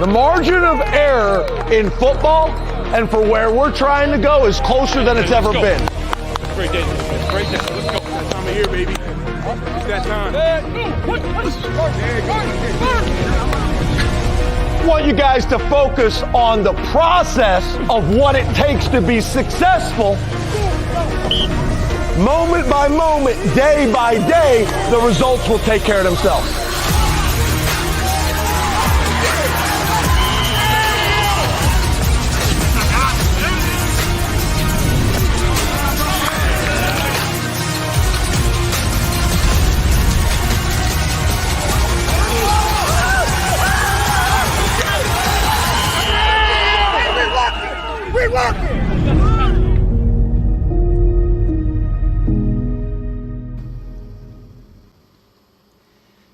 The margin of error in football and for where we're trying to go is closer than it's ever been. Great day. Great day. Let's go. That time of year, baby. It's that time. I want you guys to focus on the process of what it takes to be successful. Moment by moment, day by day, the results will take care of themselves.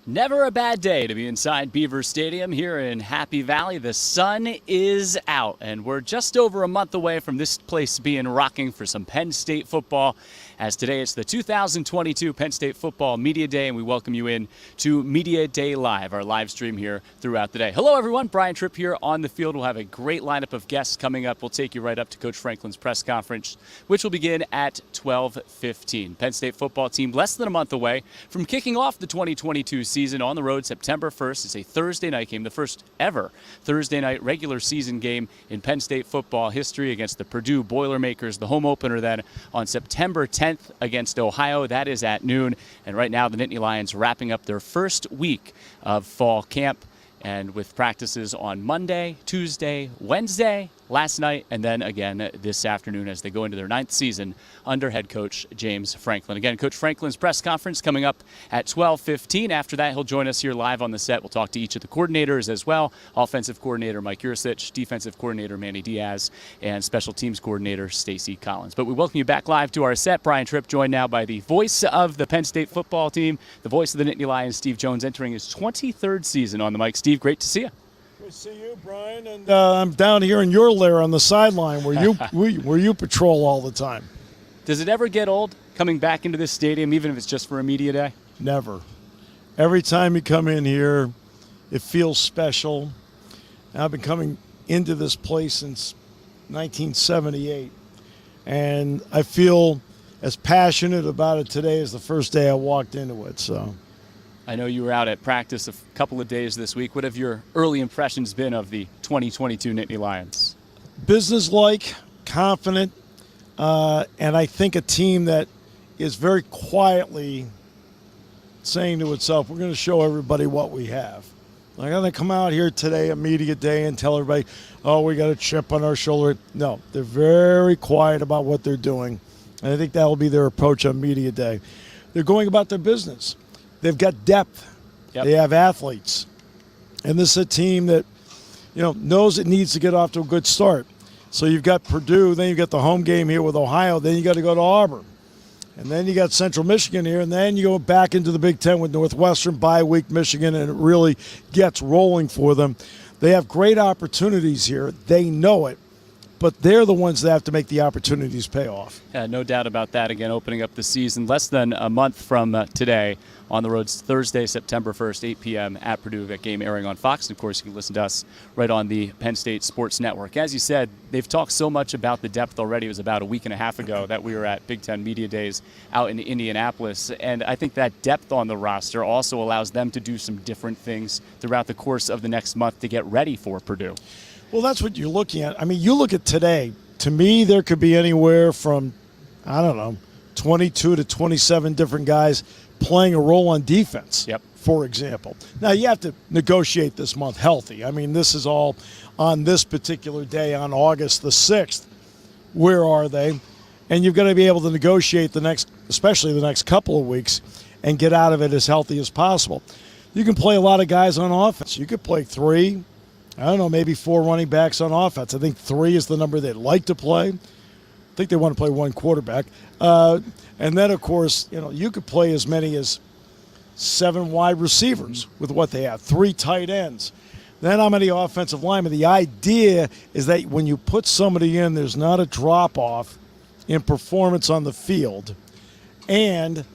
Never a bad day to be inside Beaver Stadium here in Happy Valley. The sun is out, and we're just over a month away from this place being rocking for some Penn State football. As today it's the 2022 Penn State Football Media Day, and we welcome you in to Media Day Live, our live stream here throughout the day. Hello, everyone. Brian Tripp here on the field. We'll have a great lineup of guests coming up. We'll take you right up to Coach Franklin's press conference, which will begin at 12:15. Penn State football team less than a month away from kicking off the 2022 season on the road September 1st. It's a Thursday night game, the first ever Thursday night regular season game in Penn State football history against the Purdue Boilermakers. The home opener then on September 10th against Ohio. That is at noon. And right now the Nittany Lions wrapping up their first week of fall camp, and with practices on Monday, Tuesday, Wednesday, last night, and then again this afternoon as they go into their 9th season under head coach James Franklin. Again, Coach Franklin's press conference coming up at 12:15. After that, he'll join us here live on the set. We'll talk to each of the coordinators as well. Offensive coordinator Mike Yurcich, defensive coordinator Manny Diaz, and special teams coordinator Stacy Collins. But we welcome you back live to our set. Brian Tripp joined now by the voice of the Penn State football team, the voice of the Nittany Lions, Steve Jones, entering his 23rd season on the mic. Steve, great to see you. Good to see you, Brian. And I'm down here in your lair on the sideline where you patrol all the time. Does it ever get old coming back into this stadium, even if it's just for a media day? Never. Every time you come in here, it feels special. I've been coming into this place since 1978, and I feel as passionate about it today as the first day I walked into it. So, I know you were out at practice a couple of days this week. What have your early impressions been of the 2022 Nittany Lions? Businesslike, confident, and I think a team that is very quietly saying to itself, we're going to show everybody what we have. I'm going to come out here today, a media day, and tell everybody, oh, we got a chip on our shoulder. No, they're very quiet about what they're doing, and I think that will be their approach on media day. They're going about their business. They've got depth. Yep. They have athletes. And this is a team that, knows it needs to get off to a good start. So you've got Purdue, then you've got the home game here with Ohio, then you got to go to Auburn. And then you got Central Michigan here, and then you go back into the Big Ten with Northwestern, bye week, Michigan, and it really gets rolling for them. They have great opportunities here. They know it. But they're the ones that have to make the opportunities pay off. Yeah, no doubt about that. Again, opening up the season less than a month from today on the roads Thursday, September 1st, 8 p.m. at Purdue. That game airing on Fox. And, of course, you can listen to us right on the Penn State Sports Network. As you said, they've talked so much about the depth already. It was about a week and a half ago that we were at Big Ten Media Days out in Indianapolis. And I think that depth on the roster also allows them to do some different things throughout the course of the next month to get ready for Purdue. Well, that's what you're looking at. I mean, you look at today. To me, there could be anywhere from, 22 to 27 different guys playing a role on defense, for example. Now, you have to negotiate this month healthy. I mean, this is all on this particular day on August the 6th. Where are they? And you've got to be able to negotiate especially the next couple of weeks, and get out of it as healthy as possible. You can play a lot of guys on offense. You could play 3, maybe 4 running backs on offense. I think 3 is the number they'd like to play. I think they want to play 1 quarterback. And then, of course, you could play as many as 7 wide receivers with what they have, 3 tight ends. Then how many offensive linemen? The idea is that when you put somebody in, there's not a drop-off in performance on the field. And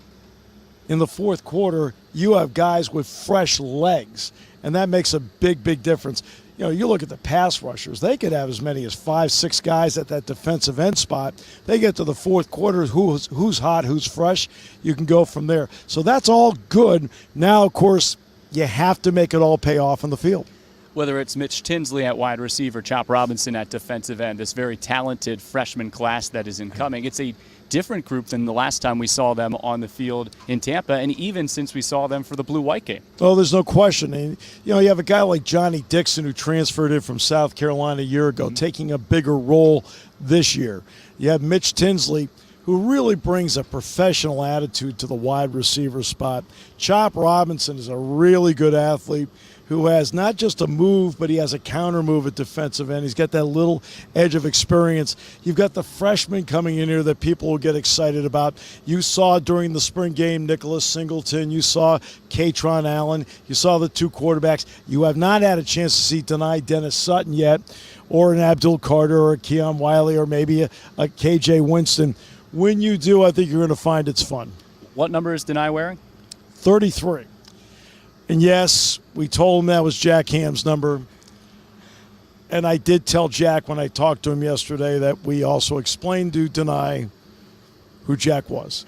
in the fourth quarter, you have guys with fresh legs. And that makes a big, big difference. you look at the pass rushers, they could have as many as 5, 6 guys at that defensive end spot. They get to the fourth quarter, who's hot, who's fresh, you can go from there. So that's all good. Now, of course, you have to make it all pay off on the field. Whether it's Mitch Tinsley at wide receiver, Chop Robinson at defensive end, this very talented freshman class that is incoming, it's a different group than the last time we saw them on the field in Tampa, and even since we saw them for the Blue-White game. Oh, there's no question. And, you have a guy like Johnny Dixon who transferred in from South Carolina a year ago, taking a bigger role this year. You have Mitch Tinsley, who really brings a professional attitude to the wide receiver spot. Chop Robinson is a really good athlete who has not just a move, but he has a counter move at defensive end. He's got that little edge of experience. You've got the freshmen coming in here that people will get excited about. You saw during the spring game Nicholas Singleton. You saw Katron Allen. You saw the 2 quarterbacks. You have not had a chance to see Dennis Sutton yet, or an Abdul Carter, or a Keon Wiley, or maybe a KJ Winston. When you do, I think you're going to find it's fun. What number is Denai wearing? 33. And yes, we told him that was Jack Ham's number. And I did tell Jack when I talked to him yesterday that we also explained to Denai who Jack was.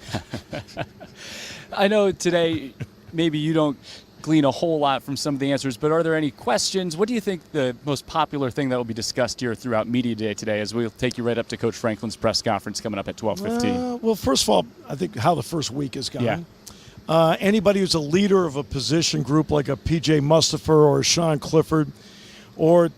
I know today maybe you don't glean a whole lot from some of the answers, but are there any questions? What do you think the most popular thing that will be discussed here throughout Media Day today, as we'll take you right up to Coach Franklin's press conference coming up at 12:15? Well, first of all, I think how the first week is going. Yeah. Anybody who's a leader of a position group like a P.J. Mustipher or a Sean Clifford, or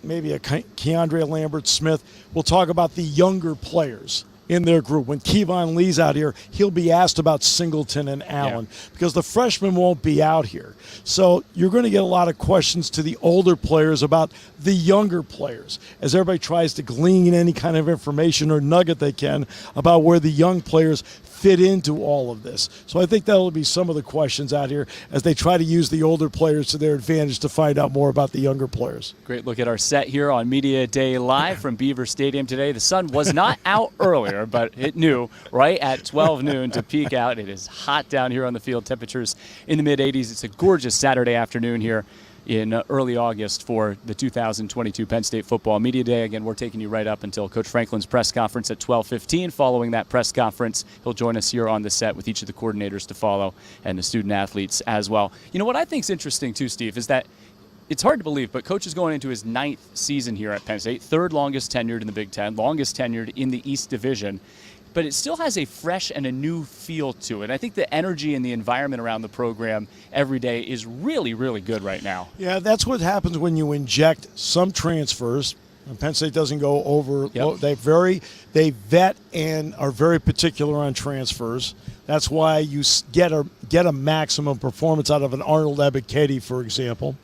maybe a Keandre Lambert-Smith, will talk about the younger players in their group. When Kevon Lee's out here, he'll be asked about Singleton and Allen because the freshmen won't be out here. So you're going to get a lot of questions to the older players about the younger players as everybody tries to glean any kind of information or nugget they can about where the young players fit into all of this. So I think that'll be some of the questions out here as they try to use the older players to their advantage to find out more about the younger players. Great look at our set here on Media Day Live from Beaver Stadium today. The sun was not out earlier, but it knew right at 12 noon to peek out. It is hot down here on the field. Temperatures in the mid-80s. It's a gorgeous Saturday afternoon here in early August for the 2022 Penn State Football Media Day. Again, we're taking you right up until Coach Franklin's press conference at 12:15. Following that press conference, he'll join us here on the set with each of the coordinators to follow and the student athletes as well. You know, what I think is interesting too, Steve, is that it's hard to believe, but Coach is going into his 9th season here at Penn State, 3rd longest tenured in the Big Ten, longest tenured in the East Division. But it still has a fresh and a new feel to it. I think the energy and the environment around the program every day is really, really good right now. Yeah, that's what happens when you inject some transfers. And Penn State doesn't go over. Yep. They vet and are very particular on transfers. That's why you get a maximum performance out of an Arnold Ebiketie, for example.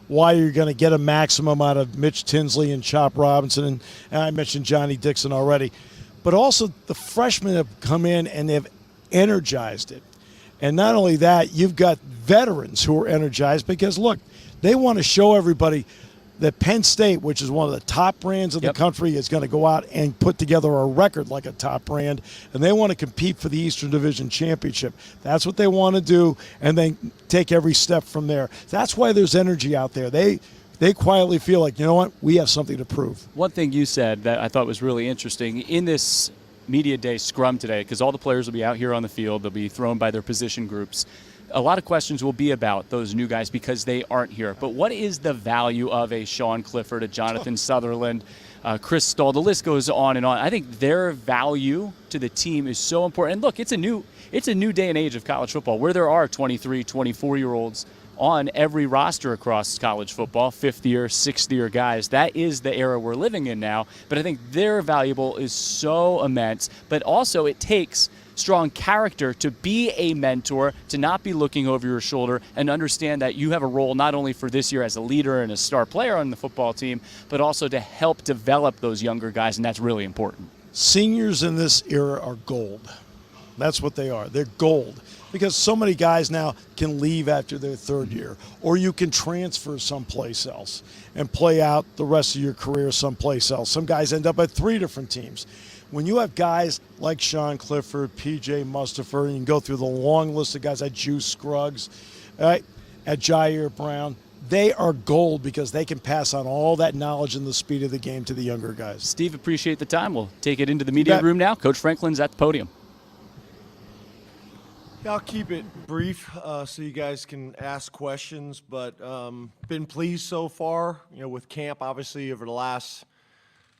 Why you're going to get a maximum out of Mitch Tinsley and Chop Robinson, and I mentioned Johnny Dixon already. But also the freshmen have come in and they've energized it. And not only that, you've got veterans who are energized because, look, they want to show everybody that Penn State, which is one of the top brands in the country, is going to go out and put together a record like a top brand, and they want to compete for the Eastern Division Championship. That's what they want to do, and then take every step from there. That's why there's energy out there. They quietly feel like, you know what, we have something to prove. One thing you said that I thought was really interesting in this Media Day scrum today, because all the players will be out here on the field, they'll be thrown by their position groups. A lot of questions will be about those new guys because they aren't here. But what is the value of a Sean Clifford, a Jonathan Sutherland, Chris Stoll? The list goes on and on. I think their value to the team is so important. And look, it's a new day and age of college football where there are 23, 24-year-olds on every roster across college football, 5th-year, 6th-year guys. That is the era we're living in now. But I think their valuable is so immense. But also it takes strong character to be a mentor, to not be looking over your shoulder and understand that you have a role not only for this year as a leader and a star player on the football team, but also to help develop those younger guys, and that's really important. Seniors in this era are gold. That's what they are. They're gold. Because so many guys now can leave after their 3rd year, or you can transfer someplace else and play out the rest of your career someplace else. Some guys end up at 3 different teams. When you have guys like Sean Clifford, P.J. Mustipher, and you can go through the long list of guys at Juice Scruggs, at Jair Brown, they are gold because they can pass on all that knowledge and the speed of the game to the younger guys. Steve, appreciate the time. We'll take it into the media room now. Coach Franklin's at the podium. Yeah, I'll keep it brief so you guys can ask questions, but been pleased so far, with camp. Obviously, over the last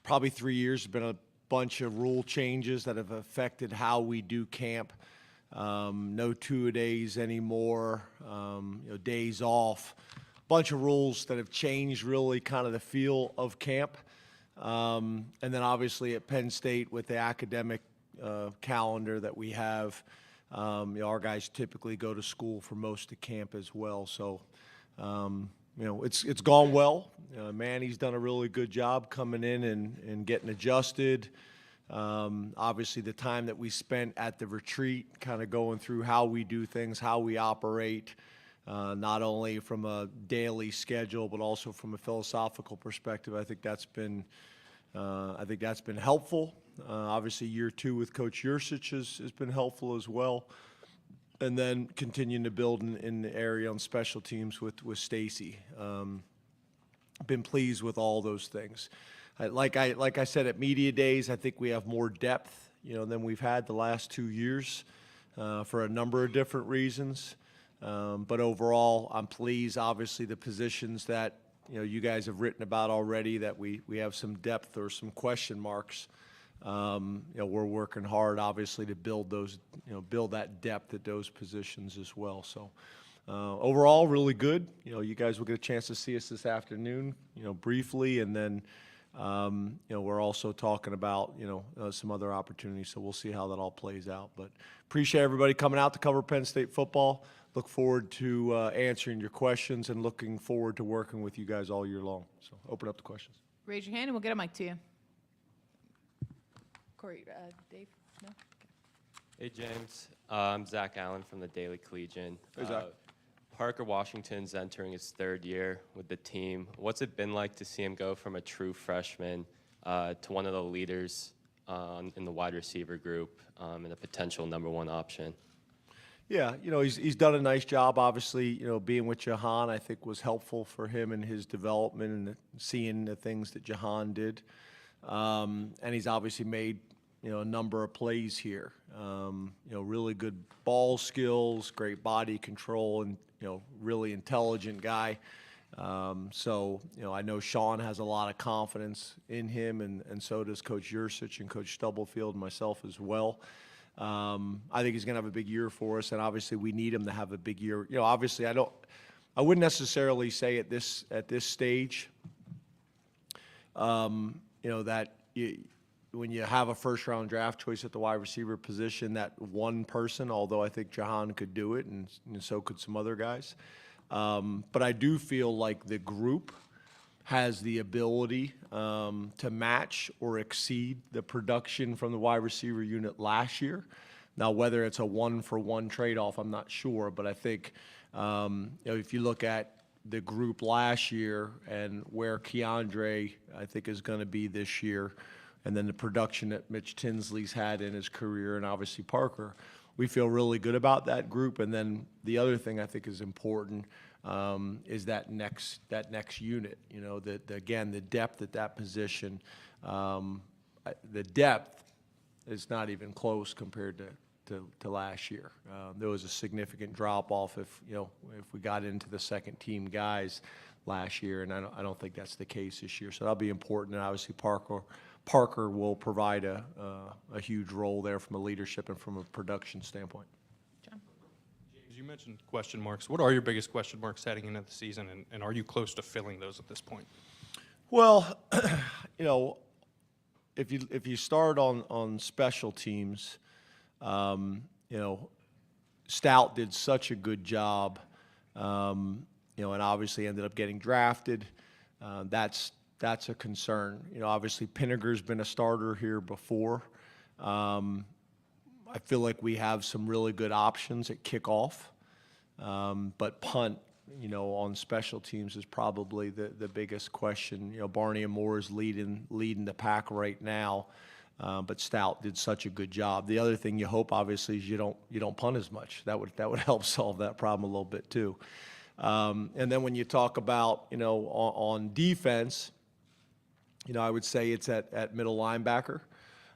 probably 3 years, there's been a bunch of rule changes that have affected how we do camp. No two-a-days anymore, days off. Bunch of rules that have changed really kind of the feel of camp. And then obviously at Penn State with the academic calendar that we have, our guys typically go to school for most of camp as well. So, it's gone well. Manny's done a really good job coming in and getting adjusted. Obviously, the time that we spent at the retreat, kind of going through how we do things, how we operate, not only from a daily schedule but also from a philosophical perspective. I think that's been helpful. Obviously, year 2 with Coach Yurcich has been helpful as well. And then continuing to build in the area on special teams with Stacy. Been pleased with all those things. Like I said at media days, I think we have more depth, than we've had the last 2 years for a number of different reasons. But overall, I'm pleased. Obviously, the positions that you guys have written about already, that we have some depth or some question marks. We're working hard, obviously, to build those, build that depth at those positions as well. So overall, really good. You guys will get a chance to see us this afternoon, briefly, and then we're also talking about some other opportunities. So we'll see how that all plays out. But appreciate everybody coming out to cover Penn State football. Look forward to answering your questions and looking forward to working with you guys all year long. So open up the questions. Raise your hand and we'll get a mic to you. Corey, Dave? No? Hey, James. I'm Zach Allen from the Daily Collegian. Hey, Zach. Parker Washington's entering his 3rd year with the team. What's it been like to see him go from a true freshman to one of the leaders in the wide receiver group and a potential #1 option? Yeah, he's done a nice job. Obviously, being with Jahan, I think, was helpful for him in his development and seeing the things that Jahan did. And he's obviously made, a number of plays here. Really good ball skills, great body control, and, really intelligent guy. So, I know Sean has a lot of confidence in him, and so does Coach Yurcich and Coach Stubblefield and myself as well. I think he's going to have a big year for us, and obviously we need him to have a big year. Obviously I wouldn't necessarily say at this stage, that when you have a first-round draft choice at the wide receiver position, that one person, although I think Jahan could do it, and so could some other guys. But I do feel like the group has the ability to match or exceed the production from the wide receiver unit last year. Now, whether it's a 1-for-1 trade-off, I'm not sure, but I think if you look at the group last year and where Keandre, I think, is going to be this year, and then the production that Mitch Tinsley's had in his career, and obviously Parker, we feel really good about that group. And then the other thing I think is important is that next unit. Again, the depth at that position. The depth is not even close compared to last year. There was a significant drop off if we got into the second team guys last year, and I don't think that's the case this year. So that'll be important. And obviously Parker will provide a huge role there from a leadership and from a production standpoint. John? James, you mentioned question marks. What are your biggest question marks heading into the season, and are you close to filling those at this point? Well, if you start on special teams, Stout did such a good job, and obviously ended up getting drafted. That's a concern. Obviously Pinniger's been a starter here before. I feel like we have some really good options at kickoff, but punt, on special teams is probably the biggest question. Barney and Moore is leading the pack right now, but Stout did such a good job. The other thing you hope, obviously, is you don't punt as much. That would help solve that problem a little bit too. And then when you talk about, on defense, I would say it's at middle linebacker,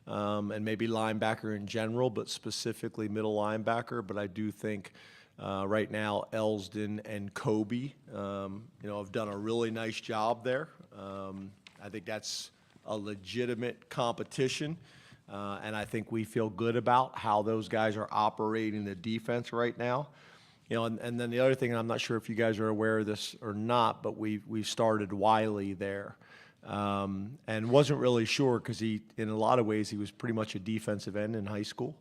and maybe linebacker in general, but specifically middle linebacker. But I do think right now Elsdon and Kobe, have done a really nice job there. I think that's a legitimate competition, and I think we feel good about how those guys are operating the defense right now. And then the other thing, and I'm not sure if you guys are aware of this or not, but we started Wiley there, and wasn't really sure because in a lot of ways, he was pretty much a defensive end in high school,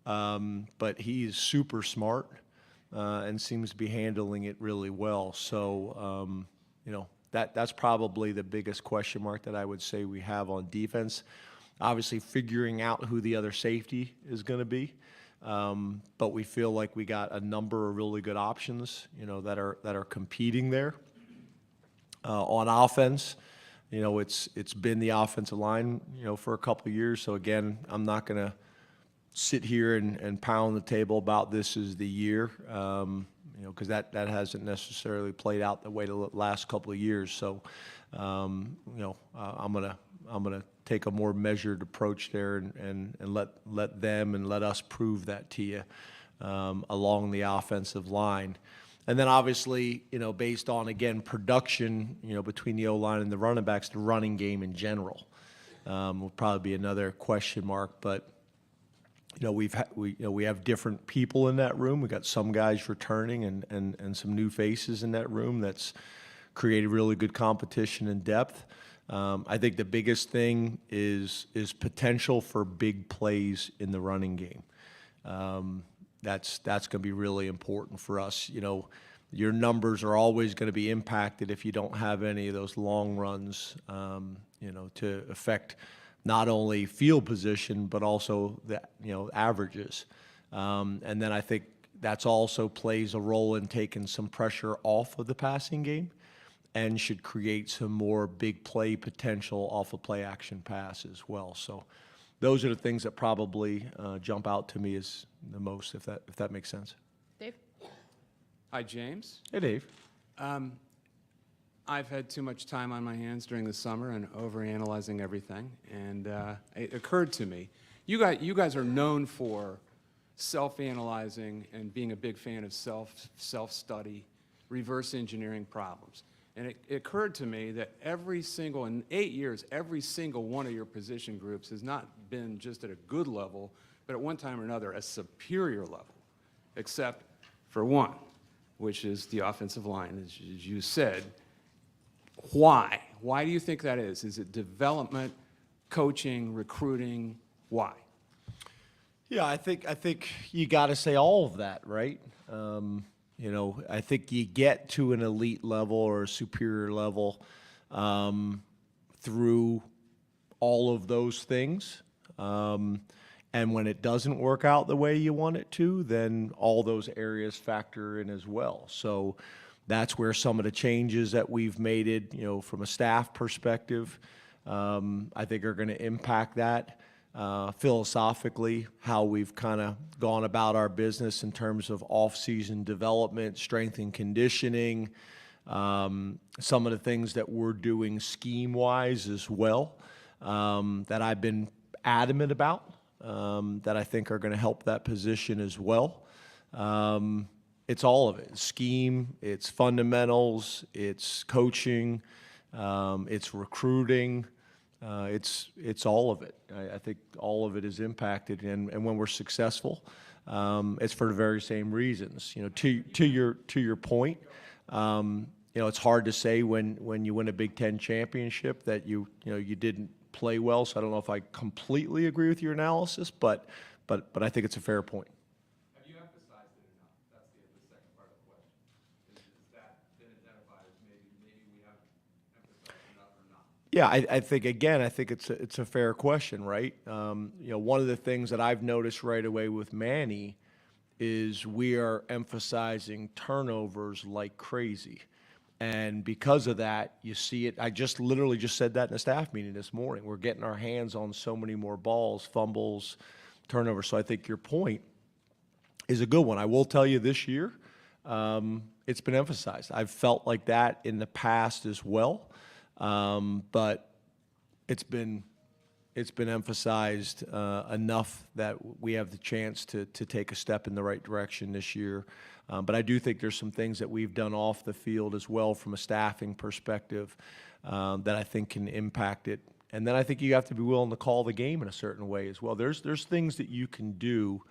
but he's super smart and seems to be handling it really well. So, that's probably the biggest question mark that I would say we have on defense. Obviously, figuring out who the other safety is going to be. But we feel like we got a number of really good options, that are competing there. On offense, it's been the offensive line, for a couple of years. So again, I'm not going to sit here and pound the table about this is the year, because that hasn't necessarily played out the way the last couple of years. So, I'm gonna take a more measured approach there and let them and let us prove that to you along the offensive line. And then obviously, based on, again, production, between the O-line and the running backs, the running game in general will probably be another question mark. But, we have different people in that room. We got some guys returning and some new faces in that room that's created really good competition and depth. I think the biggest thing is potential for big plays in the running game. That's going to be really important for us. Your numbers are always going to be impacted if you don't have any of those long runs, to affect not only field position but also the averages. And then I think that's also plays a role in taking some pressure off of the passing game, and should create some more big play potential off of play action pass as well. So those are the things that probably jump out to me as the most, if that makes sense. Dave? Hi, James. Hey, Dave. I've had too much time on my hands during the summer and overanalyzing everything, and it occurred to me, you guys are known for self-analyzing and being a big fan of self-study, reverse engineering problems. And it occurred to me that in 8 years, every single one of your position groups has not been just at a good level, but at one time or another, a superior level, except for one, which is the offensive line, as you said. Why? Why do you think that is? Is it development, coaching, recruiting? Why? Yeah, I think you got to say all of that, right? I think you get to an elite level or a superior level through all of those things. And when it doesn't work out the way you want it to, then all those areas factor in as well. So that's where some of the changes that we've made, from a staff perspective, I think are going to impact that. Philosophically, how we've kind of gone about our business in terms of off-season development, strength and conditioning, some of the things that we're doing scheme-wise as well, that I've been adamant about, that I think are going to help that position as well. It's all of it. Scheme, it's fundamentals, it's coaching, it's recruiting. It's all of it. I think all of it is impacted, and when we're successful, it's for the very same reasons. To your point, it's hard to say when you win a Big Ten championship that you didn't play well. So I don't know if I completely agree with your analysis, but I think it's a fair point. Have you emphasized it enough? That's the second part of the question. Is that been identified as maybe we haven't emphasized enough or not? Yeah, I think it's a fair question, right? One of the things that I've noticed right away with Manny is we are emphasizing turnovers like crazy. And because of that, you see it. I literally just said that in a staff meeting this morning. We're getting our hands on so many more balls, fumbles, turnovers. So I think your point is a good one. I will tell you this year, it's been emphasized. I've felt like that in the past as well, but it's been emphasized enough that we have the chance to take a step in the right direction this year. But I do think there's some things that we've done off the field as well from a staffing perspective that I think can impact it. And then I think you have to be willing to call the game in a certain way as well. There's things that you can do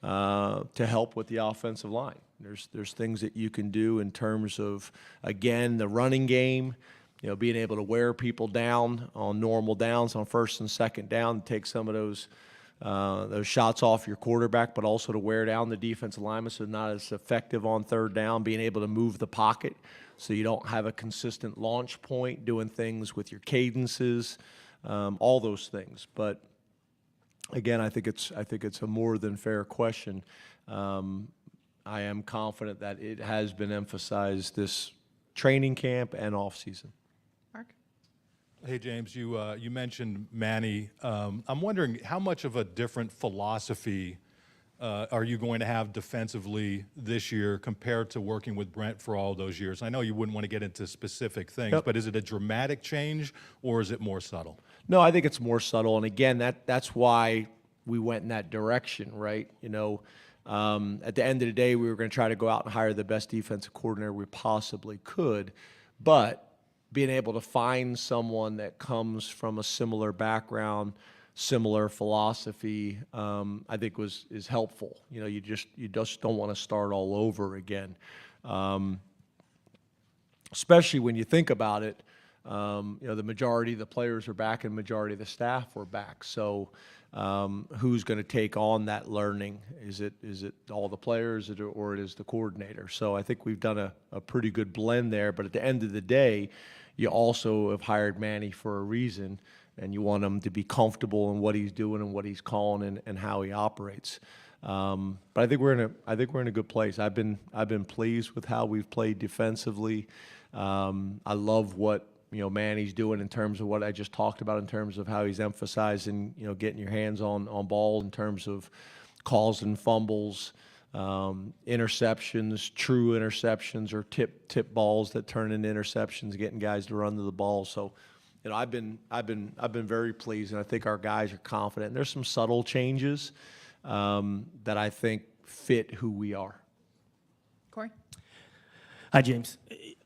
to help with the offensive line. There's things that you can do in terms of, again, the running game, being able to wear people down on normal downs on first and second down, take some of those shots off your quarterback, but also to wear down the defensive lineman so not as effective on third down, being able to move the pocket so you don't have a consistent launch point, doing things with your cadences, all those things. But again, I think it's a more than fair question. I am confident that it has been emphasized this training camp and off season. Mark? Hey, James, you mentioned Manny. I'm wondering how much of a different philosophy are you going to have defensively this year compared to working with Brent for all those years? I know you wouldn't want to get into specific things, Yep. but is it a dramatic change or is it more subtle? No, I think it's more subtle. And again, that's why we went in that direction, right? At the end of the day, we were going to try to go out and hire the best defensive coordinator we possibly could. But being able to find someone that comes from a similar background, similar philosophy, I think is helpful. You just don't want to start all over again. Especially when you think about it, the majority of the players are back and the majority of the staff were back. So who's going to take on that learning? Is it all the players or it is the coordinator? So I think we've done a pretty good blend there. But at the end of the day, you also have hired Manny for a reason, and you want him to be comfortable in what he's doing and what he's calling and how he operates. But I think we're in a good place. I've been pleased with how we've played defensively. I love what Manny's doing in terms of what I just talked about, in terms of how he's emphasizing getting your hands on ball, in terms of causing fumbles, interceptions, true interceptions, or tip balls that turn into interceptions, getting guys to run to the ball. So, I've been very pleased, and I think our guys are confident. And there's some subtle changes that I think fit who we are. Corey? Hi, James.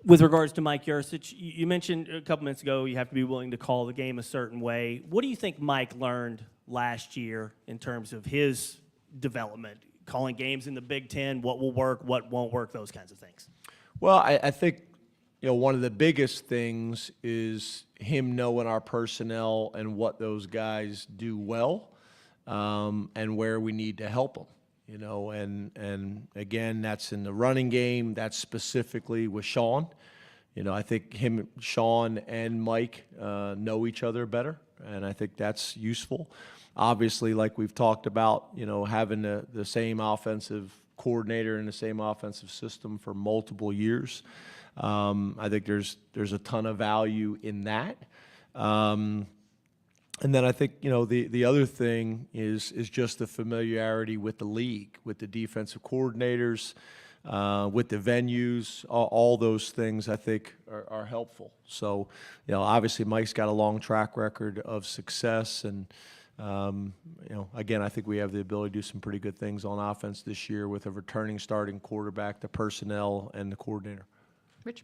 With regards to Mike Yurcich, you mentioned a couple minutes ago you have to be willing to call the game a certain way. What do you think Mike learned last year in terms of his development, calling games in the Big Ten, what will work, what won't work, those kinds of things? Well, I think one of the biggest things is him knowing our personnel and what those guys do well, and where we need to help them. And again, that's in the running game. That's specifically with Sean. I think Sean and Mike know each other better, and I think that's useful. Obviously, like we've talked about, having the same offensive coordinator and the same offensive system for multiple years. I think there's a ton of value in that. And then I think, the other thing is just the familiarity with the league, with the defensive coordinators, with the venues, all those things I think are helpful. So, obviously Mike's got a long track record of success, and, again, I think we have the ability to do some pretty good things on offense this year with a returning starting quarterback, the personnel, and the coordinator. Rich?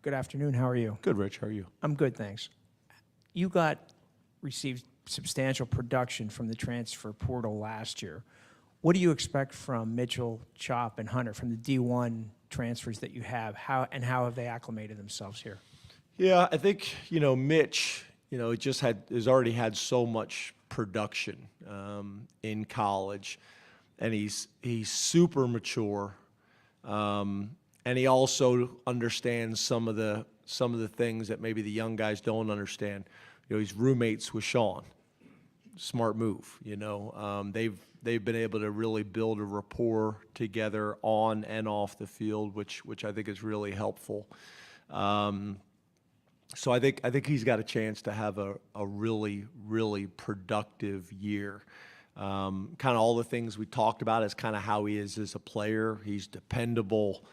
Good afternoon. How are you? Good, Rich. How are you? I'm good, thanks. You received substantial production from the transfer portal last year. What do you expect from Mitchell, Chop, and Hunter from the D1 transfers that you have? How have they acclimated themselves here? Yeah, I think Mitch, has already had so much production in college, and he's super mature, and he also understands some of the things that maybe the young guys don't understand. He's roommates with Sean. Smart move. They've been able to really build a rapport together on and off the field, which I think is really helpful. So I think he's got a chance to have a really, really productive year. Kind of all the things we talked about is kind of how he is as a player. He's dependable.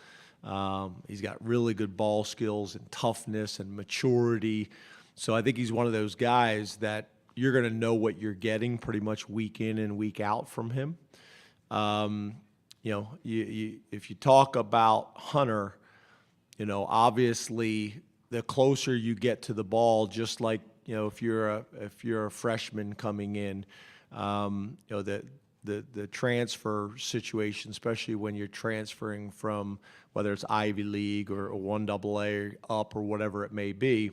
He's got really good ball skills and toughness and maturity. So I think he's one of those guys that you're going to know what you're getting pretty much week in and week out from him. If you talk about Hunter, obviously the closer you get to the ball, just like, if you're a freshman coming in, the transfer situation, especially when you're transferring from whether it's Ivy League or 1AA up or whatever it may be,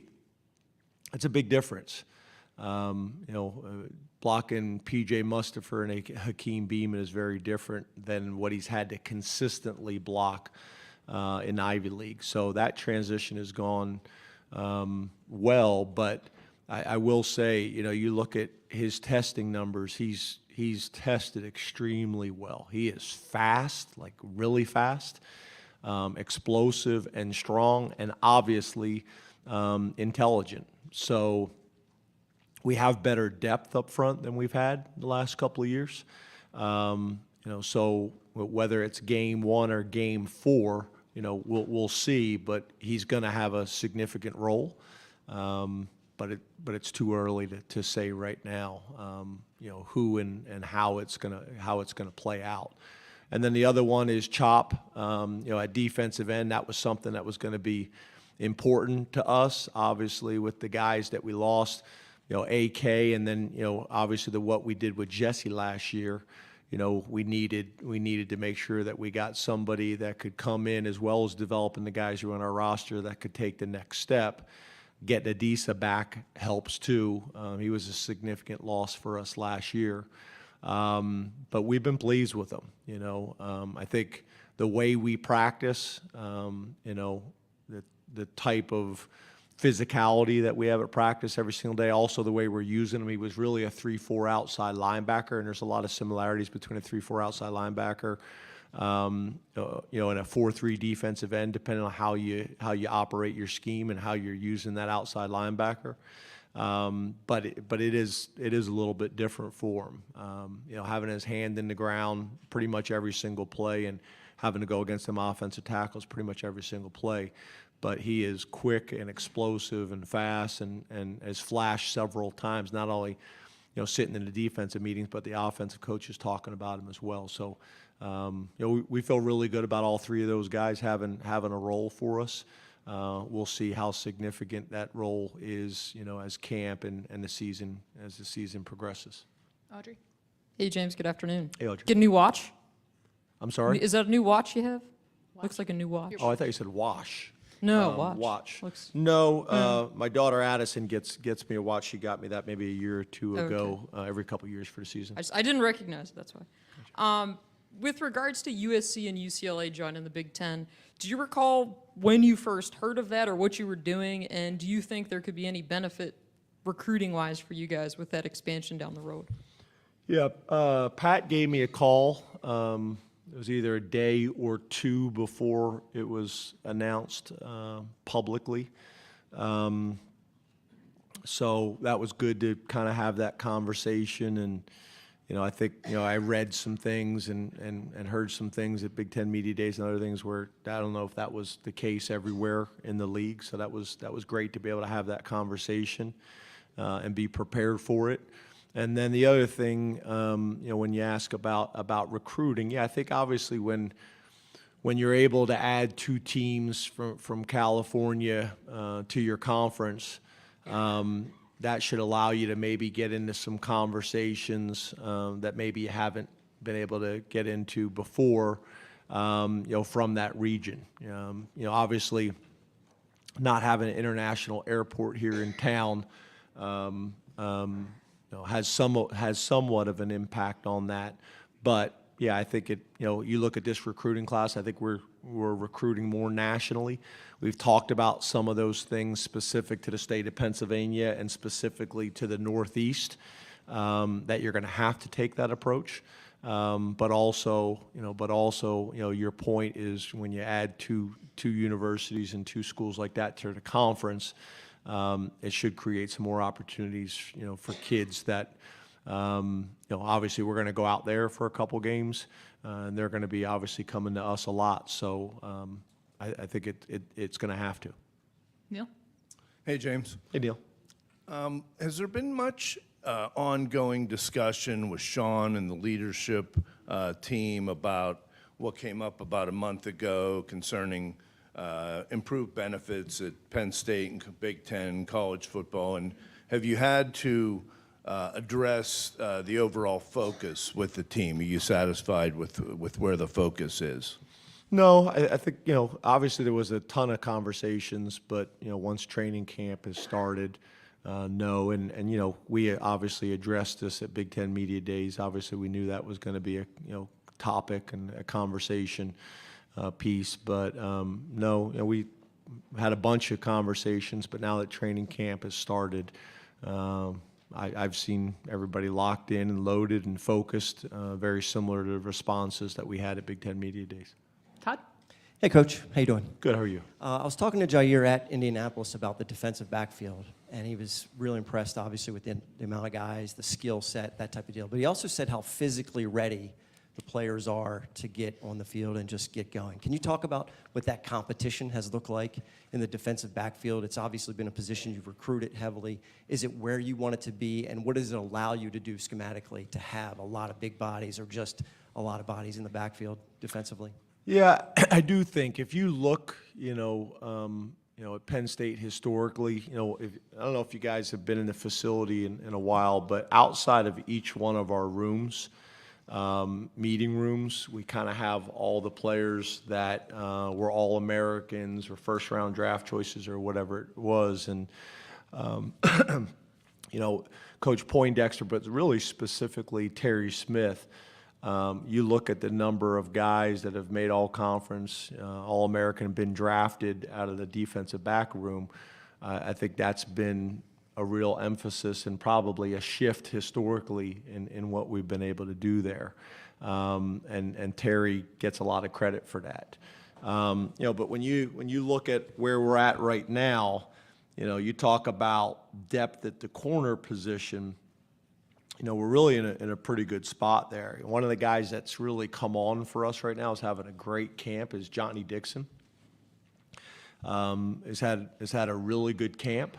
it's a big difference. Blocking P.J. Mustafer and Hakeem Beamon is very different than what he's had to consistently block in Ivy League. So that transition has gone well, but I will say, you look at his testing numbers, he's tested extremely well. He is fast, like really fast, explosive and strong, and obviously intelligent. So we have better depth up front than we've had the last couple of years. So whether it's game 1 or game 4, we'll see, but he's going to have a significant role. But it's too early to say right now, who and how it's gonna play out. And then the other one is Chop, at defensive end. That was something that was going to be important to us, obviously, with the guys that we lost, AK, and then obviously what we did with Jesse last year. We needed to make sure that we got somebody that could come in, as well as developing the guys who are on our roster that could take the next step. Getting Adisa back helps too. He was a significant loss for us last year, but we've been pleased with him. I think the way we practice, the type of physicality that we have at practice every single day, also the way we're using him. He was really a 3-4 outside linebacker, and there's a lot of similarities between a 3-4 outside linebacker, and a 4-3 defensive end, depending on how you operate your scheme and how you're using that outside linebacker. But it is a little bit different for him. Having his hand in the ground pretty much every single play, and having to go against them offensive tackles pretty much every single play. But he is quick and explosive and fast, and has flashed several times, not only sitting in the defensive meetings, but the offensive coaches talking about him as well. So we feel really good about all three of those guys having a role for us. We'll see how significant that role is, as camp and the season progresses. Audrey? Hey, James, good afternoon. Hey, Audrey. Get a new watch? I'm sorry? Is that a new watch you have? Looks like a new watch. Oh, I thought you said wash. No, watch. Watch. Looks- No, my daughter Addison gets me a watch. She got me that maybe a year or two Okay. ago, every couple of years for the season. I didn't recognize it, that's why. With regards to USC and UCLA joining the Big Ten, do you recall when you first heard of that or what you were doing, and do you think there could be any benefit recruiting-wise for you guys with that expansion down the road? Yeah, Pat gave me a call. It was either a day or two before it was announced publicly. So that was good to kind of have that conversation. And, I think, I read some things and heard some things at Big Ten Media Days and other things where I don't know if that was the case everywhere in the league. So that was great to be able to have that conversation and be prepared for it. And then the other thing, when you ask about recruiting, I think obviously when you're able to add 2 teams from California to your conference, that should allow you to maybe get into some conversations that maybe you haven't been able to get into before, from that region. Obviously, not having an international airport here in town. Has somewhat of an impact on that, but I think you look at this recruiting class. I think we're recruiting more nationally. We've talked about some of those things specific to the state of Pennsylvania and specifically to the Northeast, that you're going to have to take that approach. But also, your point is when you add two universities and 2 schools like that to the conference. It should create some more opportunities, for kids that Obviously we're going to go out there for a couple games, and they're going to be obviously coming to us a lot. So I think it's going to have to. Neil? Hey, James. Hey, Neil. Has there been much ongoing discussion with Sean and the leadership team about what came up about a month ago concerning improved benefits at Penn State and Big Ten college football? And have you had to address the overall focus with the team? Are you satisfied with where the focus is? No, I think, obviously there was a ton of conversations, but, once training camp has started, no. And we obviously addressed this at Big Ten Media Days. Obviously, we knew that was going to be a, topic and a conversation piece. But, no, we had a bunch of conversations, but now that training camp has started, I've seen everybody locked in and loaded and focused, very similar to the responses that we had at Big Ten Media Days. Todd? Hey, Coach. How you doing? Good. How are you? I was talking to Jair at Indianapolis about the defensive backfield, and he was really impressed, obviously, with the amount of guys, the skill set, that type of deal. But he also said how physically ready the players are to get on the field and just get going. Can you talk about what that competition has looked like in the defensive backfield? It's obviously been a position you've recruited heavily. Is it where you want it to be, and what does it allow you to do schematically to have a lot of big bodies or just a lot of bodies in the backfield defensively? Yeah, I do think if you look, at Penn State historically, I don't know if you guys have been in the facility in a while, but outside of each one of our rooms, meeting rooms, we kind of have all the players that were all Americans or first round draft choices or whatever it was. And, Coach Poindexter, but really specifically Terry Smith, you look at the number of guys that have made all-conference, all-American, been drafted out of the defensive back room. I think that's been a real emphasis and probably a shift historically in what we've been able to do there. And Terry gets a lot of credit for that. But when you look at where we're at right now, you talk about depth at the corner position. We're really in a pretty good spot there. One of the guys that's really come on for us right now is having a great camp is Johnny Dixon. Has had a really good camp,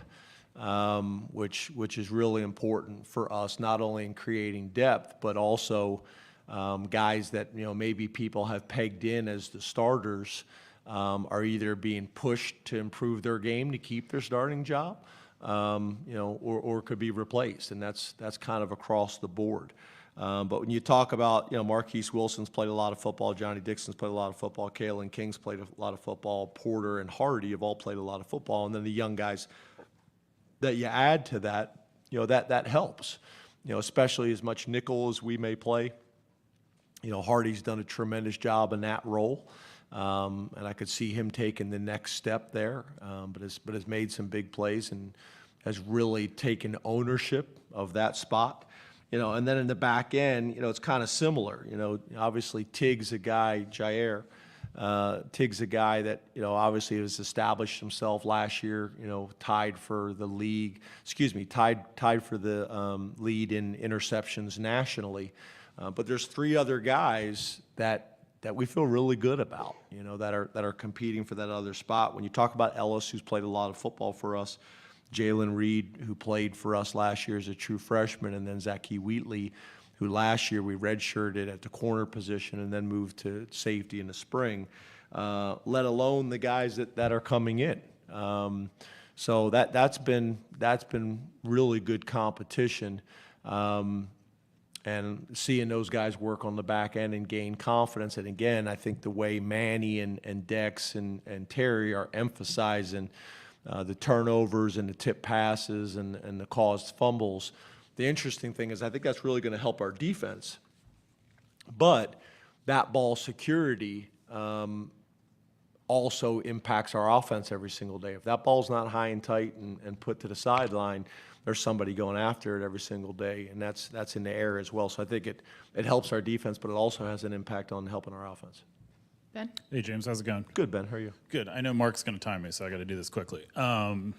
which is really important for us, not only in creating depth, but also guys that maybe people have pegged in as the starters are either being pushed to improve their game to keep their starting job, or could be replaced, and that's kind of across the board. But when you talk about, Marquise Wilson's played a lot of football, Johnny Dixon's played a lot of football, Kalen King's played a lot of football, Porter and Hardy have all played a lot of football, and then the young guys that you add to that, that helps. Especially as much nickel as we may play. Hardy's done a tremendous job in that role. And I could see him taking the next step there, but has made some big plays and has really taken ownership of that spot. And then in the back end, it's kind of similar. Obviously Tig's a guy, Jair. Tig's a guy that obviously has established himself last year. Tied for the league. Tied for the lead in interceptions nationally. But there's three other guys that we feel really good about, that are competing for that other spot. When you talk about Ellis, who's played a lot of football for us, Jalen Reed, who played for us last year as a true freshman, and then Zachy Wheatley, who last year we redshirted at the corner position and then moved to safety in the spring, let alone the guys that are coming in. So that's been really good competition. And seeing those guys work on the back end and gain confidence. And again, I think the way Manny and Dex and Terry are emphasizing the turnovers and the tip passes and the caused fumbles. The interesting thing is I think that's really going to help our defense. But that ball security also impacts our offense every single day. If that ball's not high and tight and put to the sideline, there's somebody going after it every single day, and that's in the air as well. So I think it helps our defense, but it also has an impact on helping our offense. Ben? Hey, James, how's it going? Good, Ben. How are you? Good. I know Mark's going to time me, so I got to do this quickly. I'm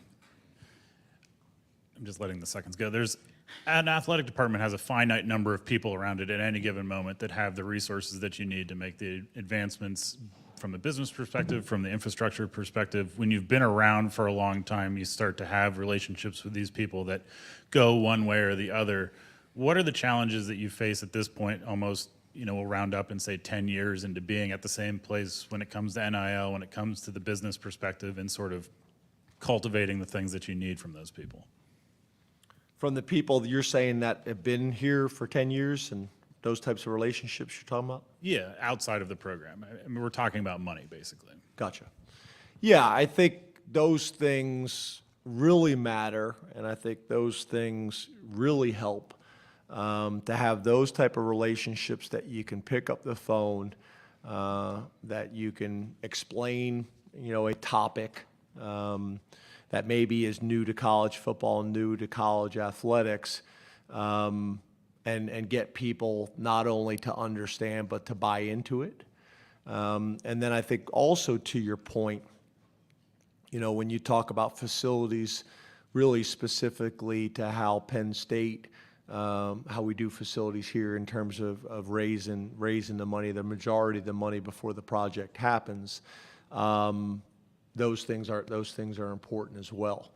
just letting the seconds go. There's An athletic department has a finite number of people around it at any given moment that have the resources that you need to make the advancements from a business perspective, from the infrastructure perspective. When you've been around for a long time, you start to have relationships with these people that go one way or the other. What are the challenges that you face at this point, almost, we'll round up and say 10 years into being at the same place when it comes to NIL, when it comes to the business perspective, and sort of cultivating the things that you need from those people? From the people that you're saying that have been here for 10 years and those types of relationships you're talking about? Yeah, outside of the program. I mean, we're talking about money, basically. Gotcha. Yeah, I think those things really matter, and I think those things really help to have those type of relationships that you can pick up the phone, that you can explain, a topic that maybe is new to college football, new to college athletics, and get people not only to understand but to buy into it. And then I think also to your point, when you talk about facilities, really specifically to how Penn State, how we do facilities here in terms of raising the money, the majority of the money before the project happens. Those things are important as well.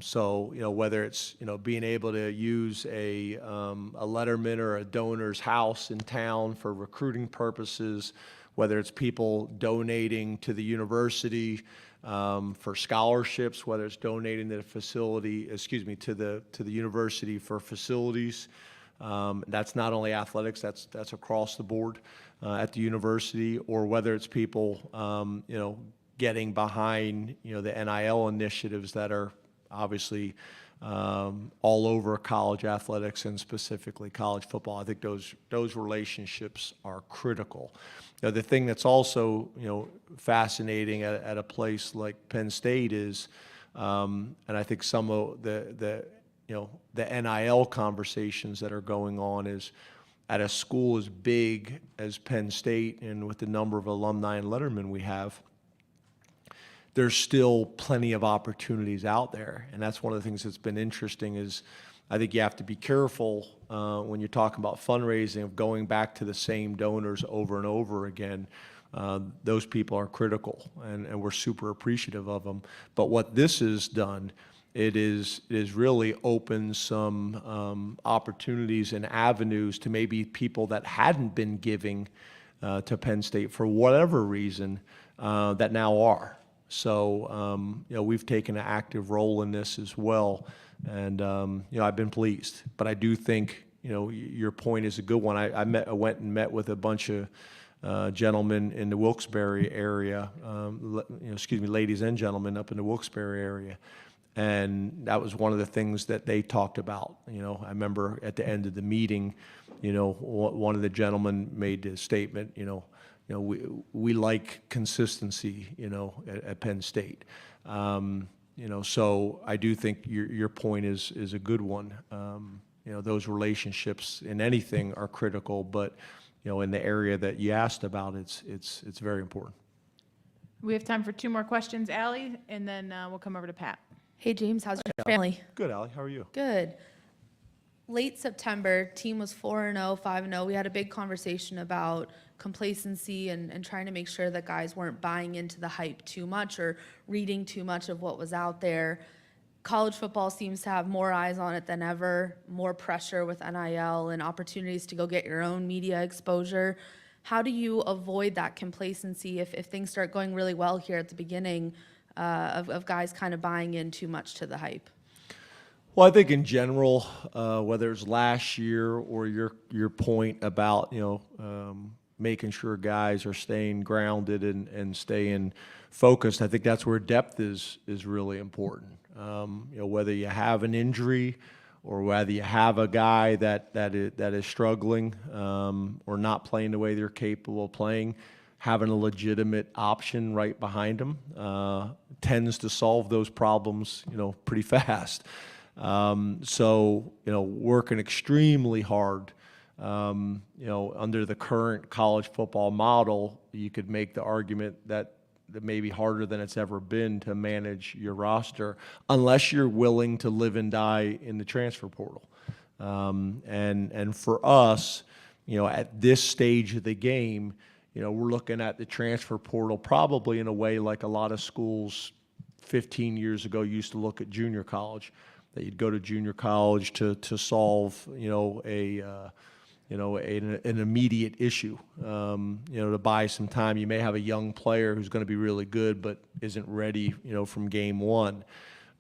So whether it's being able to use a letterman or a donor's house in town for recruiting purposes, whether it's people donating to the university for scholarships, whether it's donating to the facility, to the university for facilities. That's not only athletics, that's across the board at the university, or whether it's people getting behind the NIL initiatives that are obviously all over college athletics and specifically college football. I think those relationships are critical. The thing that's also fascinating at a place like Penn State is, and I think some of the NIL conversations that are going on is at a school as big as Penn State and with the number of alumni and lettermen we have, there's still plenty of opportunities out there. And that's one of the things that's been interesting is I think you have to be careful when you're talking about fundraising of going back to the same donors over and over again. Those people are critical, and we're super appreciative of them. But what this has done, it is really opened some opportunities and avenues to maybe people that hadn't been giving to Penn State for whatever reason that now are. So, we've taken an active role in this as well, and I've been pleased. But I do think your point is a good one. I went and met with a bunch of gentlemen in the Wilkes-Barre area, ladies and gentlemen up in the Wilkes-Barre area, and that was one of the things that they talked about. I remember at the end of the meeting, one of the gentlemen made a statement, we like consistency, at Penn State. So I do think your point is a good one. Those relationships in anything are critical, but in the area that you asked about, it's very important. We have time for 2 more questions, Allie, and then we'll come over to Pat. Hey, James, how's your family? Good, Allie. How are you? Good. Late September, team was 4-0, 5-0. We had a big conversation about complacency and trying to make sure that guys weren't buying into the hype too much or reading too much of what was out there. College football seems to have more eyes on it than ever, more pressure with NIL and opportunities to go get your own media exposure. How do you avoid that complacency if things start going really well here at the beginning of guys kind of buying in too much to the hype? Well, I think in general, whether it's last year or your point about making sure guys are staying grounded and staying focused, I think that's where depth is really important. Whether you have an injury or whether you have a guy that is struggling or not playing the way they're capable of playing, having a legitimate option right behind them tends to solve those problems, pretty fast. So, working extremely hard, under the current college football model, you could make the argument that maybe harder than it's ever been to manage your roster unless you're willing to live and die in the transfer portal. And for us, at this stage of the game, we're looking at the transfer portal probably in a way like a lot of schools 15 years ago used to look at junior college, that you'd go to junior college to solve, an immediate issue, to buy some time. You may have a young player who's going to be really good but isn't ready, from game one.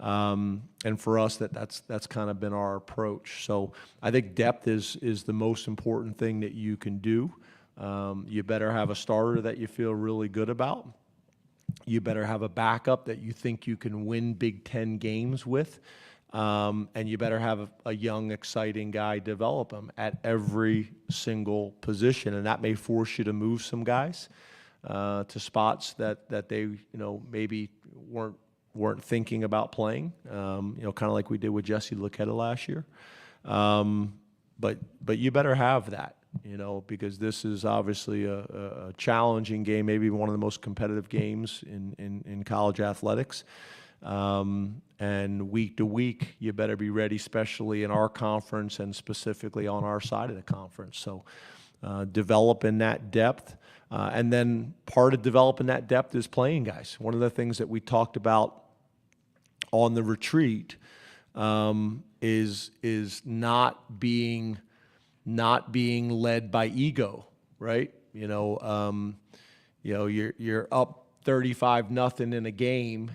And for us, that's kind of been our approach. So I think depth is the most important thing that you can do. You better have a starter that you feel really good about. You better have a backup that you think you can win Big Ten games with. And you better have a young, exciting guy develop them at every single position. And that may force you to move some guys to spots that they, maybe weren't thinking about playing, kind of like we did with Jesse Luketa last year. But you better have that, because this is obviously a challenging game, maybe one of the most competitive games in college athletics. And week to week, you better be ready, especially in our conference and specifically on our side of the conference. So developing that depth. And then part of developing that depth is playing guys. One of the things that we talked about on the retreat is not being led by ego, right? You're up 35-0 in a game,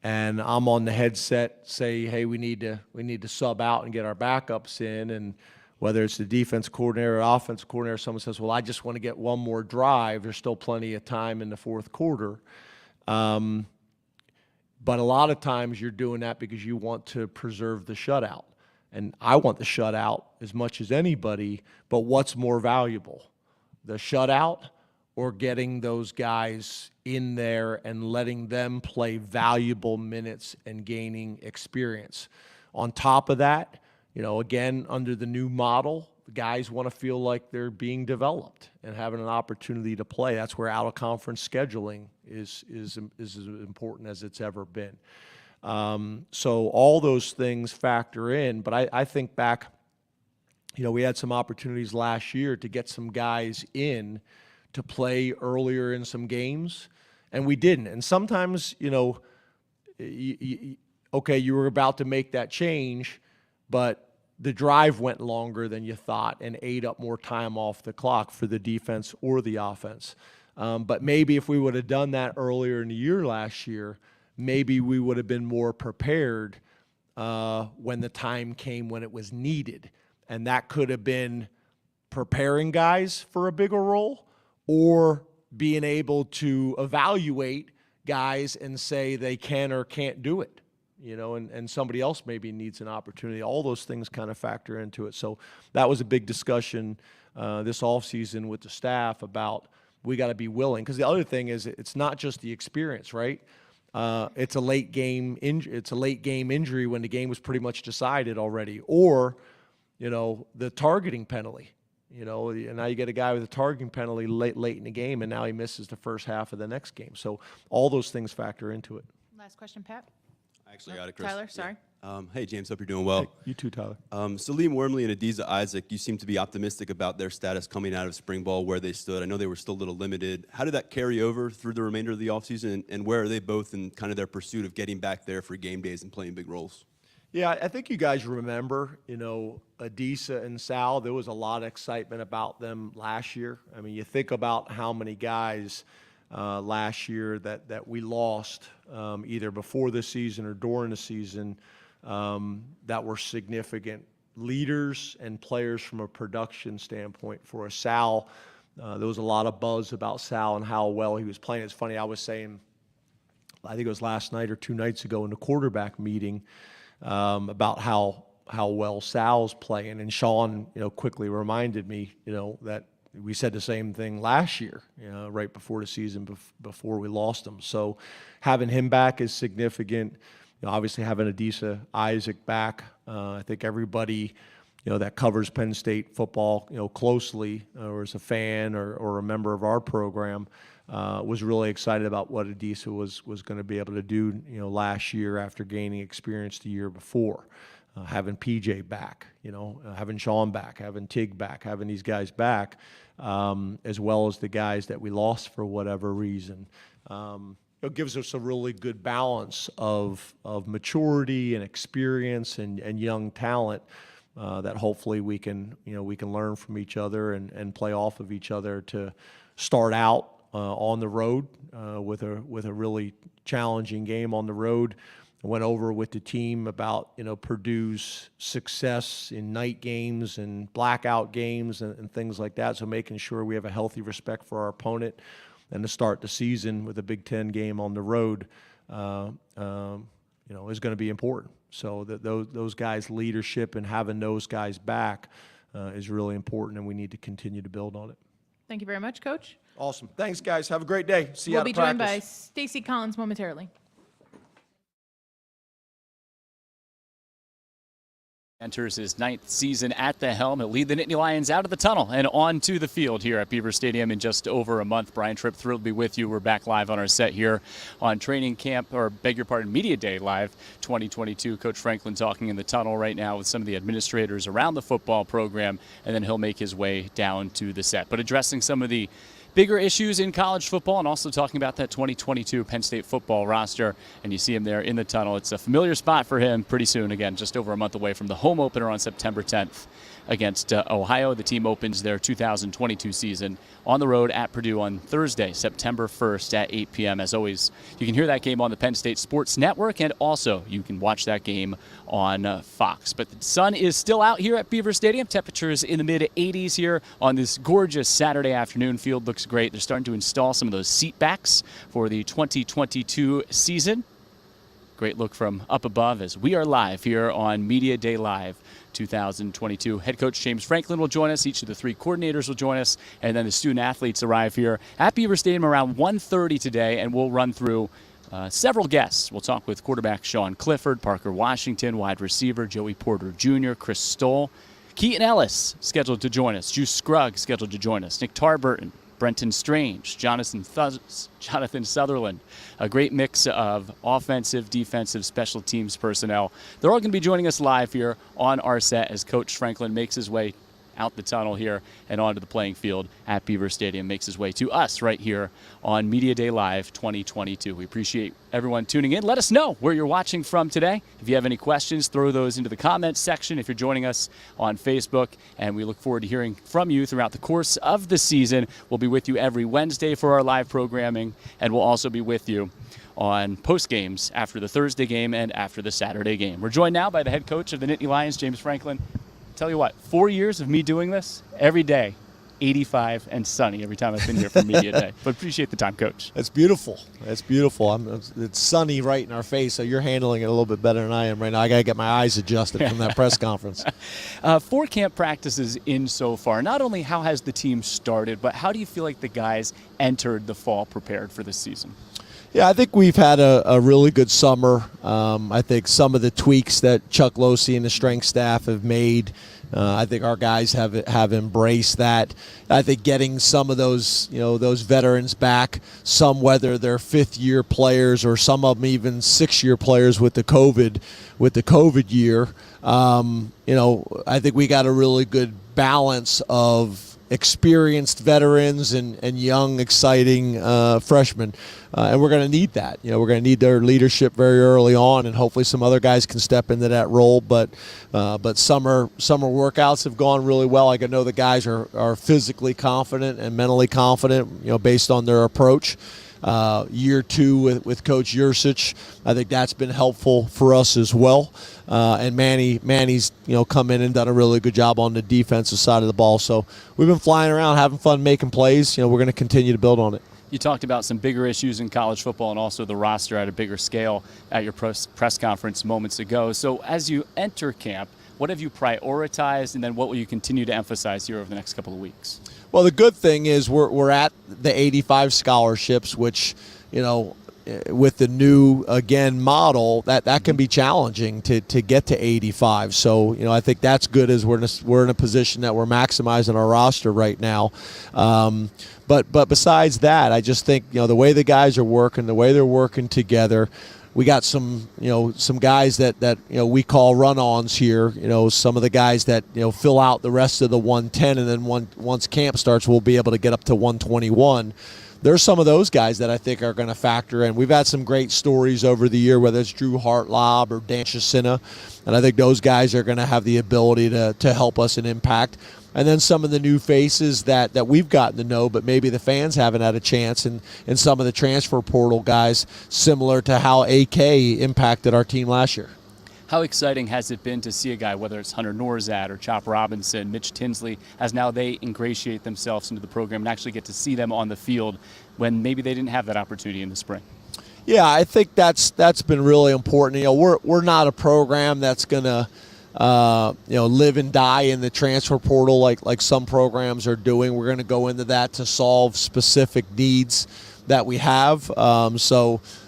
and I'm on the headset say, hey, we need to sub out and get our backups in, and whether it's the defense coordinator or offense coordinator, someone says, well, I just want to get one more drive. There's still plenty of time in the fourth quarter. But a lot of times you're doing that because you want to preserve the shutout. And I want the shutout as much as anybody, but what's more valuable? The shutout or getting those guys in there and letting them play valuable minutes and gaining experience? On top of that, again, under the new model, the guys want to feel like they're being developed and having an opportunity to play. That's where out-of-conference scheduling is as important as it's ever been. So all those things factor in. But I think back, we had some opportunities last year to get some guys in to play earlier in some games, and we didn't. And sometimes, okay, you were about to make that change, but the drive went longer than you thought and ate up more time off the clock for the defense or the offense. But maybe if we would have done that earlier in the year last year, maybe we would have been more prepared when the time came when it was needed. And that could have been preparing guys for a bigger role or being able to evaluate guys and say they can or can't do it. And somebody else maybe needs an opportunity. All those things kind of factor into it. So that was a big discussion this offseason with the staff about we got to be willing. Because the other thing is it's not just the experience, right? It's a late game injury when the game was pretty much decided already. Or, the targeting penalty. And now you get a guy with a targeting penalty late in the game, and now he misses the first half of the next game. So all those things factor into it. Last question, Pat. I actually got it, Chris. Tyler, sorry. Hey, James, hope you're doing well. Hey, you too, Tyler. Salim Wormley and Adiza Isaac, you seem to be optimistic about their status coming out of spring ball, where they stood. I know they were still a little limited. How did that carry over through the remainder of the offseason, and where are they both in kind of their pursuit of getting back there for game days and playing big roles? Yeah, I think you guys remember, Adisa and Sal, there was a lot of excitement about them last year. I mean, you think about how many guys last year that we lost either before the season or during the season that were significant leaders and players from a production standpoint. For a Sal, there was a lot of buzz about Sal and how well he was playing. It's funny, I was saying, I think it was last night or 2 nights ago in the quarterback meeting, about how well Sal's playing, and Sean, quickly reminded me, that we said the same thing last year, right before the season, before we lost him. So having him back is significant. Obviously having Adisa Isaac back, I think everybody, that covers Penn State football, closely, or is a fan or a member of our program, was really excited about what Diaz was going to be able to do, last year after gaining experience the year before. Having PJ back, having Sean back, having Tig back, having these guys back, as well as the guys that we lost for whatever reason. It gives us a really good balance of maturity and experience and young talent that hopefully we can learn from each other and play off of each other to start out on the road with a really challenging game on the road. I went over with the team about Purdue's success in night games and blackout games and things like that. So making sure we have a healthy respect for our opponent, and to start the season with a Big Ten game on the road, is going to be important. So that those guys' leadership and having those guys back is really important, and we need to continue to build on it. Thank you very much, Coach. Awesome. Thanks, guys. Have a great day. See you We'll out be of joined by practice. Stacy Collins momentarily. Enters his 9th season at the helm. He'll lead the Nittany Lions out of the tunnel and onto the field here at Beaver Stadium in just over a month. Brian Tripp, thrilled to be with you. We're back live on our set here on training camp, or beg your pardon, Media Day Live 2022. Coach Franklin talking in the tunnel right now with some of the administrators around the football program, and then he'll make his way down to the set. But addressing some of the bigger issues in college football, and also talking about that 2022 Penn State football roster. And you see him there in the tunnel. It's a familiar spot for him pretty soon. Again, just over a month away from the home opener on September 10th against Ohio. The team opens their 2022 season on the road at Purdue on Thursday, September 1st at 8 p.m. As always, you can hear that game on the Penn State Sports Network, and also you can watch that game on Fox. But the sun is still out here at Beaver Stadium. Temperatures in the mid-80s here on this gorgeous Saturday afternoon. Field looks great. They're starting to install some of those seat backs for the 2022 season. Great look from up above as we are live here on Media Day Live 2022. Head coach James Franklin will join us. Each of the 3 coordinators will join us. And then the student athletes arrive here at Beaver Stadium around 1:30 today, and we'll run through several guests. We'll talk with quarterback Sean Clifford, Parker Washington, wide receiver Joey Porter Jr., Chris Stoll, Keaton Ellis scheduled to join us, Juice Scruggs scheduled to join us, Nick Tarburton, Brenton Strange, Jonathan Sutherland, a great mix of offensive, defensive, special teams personnel. They're all going to be joining us live here on our set as Coach Franklin makes his way out the tunnel here and onto the playing field at Beaver Stadium, makes his way to us right here on Media Day Live 2022. We appreciate everyone tuning in. Let us know where you're watching from today. If you have any questions, throw those into the comments section if you're joining us on Facebook, and we look forward to hearing from you throughout the course of the season. We'll be with you every Wednesday for our live programming, and we'll also be with you on post games after the Thursday game and after the Saturday game. We're joined now by the head coach of the Nittany Lions, James Franklin. Tell you what, 4 years of me doing this every day, 85 and sunny every time I've been here for Media Day. But appreciate the time, Coach. It's beautiful. It's beautiful. It's sunny right in our face, so you're handling it a little bit better than I am right now. I got to get my eyes adjusted from that press conference. 4 camp practices in so far. Not only how has the team started, but how do you feel like the guys entered the fall prepared for this season? Yeah, I think we've had a really good summer. I think some of the tweaks that Chuck Losey and the strength staff have made, I think our guys have embraced that. I think getting some of those veterans back, some whether they're 5th-year players or some of them even 6-year players with the COVID year. I think we got a really good balance of experienced veterans and young, exciting freshmen. And we're going to need that. We're going to need their leadership very early on, and hopefully some other guys can step into that role. But summer workouts have gone really well. I know the guys are physically confident and mentally confident, based on their approach. Year 2 with Coach Yurcich, I think that's been helpful for us as well. And Manny's come in and done a really good job on the defensive side of the ball. So we've been flying around, having fun, making plays. We're going to continue to build on it. You talked about some bigger issues in college football and also the roster at a bigger scale at your press conference moments ago. So as you enter camp, what have you prioritized, and then what will you continue to emphasize here over the next couple of weeks? Well, the good thing is we're at the 85 scholarships, which, with the new model, that can be challenging to get to 85. So I think that's good as we're in a position that we're maximizing our roster right now. But besides that, I just think the way the guys are working, the way they're working together. We got some guys that we call run-ons here. Some of the guys that fill out the rest of the 110, and then once camp starts, we'll be able to get up to 121. There's some of those guys that I think are going to factor in. We've had some great stories over the year, whether it's Drew Hartlob or Dan Chasina, and I think those guys are going to have the ability to help us in impact. And then some of the new faces that we've gotten to know, but maybe the fans haven't had a chance, and some of the transfer portal guys, similar to how AK impacted our team last year. How exciting has it been to see a guy, whether it's Hunter Norzad or Chop Robinson, Mitch Tinsley, as now they ingratiate themselves into the program and actually get to see them on the field when maybe they didn't have that opportunity in the spring? Yeah, I think that's been really important. We're not a program that's going to live and die in the transfer portal like some programs are doing. We're going to go into that to solve specific needs that we have.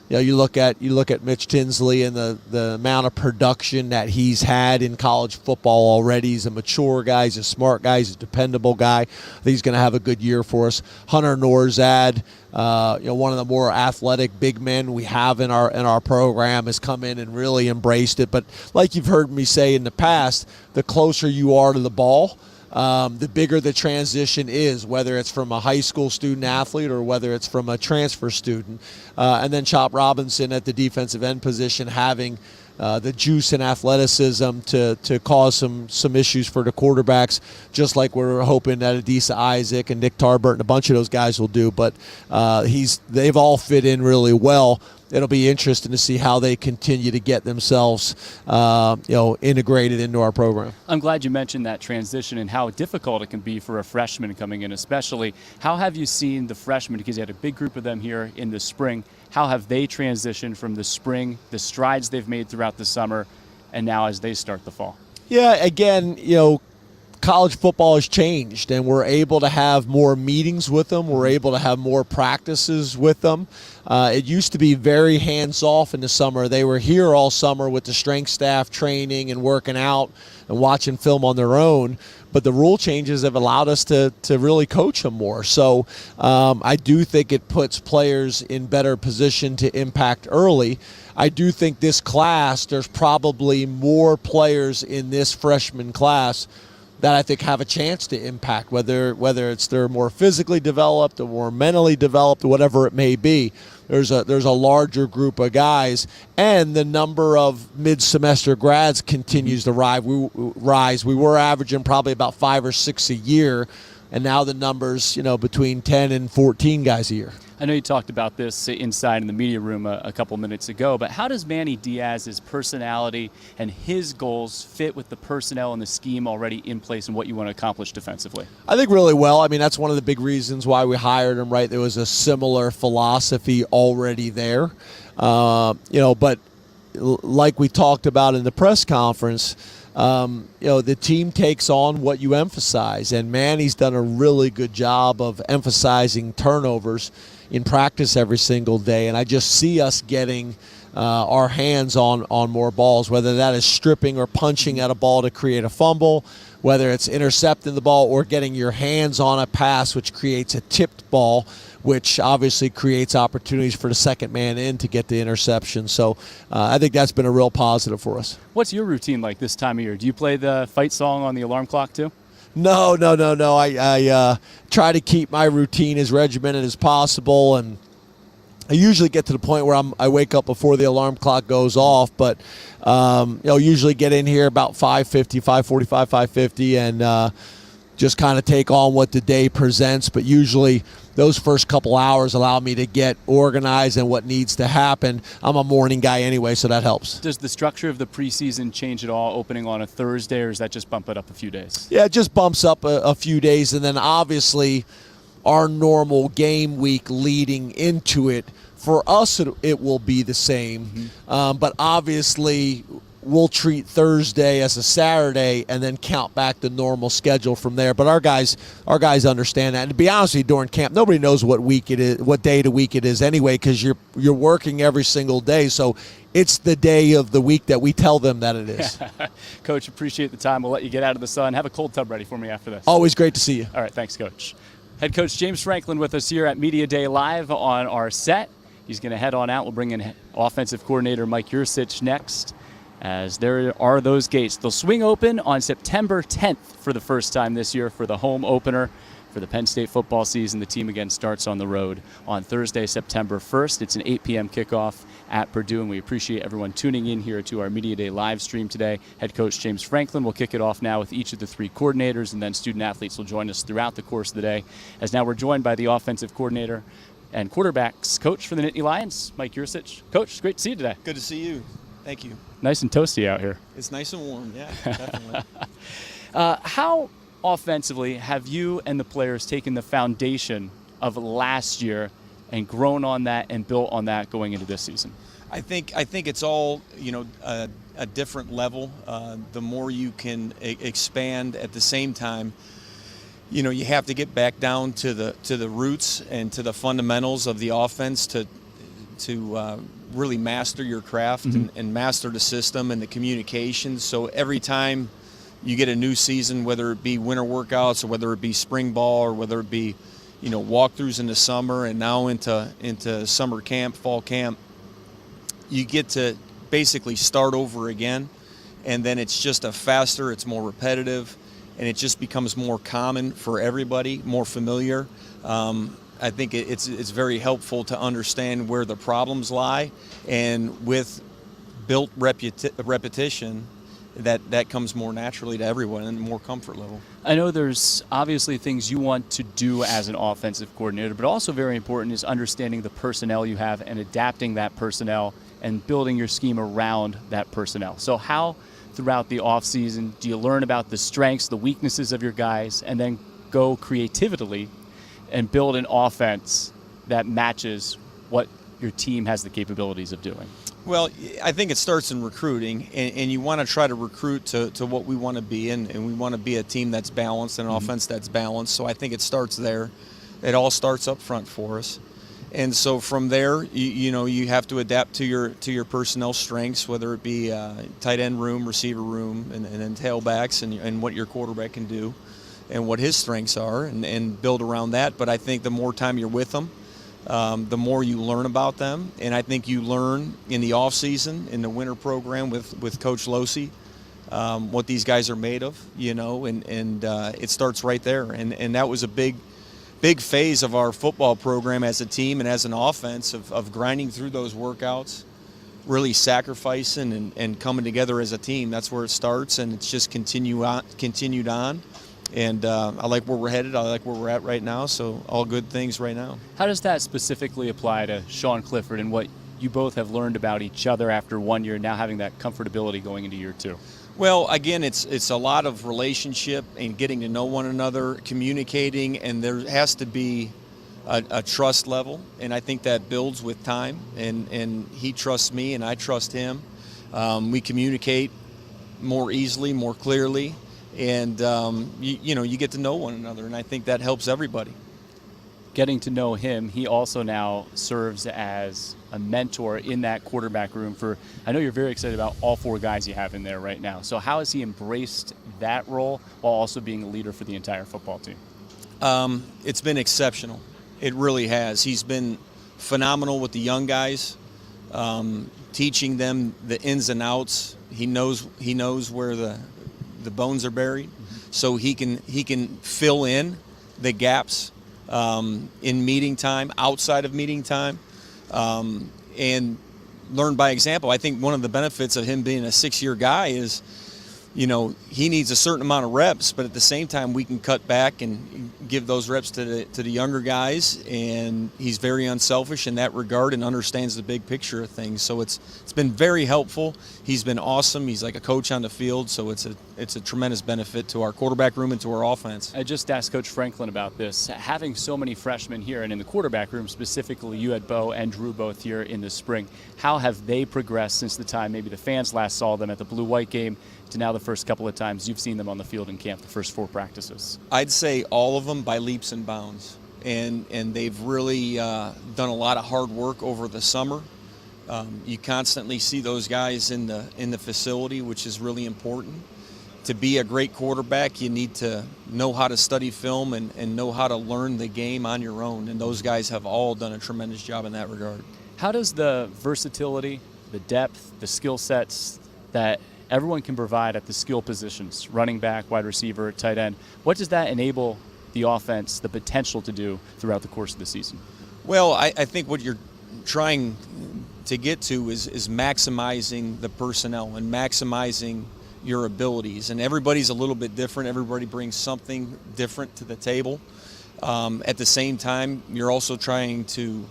You look at Mitch Tinsley and the amount of production that he's had in college football already. He's a mature guy. He's a smart guy. He's a dependable guy. I think he's going to have a good year for us. Hunter Norzad, one of the more athletic big men we have in our program, has come in and really embraced it. But like you've heard me say in the past, the closer you are to the ball, the bigger the transition is, whether it's from a high school student athlete or whether it's from a transfer student. And then Chop Robinson at the defensive end position, having the juice and athleticism to cause some issues for the quarterbacks, just like we're hoping that Adisa Isaac and Nick Tarburton, a bunch of those guys will do. But they've all fit in really well. It'll be interesting to see how they continue to get themselves, integrated into our program. I'm glad you mentioned that transition and how difficult it can be for a freshman coming in, especially. How have you seen the freshmen, because you had a big group of them here in the spring, how have they transitioned from the spring, the strides they've made throughout the summer, and now as they start the fall? Yeah, again, college football has changed, and we're able to have more meetings with them. We're able to have more practices with them. It used to be very hands-off in the summer. They were here all summer with the strength staff training and working out and watching film on their own. But the rule changes have allowed us to really coach them more. So I do think it puts players in better position to impact early. I do think this class, there's probably more players in this freshman class that I think have a chance to impact, whether it's they're more physically developed or more mentally developed, or whatever it may be. There's a larger group of guys, and the number of mid-semester grads continues to rise. We were averaging probably about 5 or 6 a year, and now the number's between 10 and 14 guys a year. I know you talked about this inside in the media room a couple minutes ago, but how does Manny Diaz's personality and his goals fit with the personnel and the scheme already in place and what you want to accomplish defensively? I think really well. I mean, that's one of the big reasons why we hired him, right? There was a similar philosophy already there. But like we talked about in the press conference, the team takes on what you emphasize, and Manny's done a really good job of emphasizing turnovers in practice every single day, and I just see us getting our hands on more balls, whether that is stripping or punching at a ball to create a fumble, whether it's intercepting the ball or getting your hands on a pass, which creates a tipped ball, which obviously creates opportunities for the second man in to get the interception. So I think that's been a real positive for us. What's your routine like this time of year? Do you play the fight song on the alarm clock too? No. I try to keep my routine as regimented as possible, and I usually get to the point where I wake up before the alarm clock goes off, but usually get in here about 5:50, 5:45, 5:50, and just kind of take on what the day presents. But usually those first couple hours allow me to get organized and what needs to happen. I'm a morning guy anyway, so that helps. Does the structure of the preseason change at all, opening on a Thursday, or does that just bump it up a few days? Yeah, it just bumps up a few days, and then obviously our normal game week leading into it, for us it will be the same. But obviously we'll treat Thursday as a Saturday and then count back the normal schedule from there. But our guys understand that. And to be honest with you, during camp, nobody knows what week it is, what day of the week it is anyway, because you're working every single day. So it's the day of the week that we tell them that it is. Coach, appreciate the time. We'll let you get out of the sun. Have a cold tub ready for me after this. Always great to see you. All right, thanks, Coach. Head Coach James Franklin with us here at Media Day Live on our set. He's going to head on out. We'll bring in offensive coordinator Mike Yurcich next, as there are those gates. They'll swing open on September 10th for the first time this year for the home opener for the Penn State football season. The team again starts on the road on Thursday, September 1st. It's an 8 p.m. kickoff at Purdue, and we appreciate everyone tuning in here to our Media Day live stream today. Head Coach James Franklin will kick it off now with each of the three coordinators, and then student athletes will join us throughout the course of the day, as now we're joined by the offensive coordinator and quarterbacks coach for the Nittany Lions, Mike Yurcich. Coach, it's great to see you today. Good to see you. Thank you. Nice and toasty out here. It's nice and warm, yeah, definitely. How offensively have you and the players taken the foundation of last year and grown on that and built on that going into this season? I think it's all, a different level. The more you can expand at the same time, you have to get back down to the roots and to the fundamentals of the offense to really master your craft and master the system and the communication. So every time you get a new season, whether it be winter workouts or whether it be spring ball or whether it be, walkthroughs in the summer and now into summer camp, fall camp, you get to basically start over again. And then it's just it's more repetitive, and it just becomes more common for everybody, more familiar. I think it's very helpful to understand where the problems lie, and with built repetition, that comes more naturally to everyone and more comfort level. I know there's obviously things you want to do as an offensive coordinator, but also very important is understanding the personnel you have and adapting that personnel and building your scheme around that personnel. So how, throughout the offseason, do you learn about the strengths, the weaknesses of your guys, and then go creatively and build an offense that matches what your team has the capabilities of doing? Well, I think it starts in recruiting, and you want to try to recruit to what we want to be, and we want to be a team that's balanced and an offense that's balanced. So I think it starts there. It all starts up front for us. And so from there, you have to adapt to your personnel strengths, whether it be tight end room, receiver room, and then tailbacks, and what your quarterback can do and what his strengths are, and build around that. But I think the more time you're with them, the more you learn about them. And I think you learn in the off season, in the winter program with Coach Losi, what these guys are made of, and it starts right there. And that was a big phase of our football program as a team and as an offense of grinding through those workouts, really sacrificing and coming together as a team. That's where it starts, and it's just continued on. And I like where we're headed. I like where we're at right now. So all good things right now. How does that specifically apply to Sean Clifford and what you both have learned about each other after 1 year, now having that comfortability going into year two? Well, again, it's a lot of relationship and getting to know one another, communicating, and there has to be a trust level, and I think that builds with time, and he trusts me and I trust him. We communicate more easily, more clearly, and you get to know one another, and I think that helps everybody. Getting to know him, he also now serves as a mentor in that quarterback room for, I know you're very excited about all four guys you have in there right now. So how has he embraced that role while also being a leader for the entire football team? It's been exceptional. It really has. He's been phenomenal with the young guys, teaching them the ins and outs. He knows where the bones are buried, so he can fill in the gaps in meeting time, outside of meeting time, and learn by example. I think one of the benefits of him being a 6-year guy is you know, he needs a certain amount of reps, but at the same time we can cut back and give those reps to the younger guys, and he's very unselfish in that regard and understands the big picture of things. So it's been very helpful. He's been awesome. He's like a coach on the field, so it's a tremendous benefit to our quarterback room and to our offense. I just asked Coach Franklin about this. Having so many freshmen here, and in the quarterback room specifically, you had Bo and Drew both here in the spring. How have they progressed since the time maybe the fans last saw them at the blue-white game to now the first couple of times you've seen them on the field in camp, the first 4 practices? I'd say all of them by leaps and bounds. And they've really done a lot of hard work over the summer. You constantly see those guys in the facility, which is really important. To be a great quarterback, you need to know how to study film and know how to learn the game on your own. And those guys have all done a tremendous job in that regard. How does the versatility, the depth, the skill sets that everyone can provide at the skill positions, running back, wide receiver, tight end, what does that enable the offense, the potential to do throughout the course of the season? Well, I think what you're trying to get to is maximizing the personnel and maximizing your abilities. And everybody's a little bit different. Everybody brings something different to the table. At the same time, you're also trying to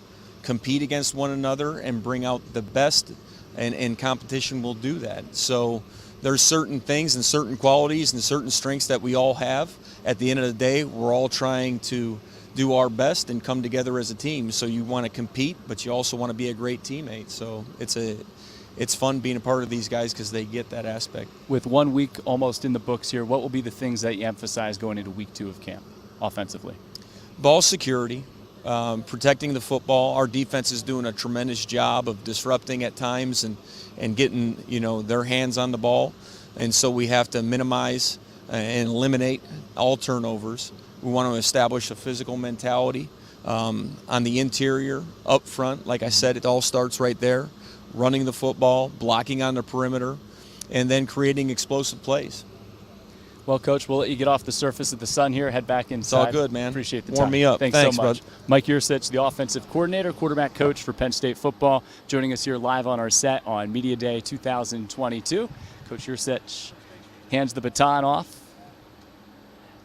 compete against one another and bring out the best, and competition will do that. So there's certain things and certain qualities and certain strengths that we all have. At the end of the day, we're all trying to do our best and come together as a team. So you want to compete, but you also want to be a great teammate. So it's fun being a part of these guys because they get that aspect. With 1 week almost in the books here, what will be the things that you emphasize going into week 2 of camp offensively? Ball security, protecting the football. Our defense is doing a tremendous job of disrupting at times and getting, you know, their hands on the ball. And so we have to minimize and eliminate all turnovers. We want to establish a physical mentality on the interior, up front. Like I said, it all starts right there. Running the football, blocking on the perimeter, and then creating explosive plays. Well, Coach, we'll let you get off the surface of the sun here, head back inside. It's all good, man. Appreciate the Warm time. me up. Thanks Thanks, so much. bud. Mike Yurcich, the offensive coordinator, quarterback coach for Penn State football, joining us here live on our set on Media Day 2022. Coach Yurcich hands the baton off.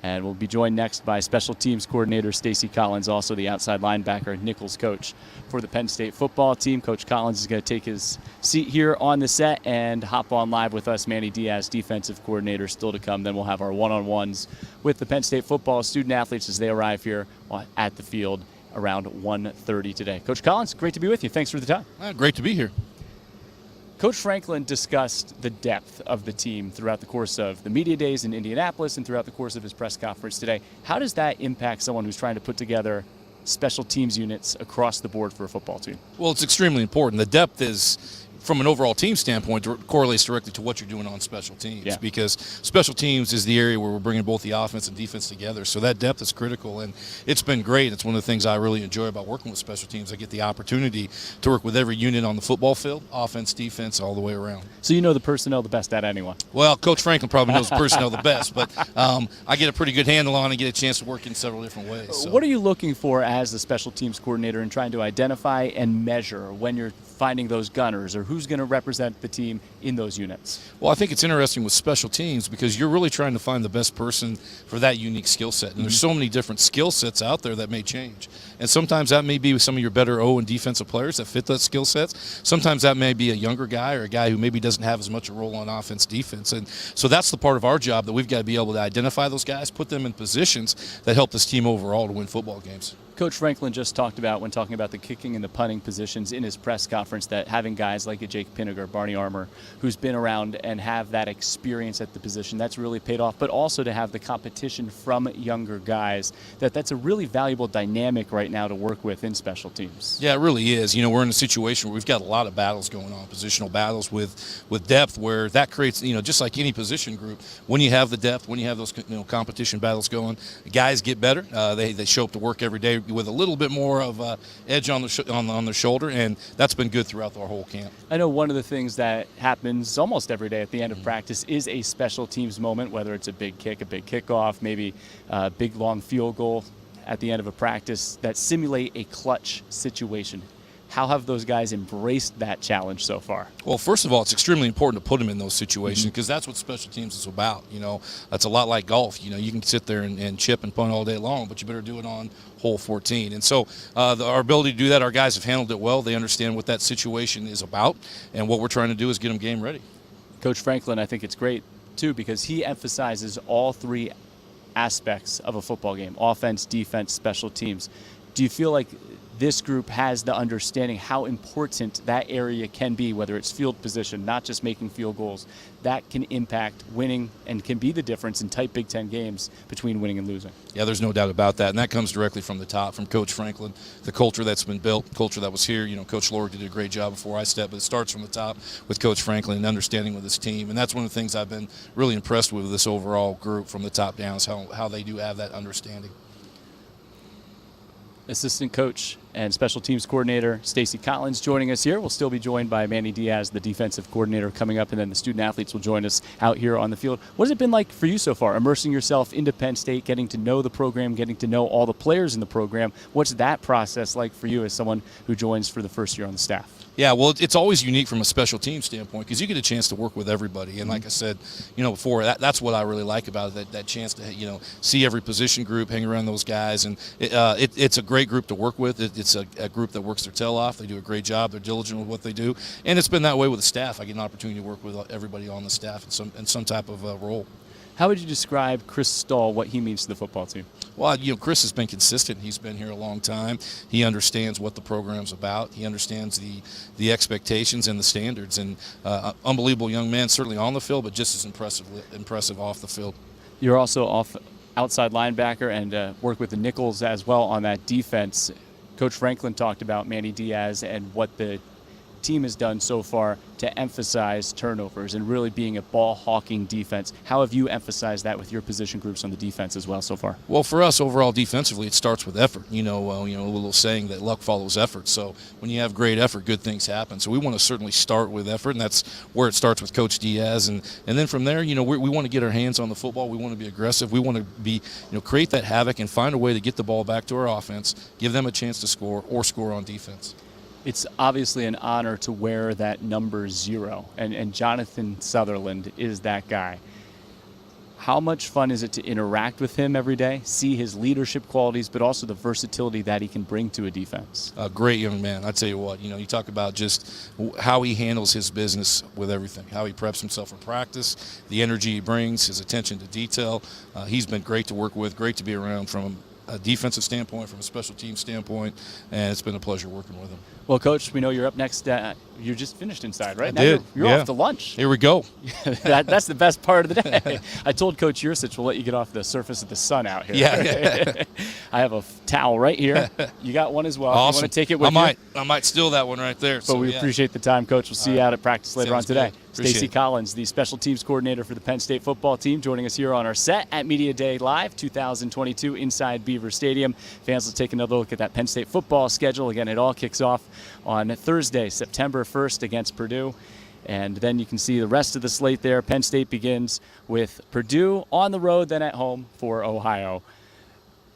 And we'll be joined next by special teams coordinator Stacy Collins, also the outside linebacker Nichols coach for the Penn State football team. Coach Collins is going to take his seat here on the set and hop on live with us. Manny Diaz, defensive coordinator, still to come. Then we'll have our one-on-ones with the Penn State football student athletes as they arrive here at the field around 1:30 today. Coach Collins, great to be with you. Thanks for the time. Great to be here. Coach Franklin discussed the depth of the team throughout the course of the media days in Indianapolis and throughout the course of his press conference today. How does that impact someone who's trying to put together special teams units across the board for a football team? Well, it's extremely important. The depth is, from an overall team standpoint, correlates directly to what you're doing on special teams, because special teams is the area where we're bringing both the offense and defense together. So that depth is critical, and it's been great. It's one of the things I really enjoy about working with special teams. I get the opportunity to work with every unit on the football field, offense, defense, all the way around. So you know the personnel the best at anyone? Well, Coach Franklin probably knows the personnel the best, but I get a pretty good handle on and get a chance to work in several different ways. So. What are you looking for as the special teams coordinator in trying to identify and measure when you're finding those gunners, or who's going to represent the team in those units? Well, I think it's interesting with special teams because you're really trying to find the best person for that unique skill set. And there's so many different skill sets out there that may change. And sometimes that may be with some of your better O and defensive players that fit that skill sets. Sometimes that may be a younger guy or a guy who maybe doesn't have as much a role on offense, defense. And so that's the part of our job that we've got to be able to identify those guys, put them in positions that help this team overall to win football games. Coach Franklin just talked about, when talking about the kicking and the punting positions in his press conference, that having guys like a Jake Pinniger, Barney Armour, who's been around and have that experience at the position, that's really paid off. But also to have the competition from younger guys, that's a really valuable dynamic right now to work with in special teams. Yeah, it really is. You know, we're in a situation where we've got a lot of battles going on, positional battles with depth, where that creates, you know, just like any position group, when you have the depth, when you have those, you know, competition battles going, guys get better. They show up to work every day with a little bit more of edge on their shoulder, and that's been good throughout the whole camp. I know one of the things that happens almost every day at the end of practice is a special teams moment, whether it's a big kick, a big kickoff, maybe a big long field goal at the end of a practice that simulate a clutch situation. How have those guys embraced that challenge so far? Well, first of all, it's extremely important to put them in those situations because that's what special teams is about. You know, that's a lot like golf. You know, you can sit there and chip and punt all day long, but you better do it on hole 14. And so our ability to do that, our guys have handled it well. They understand what that situation is about, and what we're trying to do is get them game ready. Coach Franklin, I think it's great, too, because he emphasizes all three aspects of a football game: offense, defense, special teams. Do you feel like this group has the understanding how important that area can be, whether it's field position, not just making field goals, that can impact winning and can be the difference in tight Big Ten games between winning and losing? Yeah, there's no doubt about that, and that comes directly from the top, from Coach Franklin, the culture that's been built, culture that was here. You know, Coach Lord did a great job before I stepped, but it starts from the top with Coach Franklin and understanding with his team, and that's one of the things I've been really impressed with this overall group from the top down, is how they do have that understanding. Assistant coach and special teams coordinator Stacy Collins joining us here. We'll still be joined by Manny Diaz, the defensive coordinator, coming up, and then the student athletes will join us out here on the field. What has it been like for you so far, immersing yourself into Penn State, getting to know the program, getting to know all the players in the program? What's that process like for you as someone who joins for the first year on the staff? Yeah, well, it's always unique from a special team standpoint because you get a chance to work with everybody. And like I said, you know, before, that's what I really like about it, that chance to, you know, see every position group, hang around those guys. And it's a great group to work with. It's a group that works their tail off. They do a great job. They're diligent with what they do. And it's been that way with the staff. I get an opportunity to work with everybody on the staff in some type of role. How would you describe Chris Stahl, what he means to the football team? Well, you know, Chris has been consistent. He's been here a long time. He understands what the program's about. He understands the expectations and the standards. And unbelievable young man, certainly on the field, but just as impressive off the field. You're also outside linebacker and work with the nickels as well on that defense. Coach Franklin talked about Manny Diaz and what the team has done so far to emphasize turnovers and really being a ball-hawking defense. How have you emphasized that with your position groups on the defense as well so far? Well, for us overall defensively, it starts with effort. You know, a little saying that luck follows effort. So when you have great effort, good things happen. So we want to certainly start with effort, and that's where it starts with Coach Diaz. And then from there, you know, we want to get our hands on the football. We want to be aggressive. We want to be, you know, create that havoc and find a way to get the ball back to our offense, give them a chance to score or score on defense. It's obviously an honor to wear that number 0, and Jonathan Sutherland is that guy. How much fun is it to interact with him every day, see his leadership qualities, but also the versatility that he can bring to a defense? A great young man. I tell you what, you know, you talk about just how he handles his business with everything, how he preps himself for practice, the energy he brings, his attention to detail. He's been great to work with, great to be around from a defensive standpoint, from a special team standpoint, and it's been a pleasure working with him. Well, Coach, we know you're up next. You're just finished inside, right? I did. You're off to lunch. Here we go. That's the best part of the day. I told Coach Yurcich we'll let you get off the surface of the sun out here. Yeah. I have a towel right here. You got one as well. Awesome. You want to take it with you? I might steal that one right there. But we appreciate the time, Coach. We'll see you out at practice later on today. Stacy Collins, the special teams coordinator for the Penn State football team, joining us here on our set at Media Day Live 2022 inside Beaver Stadium. Fans will take another look at that Penn State football schedule. Again, it all kicks off on Thursday, September 1st against Purdue. And then you can see the rest of the slate there. Penn State begins with Purdue on the road, then at home for Ohio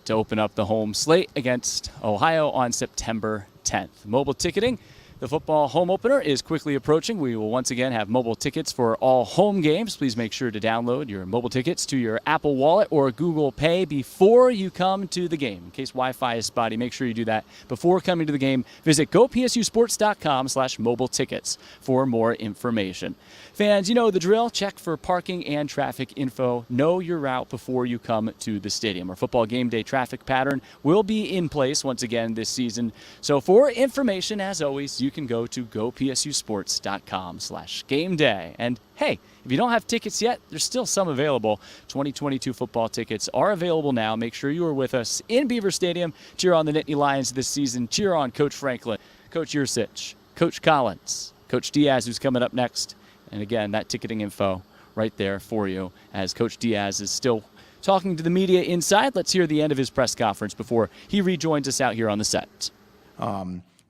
to open up the home slate against Ohio on September 10th. Mobile ticketing. The football home opener is quickly approaching. We will once again have mobile tickets for all home games. Please make sure to download your mobile tickets to your Apple Wallet or Google Pay before you come to the game. In case Wi-Fi is spotty, make sure you do that before coming to the game. Visit gopsusports.com/mobile tickets for more information. Fans, you know the drill. Check for parking and traffic info. Know your route before you come to the stadium. Our football game day traffic pattern will be in place once again this season. So for information, as always, you can go to gopsusports.com/game day. And hey, if you don't have tickets yet, there's still some available. 2022 football tickets are available now. Make sure you are with us in Beaver Stadium. Cheer on the Nittany Lions this season. Cheer on Coach Franklin, Coach Yurcich, Coach Collins, Coach Diaz, who's coming up next. And again, that ticketing info right there for you as Coach Diaz is still talking to the media inside. Let's hear the end of his press conference before he rejoins us out here on the set.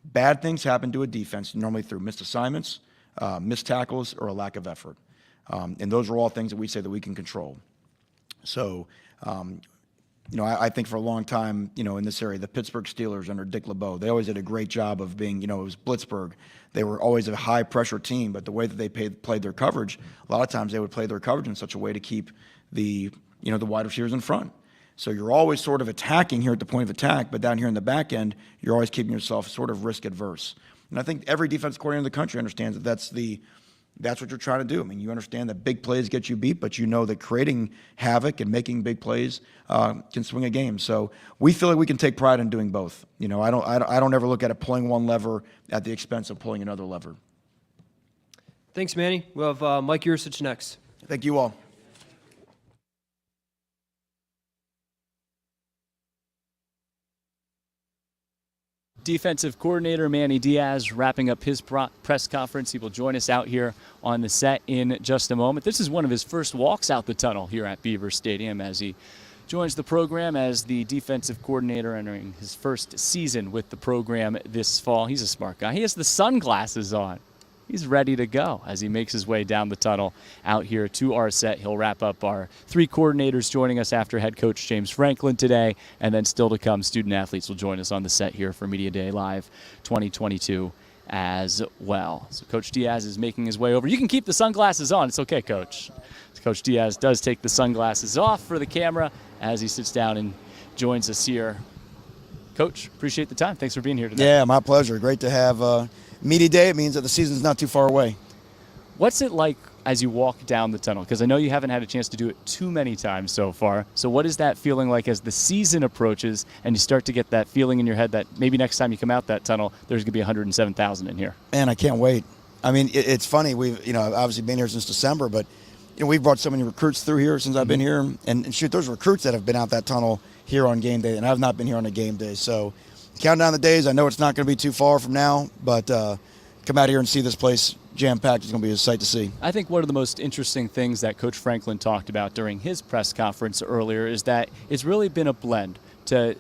Bad things happen to a defense, normally through missed assignments, missed tackles, or a lack of effort. And those are all things that we say that we can control. So I think for a long time, in this area, the Pittsburgh Steelers under Dick LeBeau, they always did a great job of being, it was Blitzburg. They were always a high-pressure team, but the way that they played their coverage, a lot of times they would play their coverage in such a way to keep the wide receivers in front. So you're always sort of attacking here at the point of attack, but down here in the back end, you're always keeping yourself sort of risk-adverse. And I think every defense coordinator in the country understands that that's what you're trying to do. I mean, you understand that big plays get you beat, but you know that creating havoc and making big plays can swing a game. So we feel like we can take pride in doing both. I don't ever look at it pulling one lever at the expense of pulling another lever. Thanks, Manny. We'll have Mike Yurcich next. Thank you all. Defensive coordinator Manny Diaz wrapping up his press conference. He will join us out here on the set in just a moment. This is one of his first walks out the tunnel here at Beaver Stadium as he joins the program as the defensive coordinator entering his first season with the program this fall. He's a smart guy. He has the sunglasses on. He's ready to go as he makes his way down the tunnel out here to our set. He'll wrap up our three coordinators joining us after head coach James Franklin today, and then still to come, student athletes will join us on the set here for Media Day Live 2022 as well. So Coach Diaz is making his way over. You can keep the sunglasses on. It's okay, Coach. Coach Diaz does take the sunglasses off for the camera as he sits down and joins us here. Coach, appreciate the time. Thanks for being here today. Yeah, my pleasure. Great to have Media Day. It means that the season's not too far away. What's it like as you walk down the tunnel? Because I know you haven't had a chance to do it too many times so far. So what is that feeling like as the season approaches and you start to get that feeling in your head that maybe next time you come out that tunnel, there's going to be 107,000 in here? Man, I can't wait. I mean, it's funny. We've, obviously been here since December, but, we've brought so many recruits through here since I've been here. And shoot, there's recruits that have been out that tunnel here on game day, and I've not been here on a game day. So count down the days. I know it's not going to be too far from now, but come out here and see this place jam-packed. It's going to be a sight to see. I think one of the most interesting things that Coach Franklin talked about during his press conference earlier is that it's really been a blend to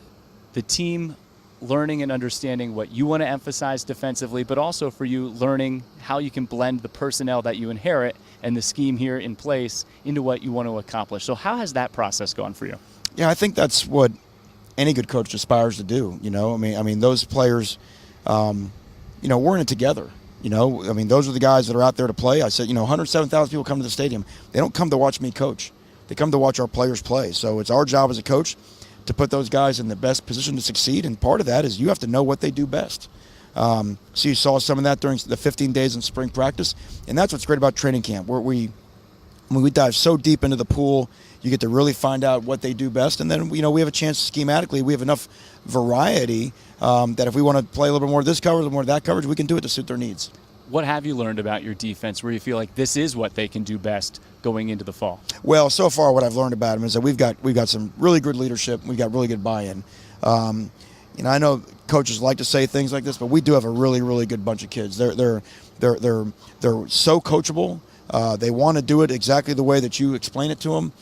the team learning and understanding what you want to emphasize defensively, but also for you learning how you can blend the personnel that you inherit and the scheme here in place into what you want to accomplish. So how has that process gone for you? Yeah, I think that's what any good coach aspires to do. I mean, those players, we're in it together. Those are the guys that are out there to play. I said, 107,000 people come to the stadium. They don't come to watch me coach. They come to watch our players play. So it's our job as a coach to put those guys in the best position to succeed. And part of that is you have to know what they do best. So you saw some of that during the 15 days in spring practice. And that's what's great about training camp, where when we dive so deep into the pool, you get to really find out what they do best. And then, we have a chance schematically. We have enough variety that if we want to play a little bit more of this coverage, a little more of that coverage, we can do it to suit their needs. What have you learned about your defense where you feel like this is what they can do best going into the fall? Well, so far what I've learned about them is that we've got some really good leadership. We've got really good buy-in. I know coaches like to say things like this, but we do have a really, really good bunch of kids. They're so coachable. They want to do it exactly the way that you explain it to them.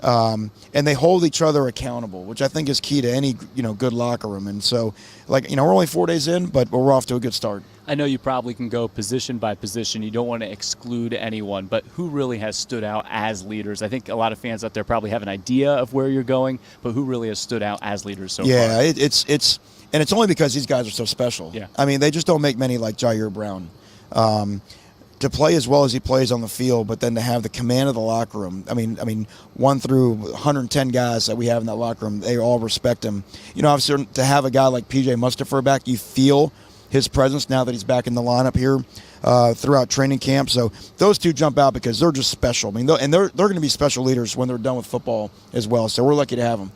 And they hold each other accountable, which I think is key to any, good locker room. And so, we're only 4 days in, but we're off to a good start. I know you probably can go position by position. You don't want to exclude anyone, but who really has stood out as leaders? I think a lot of fans out there probably have an idea of where you're going, but who really has stood out as leaders so far? Yeah, it's only because these guys are so special. Yeah. I mean, they just don't make many like Jair Brown. To play as well as he plays on the field, but then to have the command of the locker room. I mean, 1 through 110 guys that we have in that locker room, they all respect him. Obviously, to have a guy like P.J. Mustipher back, you feel his presence now that he's back in the lineup here throughout training camp. So those two jump out because they're just special. I mean, they're going to be special leaders when they're done with football as well. So we're lucky to have them.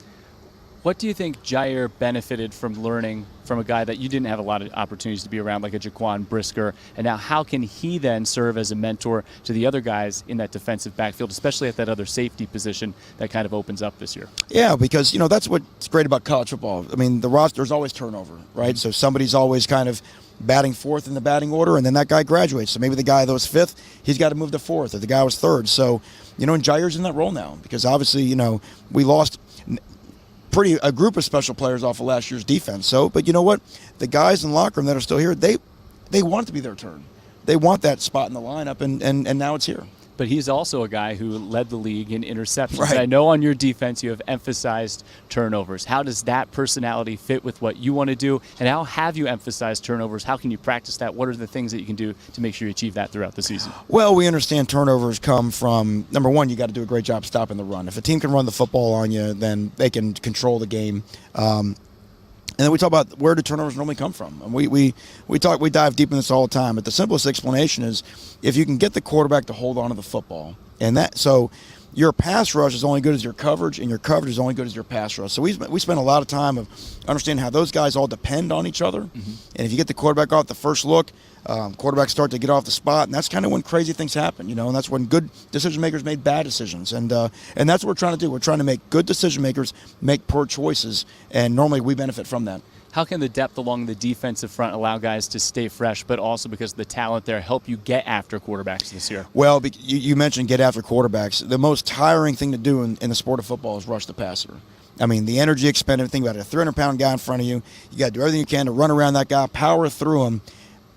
What do you think Jair benefited from learning from a guy that you didn't have a lot of opportunities to be around, like a Jaquan Brisker? And now how can he then serve as a mentor to the other guys in that defensive backfield, especially at that other safety position that kind of opens up this year? Yeah, because, that's what's great about college football. I mean, the roster's always turnover, right? So somebody's always kind of batting fourth in the batting order, and then that guy graduates. So maybe the guy that was fifth, he's got to move to fourth, or the guy was third. So, and Jair's in that role now because obviously, we lost a group of special players off of last year's defense. So, but you know what? The guys in the locker room that are still here, they want it to be their turn. They want that spot in the lineup, and now it's here. but he's also a guy who led the league in interceptions. Right. And I know on your defense you have emphasized turnovers. How does that personality fit with what you want to do, and how have you emphasized turnovers? How can you practice that? What are the things that you can do to make sure you achieve that throughout the season? Well, we understand turnovers come from, number one, you got to do a great job stopping the run. If a team can run the football on you, then they can control the game. And then we talk about where do turnovers normally come from. And we dive deep in this all the time. But the simplest explanation is if you can get the quarterback to hold on to the football, and so your pass rush is only good as your coverage, and your coverage is only good as your pass rush. So we spend a lot of time of understanding how those guys all depend on each other. And if you get the quarterback off the first look, quarterbacks start to get off the spot, and that's kind of when crazy things happen, and that's when good decision makers made bad decisions, and that's what we're trying to do. We're trying to make good decision makers make poor choices, and normally we benefit from that. How can the depth along the defensive front allow guys to stay fresh, but also because of the talent there, help you get after quarterbacks this year? Well, you mentioned get after quarterbacks. The most tiring thing to do in the sport of football is rush the passer. I mean, the energy expended, think about it, a 300-pound guy in front of you. You got to do everything you can to run around that guy, power through him,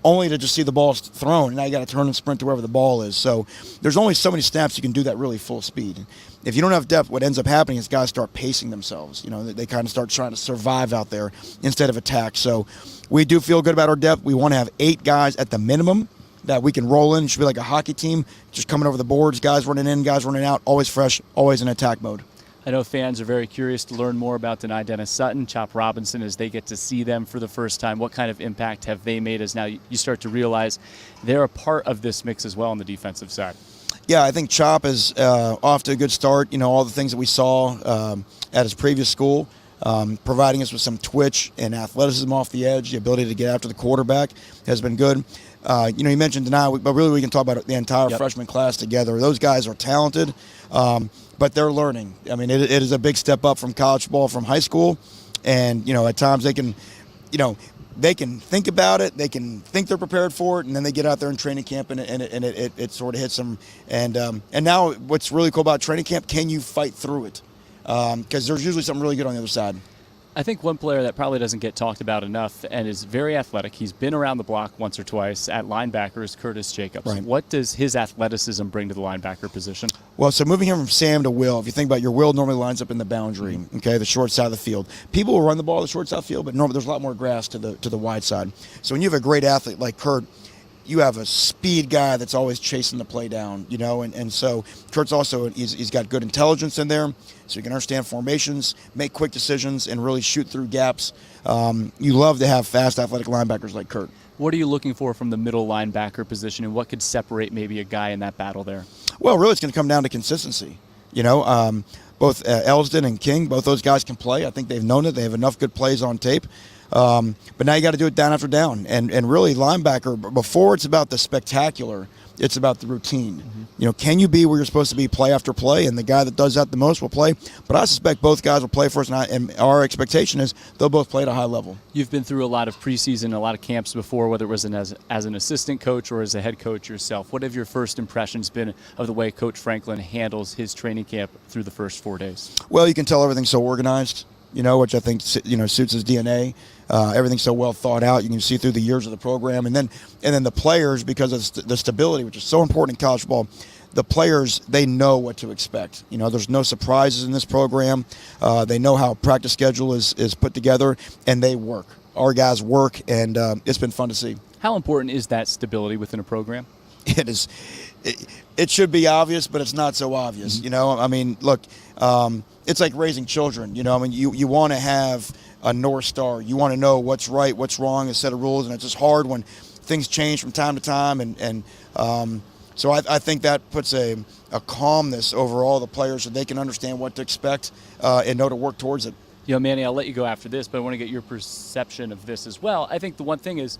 only to just see the ball thrown, and now you got to turn and sprint to wherever the ball is. So there's only so many snaps you can do that really full speed. If you don't have depth, what ends up happening is guys start pacing themselves. They kind of start trying to survive out there instead of attack. So we do feel good about our depth. We want to have 8 guys at the minimum that we can roll in. It should be like a hockey team, just coming over the boards, guys running in, guys running out, always fresh, always in attack mode. I know fans are very curious to learn more about Denai Dennis Sutton, Chop Robinson, as they get to see them for the first time. What kind of impact have they made as now you start to realize they're a part of this mix as well on the defensive side? Yeah, I think Chop is off to a good start. All the things that we saw at his previous school, providing us with some twitch and athleticism off the edge, the ability to get after the quarterback has been good. You mentioned Denai, but really we can talk about the entire freshman class together. Those guys are talented, but they're learning. I mean, it is a big step up from college football from high school, and at times they can, they can think about it, they can think they're prepared for it, and then they get out there in training camp, and it sort of hits them. And now what's really cool about training camp, can you fight through it? Because there's usually something really good on the other side. I think one player that probably doesn't get talked about enough and is very athletic, he's been around the block once or twice at linebacker, is Curtis Jacobs. Right. What does his athleticism bring to the linebacker position? Well, so moving him from Sam to Will, if you think about it, your Will normally lines up in the boundary, okay, the short side of the field. People will run the ball the short side of the field, but normally there's a lot more grass to the wide side. So when you have a great athlete like Kurt, you have a speed guy that's always chasing the play down, and so Kurt's also, he's got good intelligence in there, so you can understand formations, make quick decisions, and really shoot through gaps. You love to have fast, athletic linebackers like Kurt. What are you looking for from the middle linebacker position, and what could separate maybe a guy in that battle there? Well, really it's going to come down to consistency. Both Elsdon and King, both those guys can play. I think they've known it. They have enough good plays on tape. But now you got to do it down after down. And really, linebacker, before it's about the spectacular, it's about the routine. Can you be where you're supposed to be play after play? And the guy that does that the most will play. But I suspect both guys will play for us, and our expectation is they'll both play at a high level. You've been through a lot of preseason, a lot of camps before, whether it was as an assistant coach or as a head coach yourself. What have your first impressions been of the way Coach Franklin handles his training camp through the first 4 days? Well, you can tell everything's so organized, which I think suits his DNA. Everything's so well thought out. You can see through the years of the program, and then the players, because of the stability, which is so important in college football. The players, they know what to expect. There's no surprises in this program. They know how a practice schedule is put together, and they work. Our guys work, and it's been fun to see. How important is that stability within a program? It is. It should be obvious, but it's not so obvious. I mean, look, it's like raising children. You want to have a North Star. You want to know what's right, what's wrong, a set of rules, and it's just hard when things change from time to time. So I think that puts a calmness over all the players so they can understand what to expect and know to work towards it. Manny, I'll let you go after this, but I want to get your perception of this as well. I think the one thing is,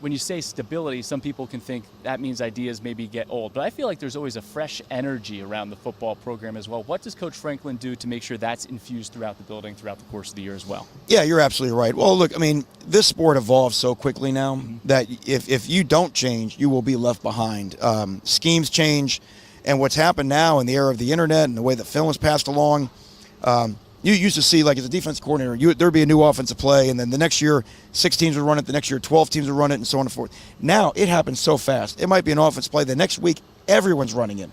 when you say stability, some people can think that means ideas maybe get old. But I feel like there's always a fresh energy around the football program as well. What does Coach Franklin do to make sure that's infused throughout the building throughout the course of the year as well? Yeah, you're absolutely right. Well, look, I mean, this sport evolves so quickly now that if you don't change, you will be left behind. Schemes change, and what's happened now in the era of the internet and the way that film is passed along, You used to see, like, as a defensive coordinator, there'd be a new offensive play, and then the next year, 6 teams would run it, the next year, 12 teams would run it, and so on and so forth. Now, it happens so fast. It might be an offensive play. The next week, everyone's running it.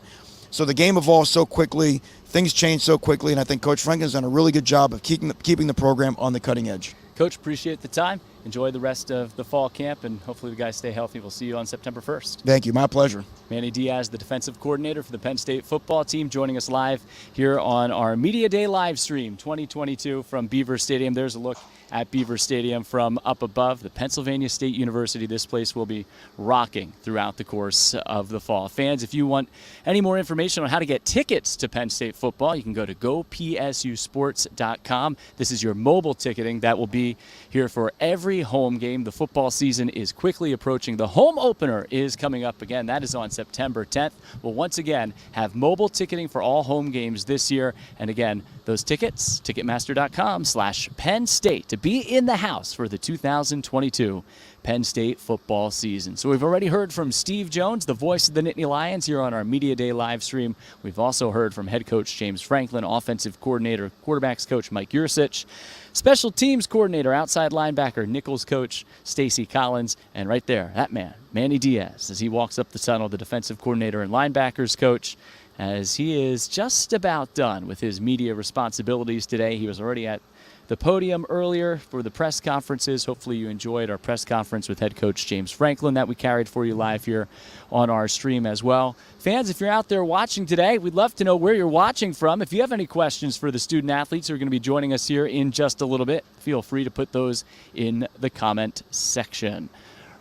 So the game evolves so quickly, things change so quickly, and I think Coach Franklin's done a really good job of keeping the program on the cutting edge. Coach, appreciate the time. Enjoy the rest of the fall camp, and hopefully the guys stay healthy. We'll see you on September 1st. Thank you. My pleasure. Manny Diaz, the defensive coordinator for the Penn State football team, joining us live here on our Media Day live stream 2022 from Beaver Stadium. There's a look at Beaver Stadium from up above, the Pennsylvania State University. This place will be rocking throughout the course of the fall. Fans, if you want any more information on how to get tickets to Penn State football, you can go to gopsusports.com. This is your mobile ticketing that will be here for every home game. The football season is quickly approaching. The home opener is coming up again. That is on September 10th. We'll once again have mobile ticketing for all home games this year. And again, those tickets, ticketmaster.com/Penn State, to be in the house for the 2022 Penn State football season. So we've already heard from Steve Jones, the voice of the Nittany Lions, here on our Media Day live stream. We've also heard from head coach James Franklin, offensive coordinator, quarterbacks coach Mike Yurcich, special teams coordinator, outside linebacker, Nichols coach Stacy Collins, and right there, that man, Manny Diaz, as he walks up the tunnel, the defensive coordinator and linebackers coach, as he is just about done with his media responsibilities today. He was already at the podium earlier for the press conferences. Hopefully you enjoyed our press conference with head coach James Franklin that we carried for you live here on our stream as well. Fans, if you're out there watching today, we'd love to know where you're watching from. If you have any questions for the student athletes who are going to be joining us here in just a little bit, feel free to put those in the comment section.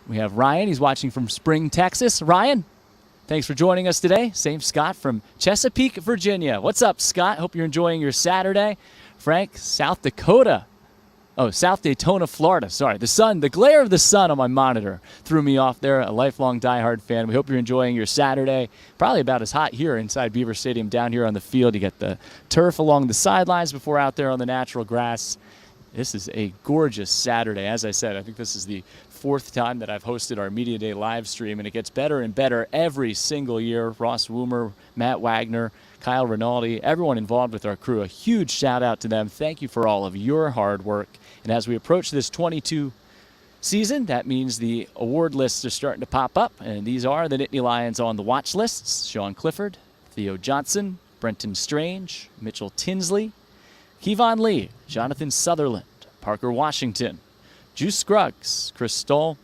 We have Ryan. He's watching from Spring, Texas. Ryan, thanks for joining us today. Same Scott from Chesapeake, Virginia. What's up, Scott? Hope you're enjoying your Saturday. Frank, South Daytona, Florida. Sorry, the glare of the sun on my monitor threw me off there. A lifelong diehard fan. We hope you're enjoying your Saturday. Probably about as hot here inside Beaver Stadium down here on the field. You get the turf along the sidelines before out there on the natural grass. This is a gorgeous Saturday. As I said, I think this is the 4th time that I've hosted our Media Day live stream, and it gets better and better every single year. Ross Woomer, Matt Wagner, Kyle Rinaldi, everyone involved with our crew, a huge shout out to them. Thank you for all of your hard work. And as we approach this 22 season, that means the award lists are starting to pop up, and these are the Nittany Lions on the watch lists: Sean Clifford, Theo Johnson, Brenton Strange, Mitchell Tinsley, Kevon Lee, Jonathan Sutherland, Parker Washington, Juice Scruggs, Chris Stoll,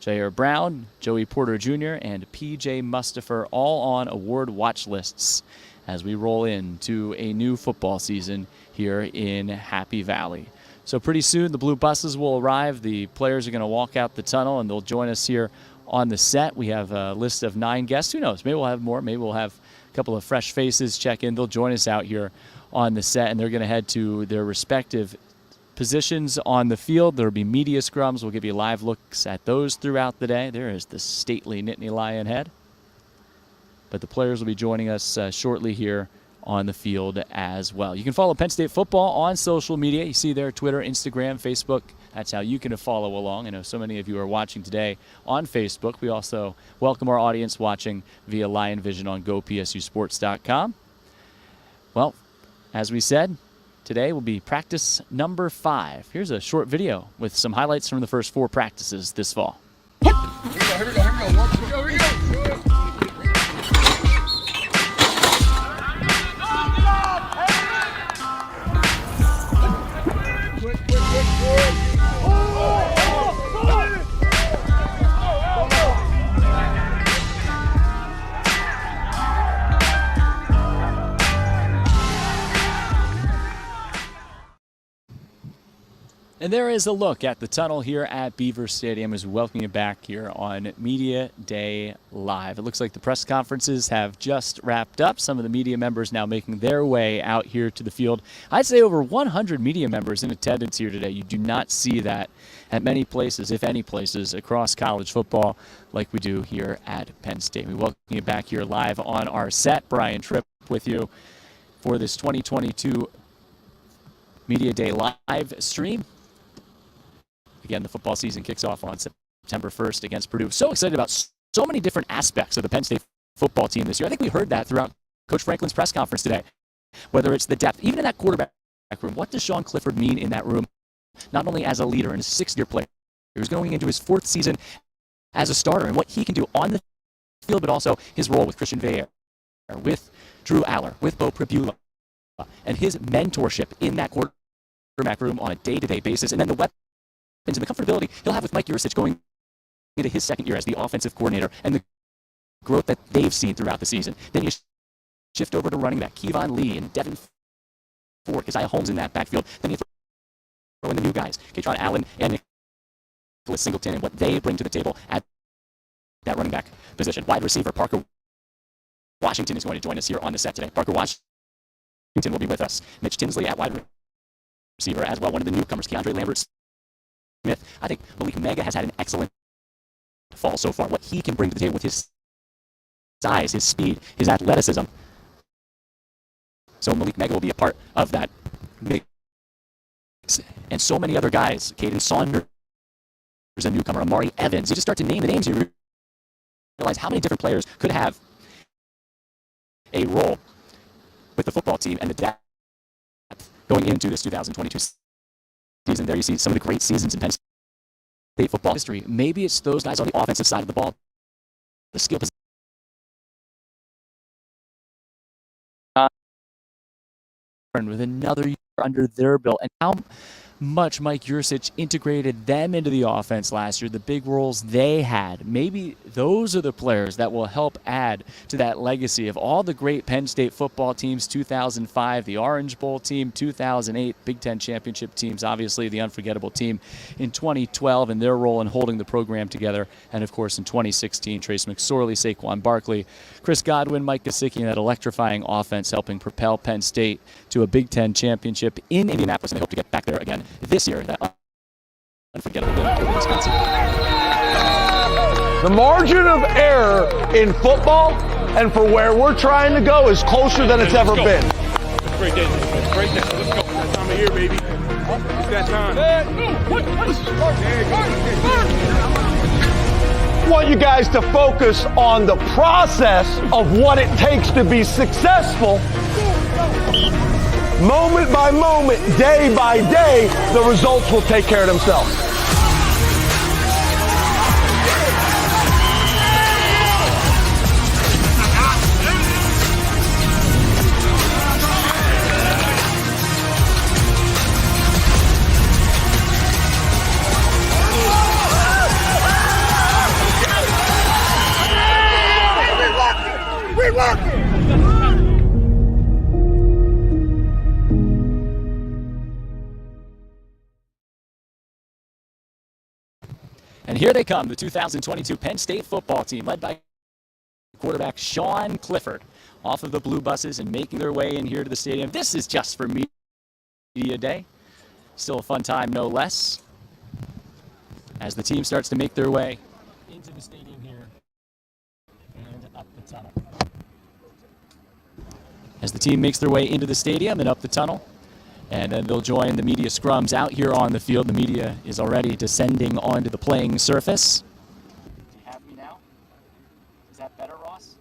Jair Brown, Joey Porter Jr., and P.J. Mustafer, all on award watch lists as we roll into a new football season here in Happy Valley. So pretty soon the blue buses will arrive. The players are going to walk out the tunnel, and they'll join us here on the set. We have a list of 9 guests. Who knows? Maybe we'll have more. Maybe we'll have a couple of fresh faces check in. They'll join us out here on the set, and they're going to head to their respective positions on the field. There will be media scrums. We'll give you live looks at those throughout the day. There is the stately Nittany Lion head. But the players will be joining us shortly here on the field as well. You can follow Penn State football on social media. You see there Twitter, Instagram, Facebook. That's how you can follow along. I know so many of you are watching today on Facebook. We also welcome our audience watching via Lion Vision on gopsusports.com. Well, as we said, today will be practice number 5. Here's a short video with some highlights from the first 4 practices this fall. Here we go. And there is a look at the tunnel here at Beaver Stadium as we welcome you back here on Media Day Live. It looks like the press conferences have just wrapped up. Some of the media members now making their way out here to the field. I'd say over 100 media members in attendance here today. You do not see that at many places, if any places, across college football like we do here at Penn State. We welcome you back here live on our set. Brian Tripp with you for this 2022 Media Day Live stream. Again, the football season kicks off on September 1st against Purdue. So excited about so many different aspects of the Penn State football team this year. I think we heard that throughout Coach Franklin's press conference today. Whether it's the depth, even in that quarterback room. What does Sean Clifford mean in that room? Not only as a leader and a sixth-year player, who's going into his fourth season as a starter, and what he can do on the field, but also his role with Christian Veer, with Drew Aller, with Bo Pribula, and his mentorship in that quarterback room on a day-to-day basis, and then the weapons and the comfortability he'll have with Mike Yurcich going into his second year as the offensive coordinator, and the growth that they've seen throughout the season. Then you shift over to running back Kevon Lee and Devin Ford, Isaiah Holmes in that backfield. Then you throw in the new guys, Katron Allen and Nicholas Singleton, and what they bring to the table at that running back position. Wide receiver Parker Washington is going to join us here on the set today. Parker Washington will be with us. Mitch Tinsley at wide receiver as well. One of the newcomers, Keandre Lambert-Smith. I think Malik Mega has had an excellent fall so far. What he can bring to the table with his size, his speed, his athleticism. So Malik Mega will be a part of that mix. And so many other guys. Caden Saunders, a newcomer. Amari Evans. You just start to name the names, you realize how many different players could have a role with the football team and the depth going into this 2022 season. There you see some of the great seasons in Penn State football history. Maybe it's those guys on the offensive side of the ball, the skill position. With another year under their belt, and how much Mike Yurcich integrated them into the offense last year, the big roles they had. Maybe those are the players that will help add to that legacy of all the great Penn State football teams, 2005, the Orange Bowl team, 2008, Big Ten championship teams, obviously the unforgettable team in 2012 and their role in holding the program together, and of course in 2016, Trace McSorley, Saquon Barkley, Chris Godwin, Mike Gesicki, and that electrifying offense helping propel Penn State to a Big Ten championship in Indianapolis, and they hope to get back there again this year. That unforgettable win over Wisconsin. The margin of error in football and for where we're trying to go is closer than it's ever been. It's great day. It's great day. Let's go. That time of year, baby. It's that time. I want you guys to focus on the process of what it takes to be successful. Moment by moment, day by day, the results will take care of themselves. We working! And here they come, the 2022 Penn State football team, led by quarterback Sean Clifford, off of the blue buses and making their way in here to the stadium. This is just for media day. Still a fun time, no less, as the team starts to make their way into the stadium here and up the tunnel. As the team makes their way into the stadium and up the tunnel, and then they'll join the media scrums out here on the field. The media is already descending onto the playing surface. Do you have me now? Is that better, Ross?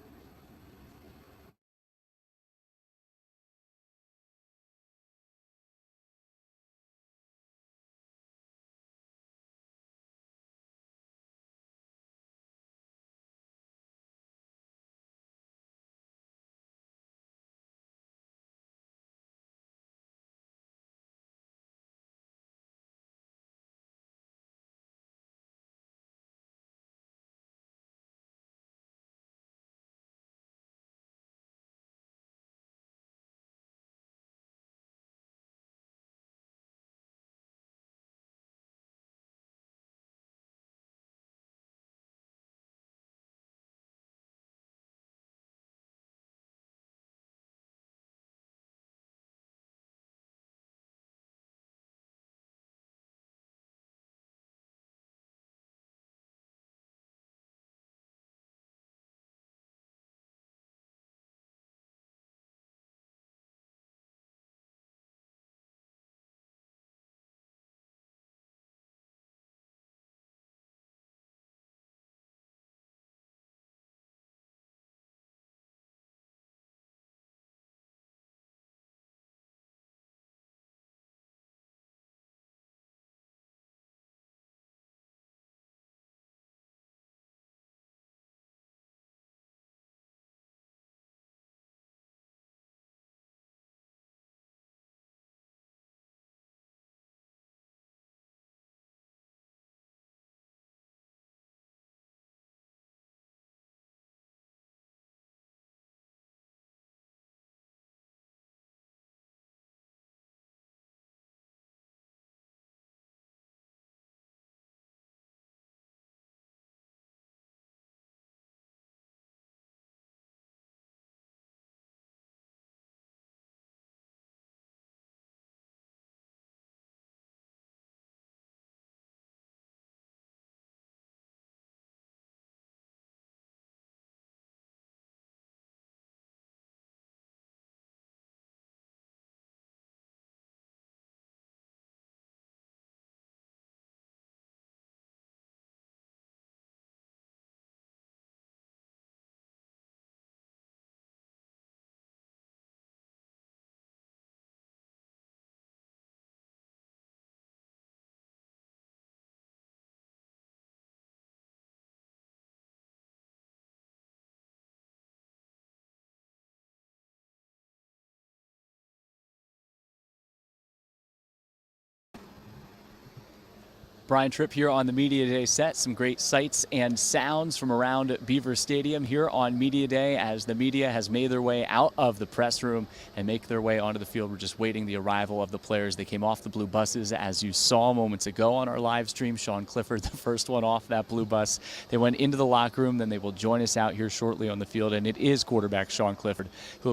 Brian Tripp here on the Media Day set. Some great sights and sounds from around Beaver Stadium here on Media Day as the media has made their way out of the press room and make their way onto the field. We're just waiting the arrival of the players. They came off the blue buses, as you saw moments ago on our live stream. Sean Clifford, the first one off that blue bus. They went into the locker room, then they will join us out here shortly on the field, and it is quarterback Sean Clifford who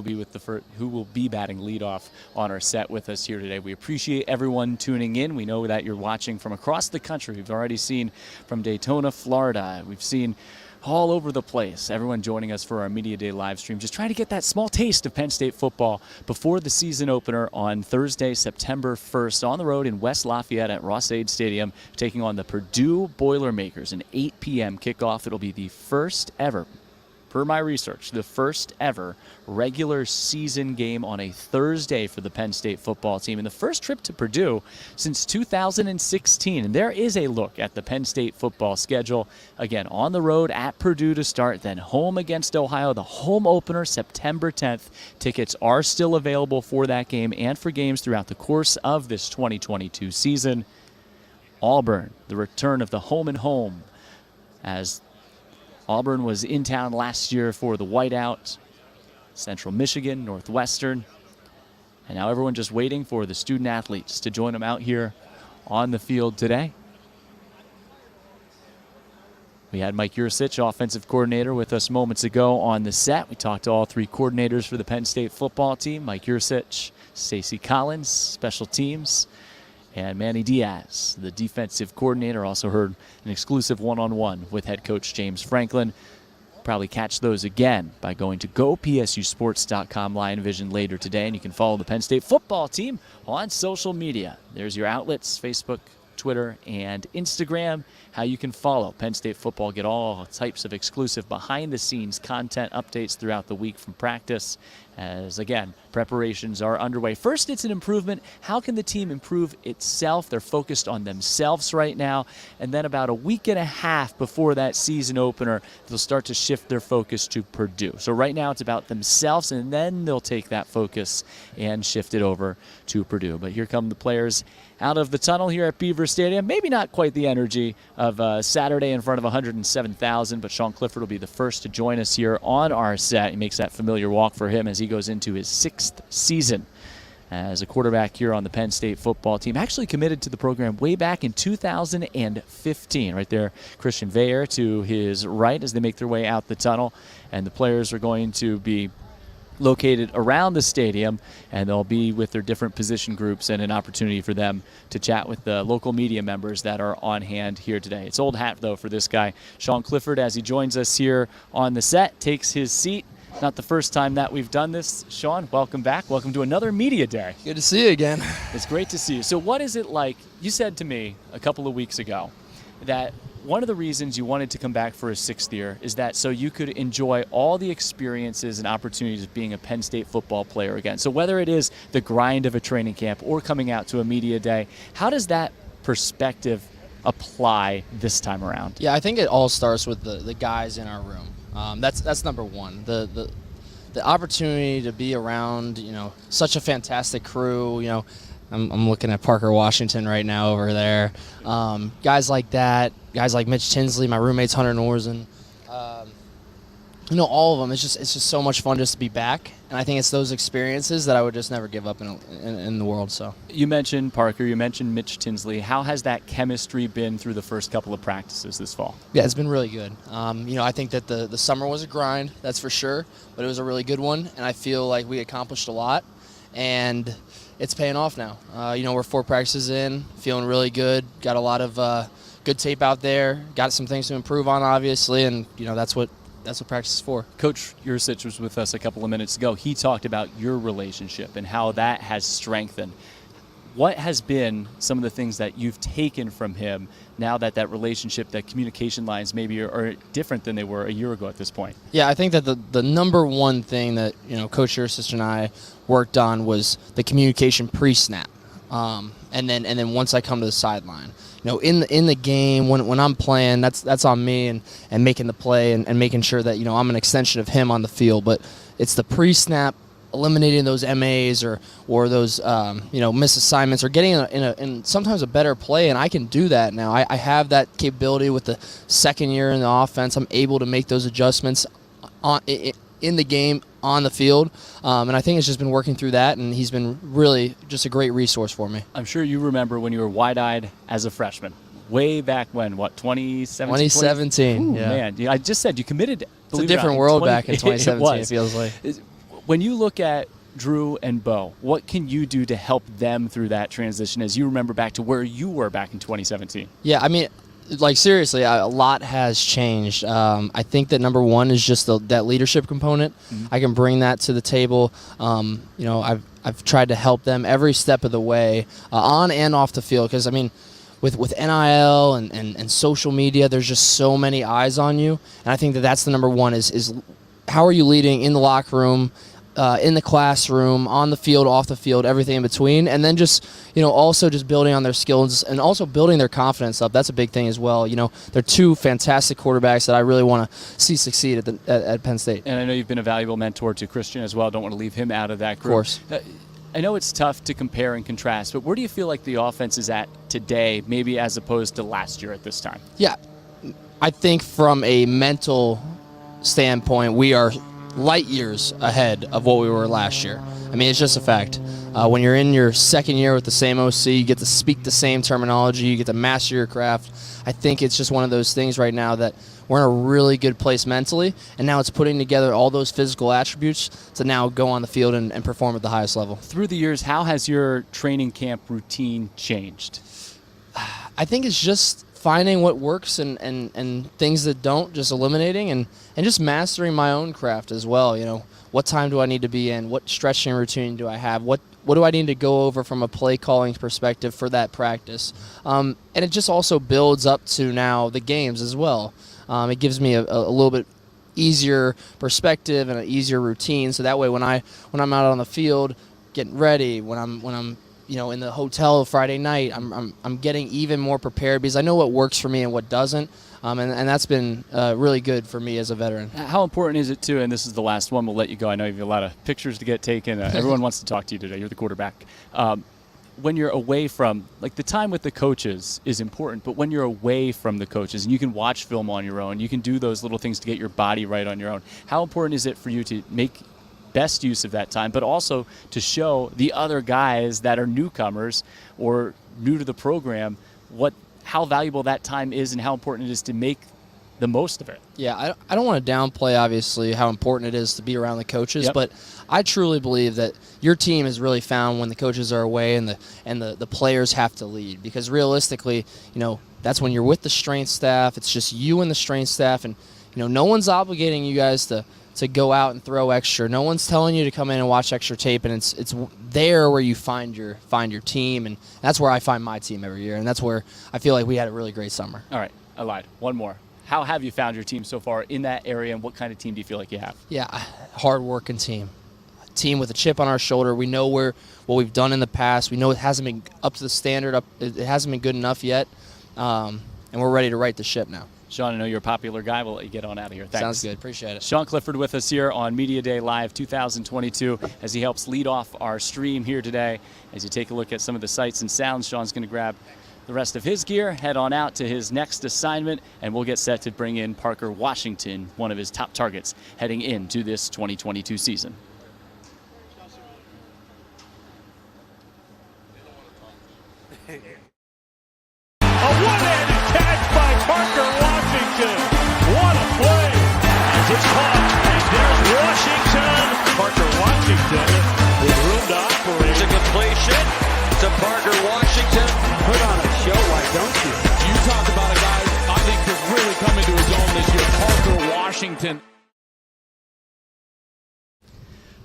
will be batting leadoff on our set with us here today. We appreciate everyone tuning in. We know that you're watching from across the country. We've already seen from Daytona, Florida. We've seen all over the place. Everyone joining us for our Media Day live stream, just trying to get that small taste of Penn State football before the season opener on Thursday, September 1st, on the road in West Lafayette at Ross-Ade Stadium, taking on the Purdue Boilermakers. An 8 p.m. kickoff. It'll be the first ever, per my research, the first ever regular season game on a Thursday for the Penn State football team, and the first trip to Purdue since 2016. And there is a look at the Penn State football schedule. Again, on the road at Purdue to start, then home against Ohio, the home opener September 10th. Tickets are still available for that game and for games throughout the course of this 2022 season. Auburn, the return of the home and home, as Auburn was in town last year for the whiteout. Central Michigan, Northwestern. And now everyone just waiting for the student athletes to join them out here on the field today. We had Mike Yurcich, offensive coordinator, with us moments ago on the set. We talked to all three coordinators for the Penn State football team. Mike Yurcich, Stacy Collins, special teams, and Manny Diaz, the defensive coordinator. Also heard an exclusive one-on-one with head coach James Franklin. Probably catch those again by going to gopsusports.com Lion Vision later today, and you can follow the Penn State football team on social media. There's your outlets: Facebook, Twitter, and Instagram. How you can follow Penn State football, get all types of exclusive behind-the-scenes content updates throughout the week from practice, as, again, preparations are underway. First, it's an improvement. How can the team improve itself? They're focused on themselves right now. And then about a week and a half before that season opener, they'll start to shift their focus to Purdue. So right now it's about themselves, and then they'll take that focus and shift it over to Purdue. But here come the players out of the tunnel here at Beaver Stadium. Maybe not quite the energy of Saturday in front of 107,000, but Sean Clifford will be the first to join us here on our set. He makes that familiar walk for him as he goes into his 6th season as a quarterback here on the Penn State football team. Actually committed to the program way back in 2015. Right there, Christian Veyer to his right as they make their way out the tunnel. And the players are going to be located around the stadium, and they'll be with their different position groups and an opportunity for them to chat with the local media members that are on hand here today. It's old hat, though, for this guy. Sean Clifford, as he joins us here on the set, takes his seat. Not the first time that we've done this. Sean, welcome back. Welcome to another Media Day. Good to see you again. It's great to see you. So what is it like? You said to me a couple of weeks ago that one of the reasons you wanted to come back for a 6th year is that so you could enjoy all the experiences and opportunities of being a Penn State football player again. So whether it is the grind of a training camp or coming out to a media day, how does that perspective apply this time around? Yeah, I think it all starts with the guys in our room. That's number one. The opportunity to be around, such a fantastic crew. I'm looking at Parker Washington right now over there. Guys like that, guys like Mitch Tinsley, my roommates Hunter Norzen. All of them. It's just so much fun just to be back, and I think it's those experiences that I would just never give up in the world. So you mentioned Parker, you mentioned Mitch Tinsley. How has that chemistry been through the first couple of practices this fall? Yeah, it's been really good. I think that the summer was a grind, that's for sure, but it was a really good one, and I feel like we accomplished a lot, and it's paying off now. We're 4 practices in, feeling really good. Got a lot of good tape out there. Got some things to improve on, obviously, and that's what practice is for. Coach Yurcich was with us a couple of minutes ago. He talked about your relationship and how that has strengthened. What has been some of the things that you've taken from him now that that relationship, that communication lines maybe are different than they were a year ago at this point? Yeah, I think that the number one thing that Coach Yurcich and I worked on was the communication pre-snap, and then once I come to the sideline. In the game, when I'm playing, that's on me and making the play and making sure that I'm an extension of him on the field. But it's the pre-snap eliminating those MAs or those missed assignments or getting in sometimes a better play, and I can do that now. I have that capability with the second year in the offense. I'm able to make those adjustments in the game, on the field, and I think it's just been working through that, and he's been really just a great resource for me. I'm sure you remember when you were wide-eyed as a freshman. Way back when, what, 2017? 2017, yeah. Man, I just said you committed. It's a different world back in 2017, it feels like. When you look at Drew and Bo, what can you do to help them through that transition as you remember back to where you were back in 2017? Yeah, I mean, like seriously, a lot has changed. I think that number one is just that leadership component. I can bring that to the table. I've tried to help them every step of the way, on and off the field, because I mean, with NIL and social media, there's just so many eyes on you, and I think that that's the number one is how are you leading in the locker room, in the classroom, on the field, off the field, everything in between, and then just also just building on their skills and also building their confidence up. That's a big thing as well. They're two fantastic quarterbacks that I really want to see succeed at Penn State. And I know you've been a valuable mentor to Christian as well. Don't want to leave him out of that group. Of course. I know it's tough to compare and contrast, but where do you feel like the offense is at today, maybe as opposed to last year at this time? Yeah, I think from a mental standpoint, we are light years ahead of what we were last year. I mean, it's just a fact. When you're in your second year with the same OC, you get to speak the same terminology, you get to master your craft. I think it's just one of those things right now that we're in a really good place mentally, and now it's putting together all those physical attributes to now go on the field and perform at the highest level. Through the years, how has your training camp routine changed? I think it's just finding what works and things that don't, just eliminating and just mastering my own craft as well. What time do I need to be in? What stretching routine do I have? What do I need to go over from a play calling perspective for that practice? And it just also builds up to now the games as well. It gives me a little bit easier perspective and an easier routine, so that way when I'm out on the field getting ready, when I'm in the hotel Friday night, I'm getting even more prepared because I know what works for me and what doesn't, and that's been really good for me as a veteran. How important is it too, and this is the last one, we'll let you go. I know you have a lot of pictures to get taken. Everyone wants to talk to you today. You're the quarterback. When you're away from, like, the time with the coaches is important, but when you're away from the coaches and you can watch film on your own, you can do those little things to get your body right on your own. How important is it for you to make best use of that time, but also to show the other guys that are newcomers or new to the program how valuable that time is and how important it is to make the most of it? Yeah, I don't want to downplay, obviously, how important it is to be around the coaches, but I truly believe that your team is really found when the coaches are away and the players have to lead, because realistically, that's when you're with the strength staff. It's just you and the strength staff, and no one's obligating you guys to go out and throw extra. No one's telling you to come in and watch extra tape, and it's there where you find your team, and that's where I find my team every year, and that's where I feel like we had a really great summer. All right, I lied. One more. How have you found your team so far in that area, and what kind of team do you feel like you have? Yeah, hard-working team. A team with a chip on our shoulder. We know what we've done in the past. We know it hasn't been up to the standard. It hasn't been good enough yet, and we're ready to right the ship now. Sean, I know you're a popular guy. We'll let you get on out of here. Thanks. Sounds good. Appreciate it. Sean Clifford with us here on Media Day Live 2022 as he helps lead off our stream here today. As you take a look at some of the sights and sounds, Sean's going to grab the rest of his gear, head on out to his next assignment, and we'll get set to bring in Parker Washington, one of his top targets heading into this 2022 season. A one-handed catch by Parker Washington. What a play. As it's caught, and there's Washington. Parker Washington with room to operate. It's a completion to Parker Washington. Put on a show, why don't you? You talk about a guy I think has really come into his own this year, Parker Washington.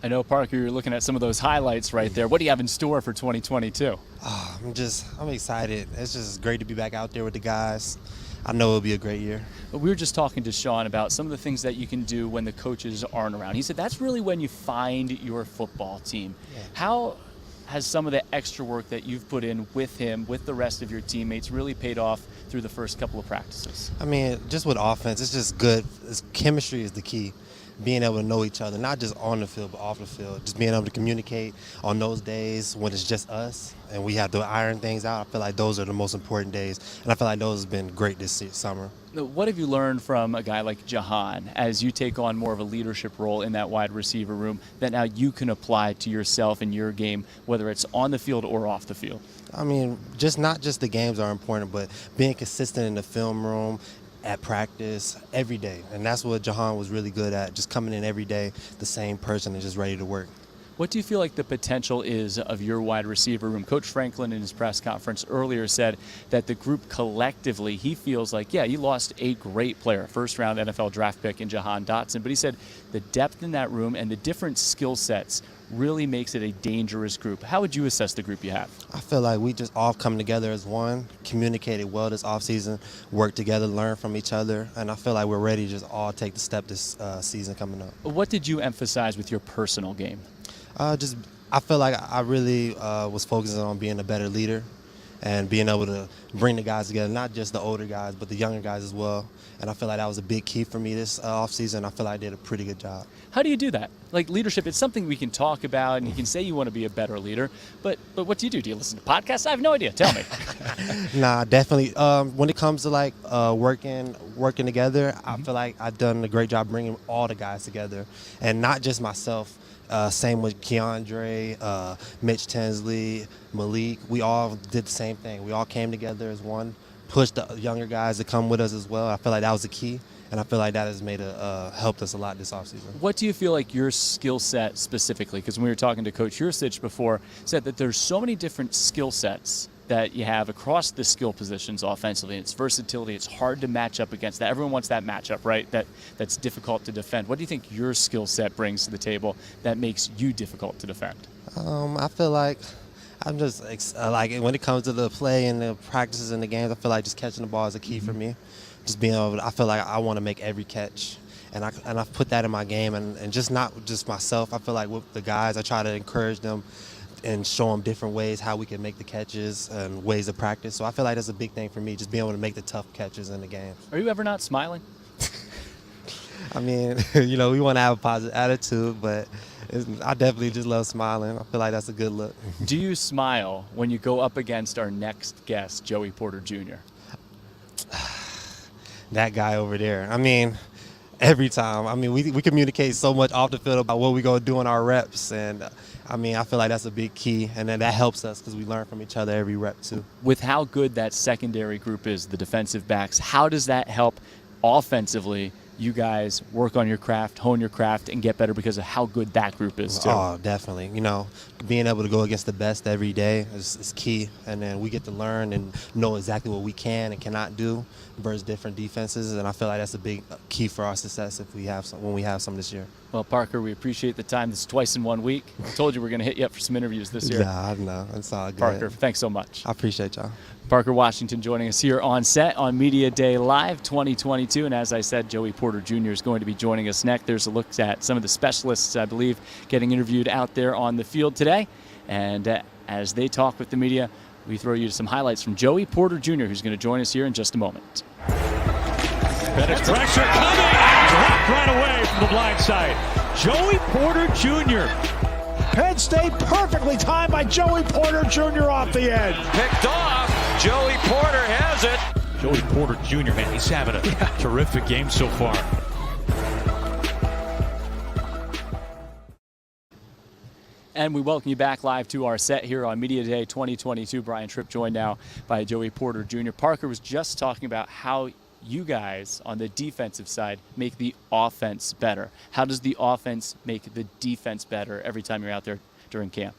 I know, Parker, you're looking at some of those highlights right there. What do you have in store for 2022? I'm excited. It's just great to be back out there with the guys. I know it'll be a great year. We were just talking to Sean about some of the things that you can do when the coaches aren't around. He said that's really when you find your football team. Yeah. How has some of the extra work that you've put in with him, with the rest of your teammates, really paid off through the first couple of practices? I mean, just with offense, it's just good. Chemistry is the key. being able to know each other, not just on the field, but off the field. Just being able to communicate on those days when it's just us and we have to iron things out. I feel like those are the most important days, and I feel like those have been great this summer. What have you learned from a guy like Jahan as you take on more of a leadership role in that wide receiver room that now you can apply to yourself and your game, whether it's on the field or off the field? I mean, not just the games are important, but being consistent in the film room, at practice, every day. And that's what Jahan was really good at, just coming in every day, the same person and just ready to work. What do you feel like the potential is of your wide receiver room? Coach Franklin in his press conference earlier said that the group collectively, he feels like, yeah, you lost a great player, first-round NFL draft pick in Jahan Dotson, but he said the depth in that room and the different skill sets really makes it a dangerous group. How would you assess the group you have? I feel like we just all come together as one, communicated well this offseason, worked together, learned from each other, and I feel like we're ready to just all take the step this season coming up. What did you emphasize with your personal game? I feel like I really was focusing on being a better leader and being able to bring the guys together, not just the older guys, but the younger guys as well. And I feel like that was a big key for me this offseason. I feel like I did a pretty good job. How do you do that? Like leadership, it's something we can talk about, and you can say you want to be a better leader, but what do you do? Do you listen to podcasts? I have no idea. Tell me. Nah, definitely. When it comes to like working together, I feel like I've done a great job bringing all the guys together, and not just myself. Same with Keandre, Mitch Tinsley, Malik. We all did the same thing. We all came together as one, pushed the younger guys to come with us as well. I feel like that was the key, and I feel like that has helped us a lot this offseason. What do you feel like your skill set specifically, because when we were talking to Coach Yurcich before, said that there's so many different skill sets that you have across the skill positions offensively, and its versatility, it's hard to match up against that. Everyone wants that matchup, right? That's difficult to defend. What do you think your skill set brings to the table that makes you difficult to defend? I feel like I'm just like when it comes to the play and the practices and the games, I feel like just catching the ball is a key for me. Just being able to, I feel like I want to make every catch. And I've put that in my game, and just not just myself. I feel like with the guys, I try to encourage them and show them different ways how we can make the catches and ways to practice. So I feel like that's a big thing for me, just being able to make the tough catches in the game. Are you ever not smiling? I mean, we want to have a positive attitude, but I definitely just love smiling. I feel like that's a good look. Do you smile when you go up against our next guest, Joey Porter Jr.? That guy over there. I mean, every time. I mean, we communicate so much off the field about what we're going to do in our reps, and I mean, I feel like that's a big key, and then that helps us because we learn from each other every rep too. With how good that secondary group is, the defensive backs, how does that help offensively you guys work on your craft, hone your craft, and get better because of how good that group is too? Oh, definitely. Being able to go against the best every day is key, and then we get to learn and know exactly what we can and cannot do versus different defenses, and I feel like that's a big key for our success when we have some this year. Well, Parker, we appreciate the time. This is twice in 1 week. I told you we're going to hit you up for some interviews this year. Nah, I know. It's all good. Parker, thanks so much. I appreciate y'all. Parker Washington joining us here on set on Media Day Live 2022. And as I said, Joey Porter Jr. is going to be joining us next. There's a look at some of the specialists, I believe, getting interviewed out there on the field today. And as they talk with the media, we throw you some highlights from Joey Porter Jr., who's going to join us here in just a moment. Bennett's pressure coming, dropped right away from the blind side. Joey Porter Jr. Penn State perfectly timed by Joey Porter Jr. off the edge. Picked off. Joey Porter has it. Joey Porter Jr., man, he's having a terrific game so far. And we welcome you back live to our set here on Media Day 2022. Brian Tripp joined now by Joey Porter Jr. Parker was just talking about how you guys on the defensive side make the offense better. How does the offense make the defense better every time you're out there during camp?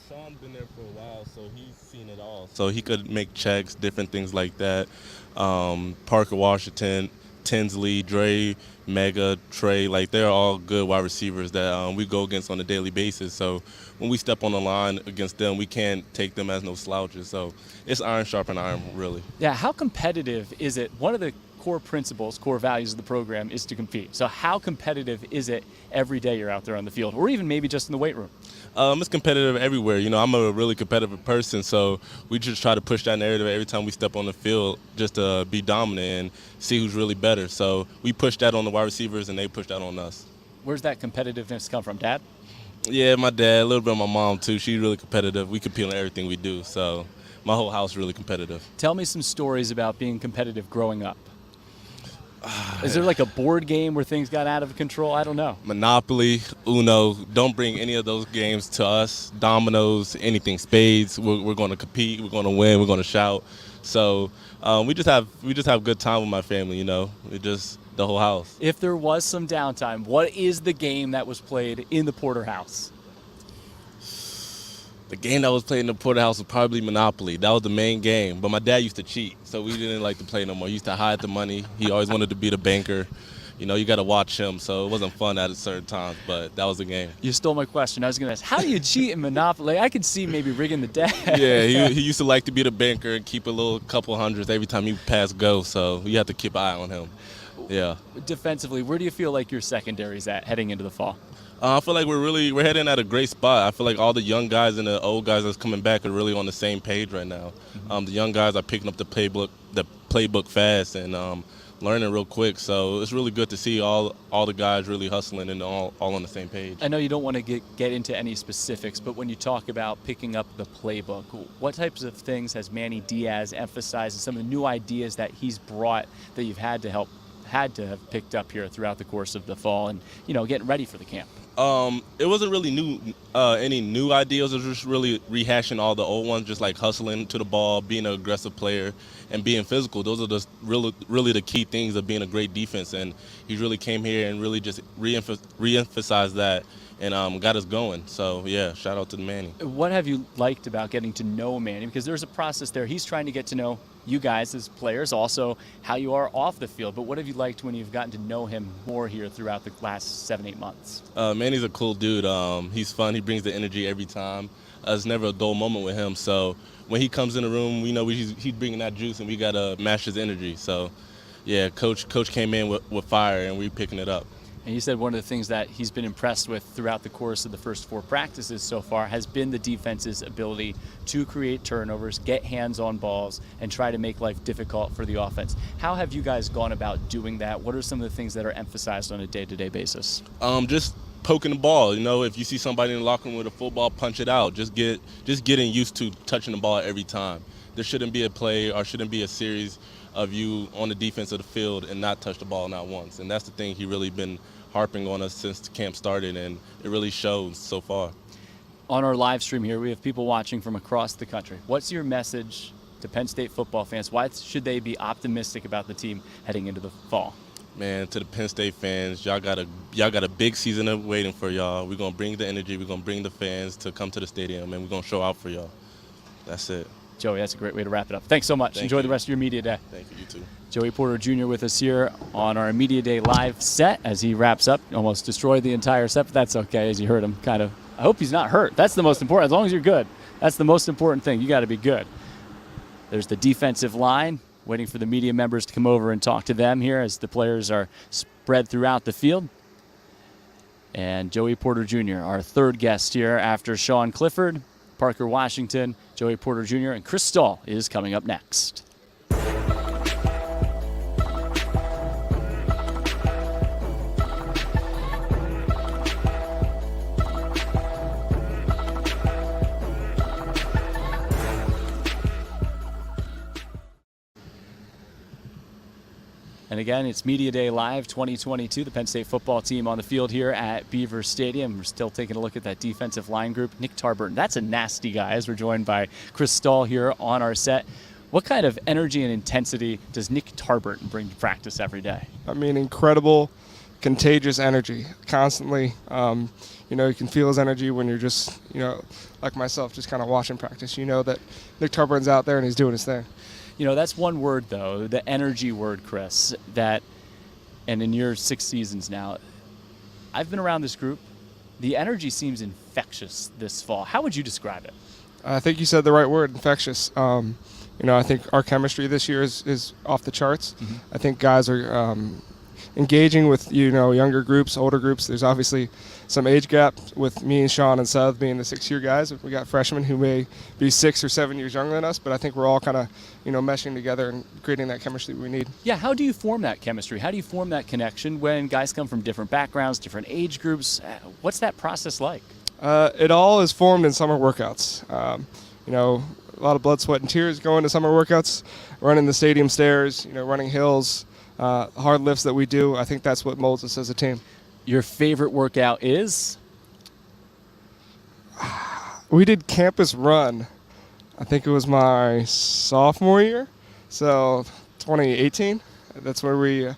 Sean's been there for a while, so he's seen it all. So he could make checks, different things like that. Parker Washington, Tinsley, Dre, Mega, Trey, like they're all good wide receivers that we go against on a daily basis. So when we step on the line against them, we can't take them as no slouches. So it's iron sharpened iron, really. Yeah, how competitive is it? One of the core principles, core values of the program is to compete. So how competitive is it every day you're out there on the field, or even maybe just in the weight room? It's competitive everywhere. You know, I'm a really competitive person, so we just try to push that narrative every time we step on the field just to be dominant and see who's really better. So we push that on the wide receivers, and they push that on us. Where's that competitiveness come from, Dad? Yeah, my dad, a little bit of my mom, too. She's really competitive. We compete on everything we do, so my whole house is really competitive. Tell me some stories about being competitive growing up. Is there like a board game where things got out of control? I don't know. Monopoly, Uno, don't bring any of those games to us. Dominoes, anything, spades. We're going to compete. We're going to win. We're going to shout. So we just have good time with my family. You know, the whole house. If there was some downtime, what is the game that was played in the Porterhouse? The game that was played in the Porterhouse was probably Monopoly. That was the main game. But my dad used to cheat, so we didn't like to play no more. He used to hide the money. He always wanted to be the banker. You know, you got to watch him, so it wasn't fun at certain times, but that was the game. You stole my question. I was going to ask, how do you cheat in Monopoly? I could see maybe rigging the deck. Yeah, he used to like to be the banker and keep a little couple hundreds every time he passed go, so you have to keep an eye on him. Yeah. Defensively, where do you feel like your secondary's at heading into the fall? I feel like we're heading at a great spot. I feel like all the young guys and the old guys that's coming back are really on the same page right now. The young guys are picking up the playbook fast and learning real quick. So it's really good to see all the guys really hustling and all on the same page. I know you don't want to get into any specifics, but when you talk about picking up the playbook, what types of things has Manny Diaz emphasized and some of the new ideas that he's brought that you've had to have picked up here throughout the course of the fall and, you know, getting ready for the camp? It wasn't really any new ideas. It was just really rehashing all the old ones, just like hustling to the ball, being an aggressive player, and being physical. Those are really the key things of being a great defense. And he really came here and really just re-emphasized that and got us going. So, yeah, shout out to Manny. What have you liked about getting to know Manny? Because there's a process there. He's trying to get to know you guys as players, also how you are off the field. But what have you liked when you've gotten to know him more here throughout the last 7-8 months? Manny's a cool dude. He's fun. He brings the energy every time. There's never a dull moment with him. So when he comes in the room, we know he's bringing that juice, and we got to match his energy. So, yeah, Coach came in with fire, and we're picking it up. And you said one of the things that he's been impressed with throughout the course of the first 4 practices so far has been the defense's ability to create turnovers, get hands on balls, and try to make life difficult for the offense. How have you guys gone about doing that? What are some of the things that are emphasized on a day-to-day basis? Just poking the ball. You know, if you see somebody in the locker room with a football, punch it out. Just getting used to touching the ball every time. There shouldn't be a play or shouldn't be a series of you on the defense of the field and not touch the ball not once. And that's the thing he really been harping on us since the camp started, and it really shows so far. On our live stream here, we have people watching from across the country. What's your message to Penn State football fans? Why should they be optimistic about the team heading into the fall? Man, to the Penn State fans, y'all got a big season waiting for y'all. We're gonna bring the energy, we're gonna bring the fans to come to the stadium, and we're gonna show out for y'all. That's it. Joey, that's a great way to wrap it up. Thanks so much. Enjoy the rest of your media day. Thank you. You too. Joey Porter Jr. with us here on our Media Day live set as he wraps up. Almost destroyed the entire set, but that's okay, as you heard him kind of. I hope he's not hurt. That's the most important. As long as you're good, that's the most important thing. You got to be good. There's the defensive line, waiting for the media members to come over and talk to them here as the players are spread throughout the field. And Joey Porter Jr., our third guest here after Sean Clifford, Parker Washington, Joey Porter Jr., and Chris Stahl is coming up next. And again, it's Media Day Live 2022. The Penn State football team on the field here at Beaver Stadium. We're still taking a look at that defensive line group. Nick Tarburton, that's a nasty guy, as we're joined by Chris Stahl here on our set. What kind of energy and intensity does Nick Tarburton bring to practice every day? I mean, incredible, contagious energy, constantly. You can feel his energy when you're just, like myself, just kind of watching practice. You know that Nick Tarburton's out there and he's doing his thing. That's one word, though, the energy word, Chris, and in your 6 seasons now, I've been around this group. The energy seems infectious this fall. How would you describe it? I think you said the right word, infectious. I think our chemistry this year is off the charts. Mm-hmm. I think guys are engaging with, younger groups, older groups. There's obviously some age gap with me and Sean and Seth being the 6-year guys. We got freshmen who may be 6 or 7 years younger than us, but I think we're all kind of, meshing together and creating that chemistry we need. Yeah, how do you form that chemistry? How do you form that connection when guys come from different backgrounds, different age groups? What's that process like? It all is formed in summer workouts. A lot of blood, sweat, and tears going to summer workouts, running the stadium stairs, running hills, hard lifts that we do. I think that's what molds us as a team. Your favorite workout is? We did campus run. I think it was my sophomore year, so 2018. That's where we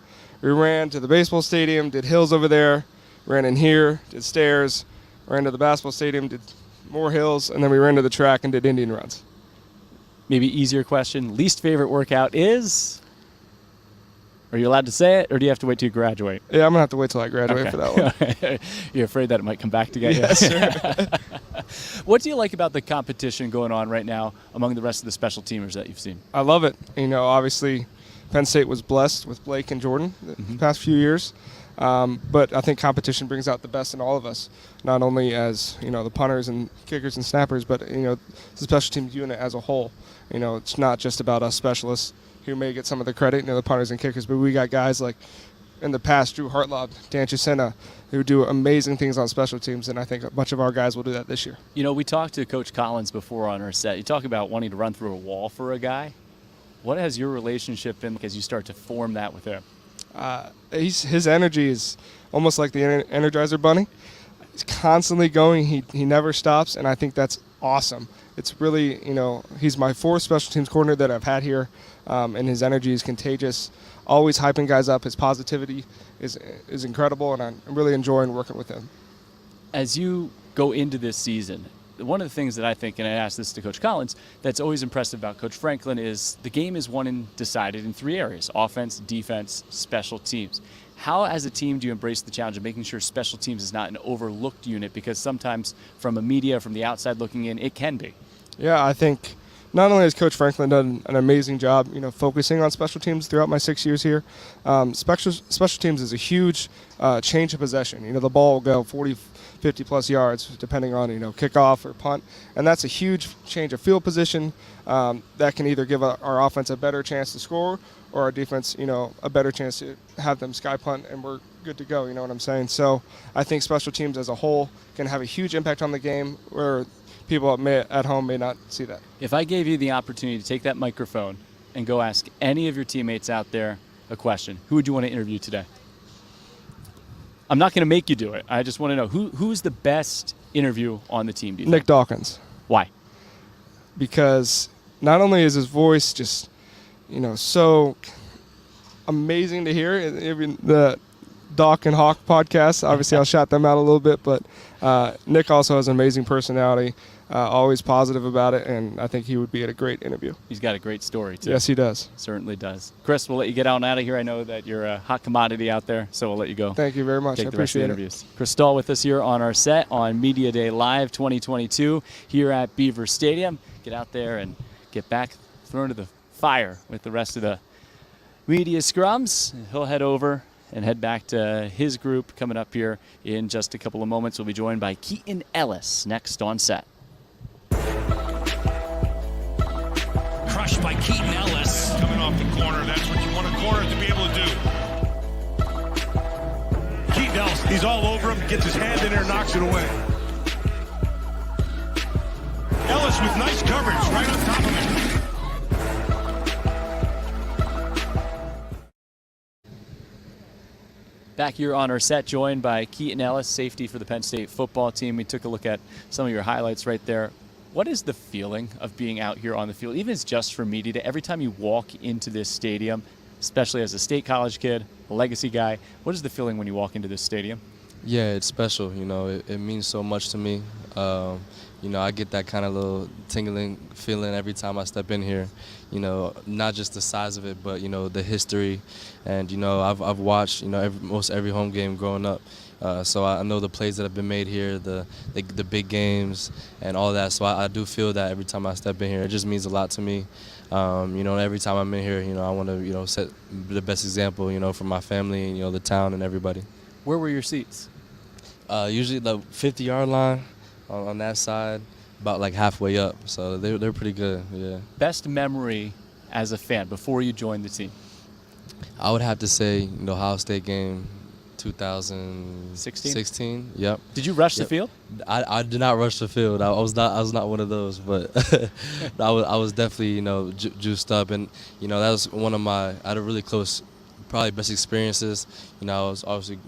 ran to the baseball stadium, did hills over there, ran in here, did stairs, ran to the basketball stadium, did more hills, and then we ran to the track and did Indian runs. Maybe easier question. Least favorite workout is? Are you allowed to say it, or do you have to wait till you graduate? Yeah, I'm going to have to wait till I graduate for that one. You're afraid that it might come back to get you? Yes, sir. What do you like about the competition going on right now among the rest of the special teamers that you've seen? I love it. Obviously, Penn State was blessed with Blake and Jordan the past few years. But I think competition brings out the best in all of us, not only as, the punters and kickers and snappers, but, the special teams unit as a whole. It's not just about us specialists who may get some of the credit, the punters and kickers, but we got guys like in the past, Drew Hartlob, Dan Chisena, who do amazing things on special teams, and I think a bunch of our guys will do that this year. We talked to Coach Collins before on our set. You talk about wanting to run through a wall for a guy. What has your relationship been like as you start to form that with him? His energy is almost like the Energizer Bunny. He's constantly going. He never stops, and I think that's awesome. It's really, he's my 4th special teams coordinator that I've had here, and his energy is contagious. Always hyping guys up. His positivity is incredible, and I'm really enjoying working with him. As you go into this season, one of the things that I think, and I asked this to Coach Collins, that's always impressive about Coach Franklin is the game is won and decided in 3 areas: offense, defense, special teams. How, as a team, do you embrace the challenge of making sure special teams is not an overlooked unit? Because sometimes from a media, from the outside looking in, it can be. Yeah, I think not only has Coach Franklin done an amazing job, focusing on special teams throughout my 6 years here, special teams is a huge change of possession. The ball will go 40, 50-plus yards, depending on, kickoff or punt. And that's a huge change of field position that can either give our offense a better chance to score or our defense, a better chance to have them sky punt, and we're good to go, you know what I'm saying? So I think special teams as a whole can have a huge impact on the game where people at home may not see that. If I gave you the opportunity to take that microphone and go ask any of your teammates out there a question, who would you want to interview today? I'm not going to make you do it. I just want to know who's the best interview on the team, do you Nick think? Dawkins. Why? Because not only is his voice just, so amazing to hear. Even the Doc and Hawk podcast, obviously I'll shout them out a little bit, but Nick also has an amazing personality, always positive about it, and I think he would be at a great interview. He's got a great story, too. Yes, he does. Certainly does. Chris, we'll let you get on out of here. I know that you're a hot commodity out there, so we'll let you go. Thank you very much. Take I the rest of appreciate the interviews. Chris Stahl with us here on our set on Media Day Live 2022 here at Beaver Stadium. Get out there and get back thrown to the fire with the rest of the media scrums. He'll head over and head back to his group coming up here in just a couple of moments. We'll be joined by Keaton Ellis next on set. Crushed by Keaton Ellis. Coming off the corner, that's what you want a corner to be able to do. Keaton Ellis, he's all over him, gets his hand in there, knocks it away. Ellis with nice coverage right on top of him. Back here on our set, joined by Keaton Ellis, safety for the Penn State football team. We took a look at some of your highlights right there. What is the feeling of being out here on the field, even as just for media day? Every time you walk into this stadium, especially as a State College kid, a legacy guy, what is the feeling when you walk into this stadium? Yeah, it's special. It means so much to me. I get that kind of little tingling feeling every time I step in here. Not just the size of it, but the history. And I've watched most every home game growing up. So I know the plays that have been made here, the big games and all that. So I do feel that every time I step in here, it just means a lot to me. Every time I'm in here, I want to, set the best example, for my family and, the town and everybody. Where were your seats? Usually the 50-yard line on that side, about like halfway up. So they're pretty good, yeah. Best memory as a fan before you joined the team? I would have to say the Ohio State game, 2016. Yep. Did you rush the field? I did not rush the field. I was not one of those, but I was definitely juiced up, and that was one of I had a really close, probably best experiences. I was obviously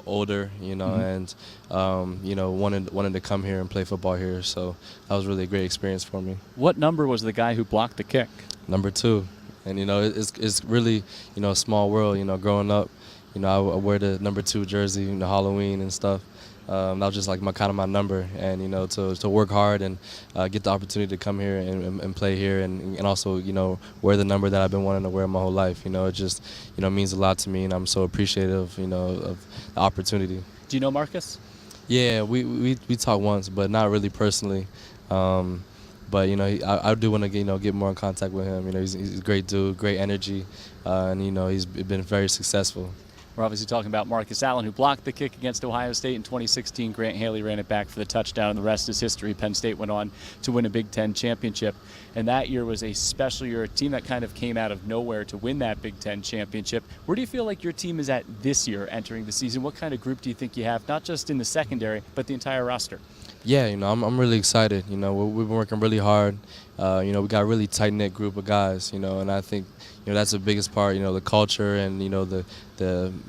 older, and wanted to come here and play football here. So that was really a great experience for me. What number was the guy who blocked the kick? Number 2. And it's really a small world. Growing up, I wear the number 2 jersey, Halloween and stuff. That was just like my number, and to work hard and get the opportunity to come here and play here, and also wear the number that I've been wanting to wear my whole life. It just means a lot to me, and I'm so appreciative of the opportunity. Do you know Marcus? Yeah, we talked once, but not really personally. But I do want to get more in contact with him. He's a great dude, great energy, and he's been very successful. We're obviously talking about Marcus Allen, who blocked the kick against Ohio State in 2016. Grant Haley ran it back for the touchdown, and the rest is history. Penn State went on to win a Big Ten championship, and that year was a special year, a team that kind of came out of nowhere to win that Big Ten championship. Where do you feel like your team is at this year entering the season? What kind of group do you think you have, not just in the secondary, but the entire roster? Yeah, I'm really excited. We've been working really hard. We got a really tight-knit group of guys, and I think that's the biggest part, the culture, and the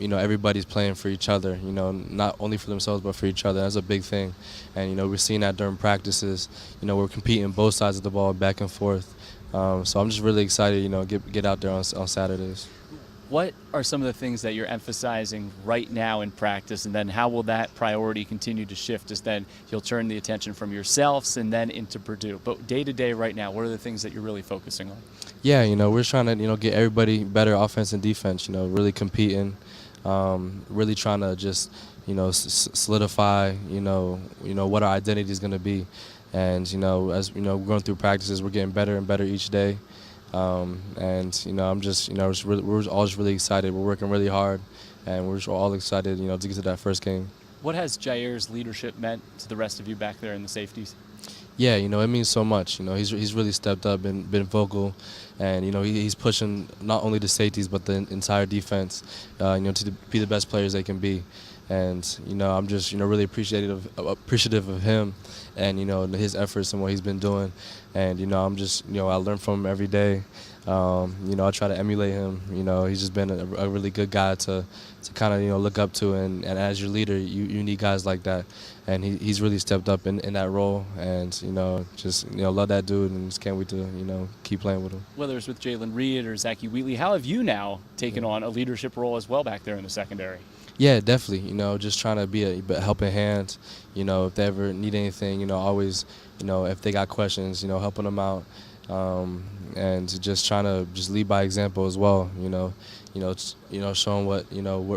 everybody's playing for each other, not only for themselves but for each other. That's a big thing. And we're seeing that during practices. We're competing both sides of the ball, back and forth. So I'm just really excited, get out there on Saturdays. What are some of the things that you're emphasizing right now in practice, and then how will that priority continue to shift as then you'll turn the attention from yourselves and then into Purdue? But day to day right now, what are the things that you're really focusing on? Yeah, we're trying to get everybody better offense and defense, really competing, really trying to just solidify what our identity is going to be. And as we're going through practices, we're getting better and better each day. I'm just we're all just really excited. We're working really hard, and we're just all excited to get to that first game. What has Jair's leadership meant to the rest of you back there in the safeties? Yeah, it means so much. He's really stepped up and been vocal, and he's pushing not only the safeties but the entire defense, to be the best players they can be. And I'm just really appreciative of him, and his efforts and what he's been doing. And I'm just I learn from him every day. I try to emulate him. He's just been a really good guy to kind of look up to, and as your leader, you need guys like that. And he's really stepped up in that role, and just love that dude, and just can't wait to keep playing with him. Whether it's with Jalen Reed or Zachy Wheatley, how have you now taken on a leadership role as well back there in the secondary? Yeah, definitely. Just trying to be a helping hand. If they ever need anything, always, if they got questions, helping them out, and just trying to just lead by example as well. Showing what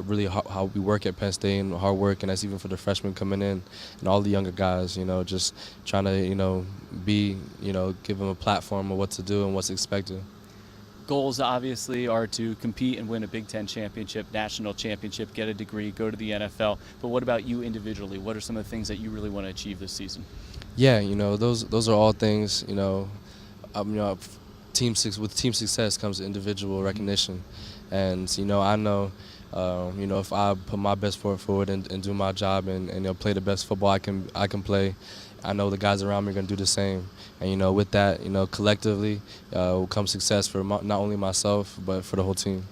really how we work at Penn State and hard work, and that's even for the freshmen coming in and all the younger guys. Just trying to give them a platform of what to do and what's expected. Goals obviously are to compete and win a Big Ten championship, national championship, get a degree, go to the NFL. But what about you individually? What are some of the things that you really want to achieve this season? Yeah, those are all things. With team success comes individual recognition, and I know, if I put my best foot forward and do my job and play the best football I can play, I know the guys around me are going to do the same. And, with that, collectively will come success for not only myself, but for the whole team.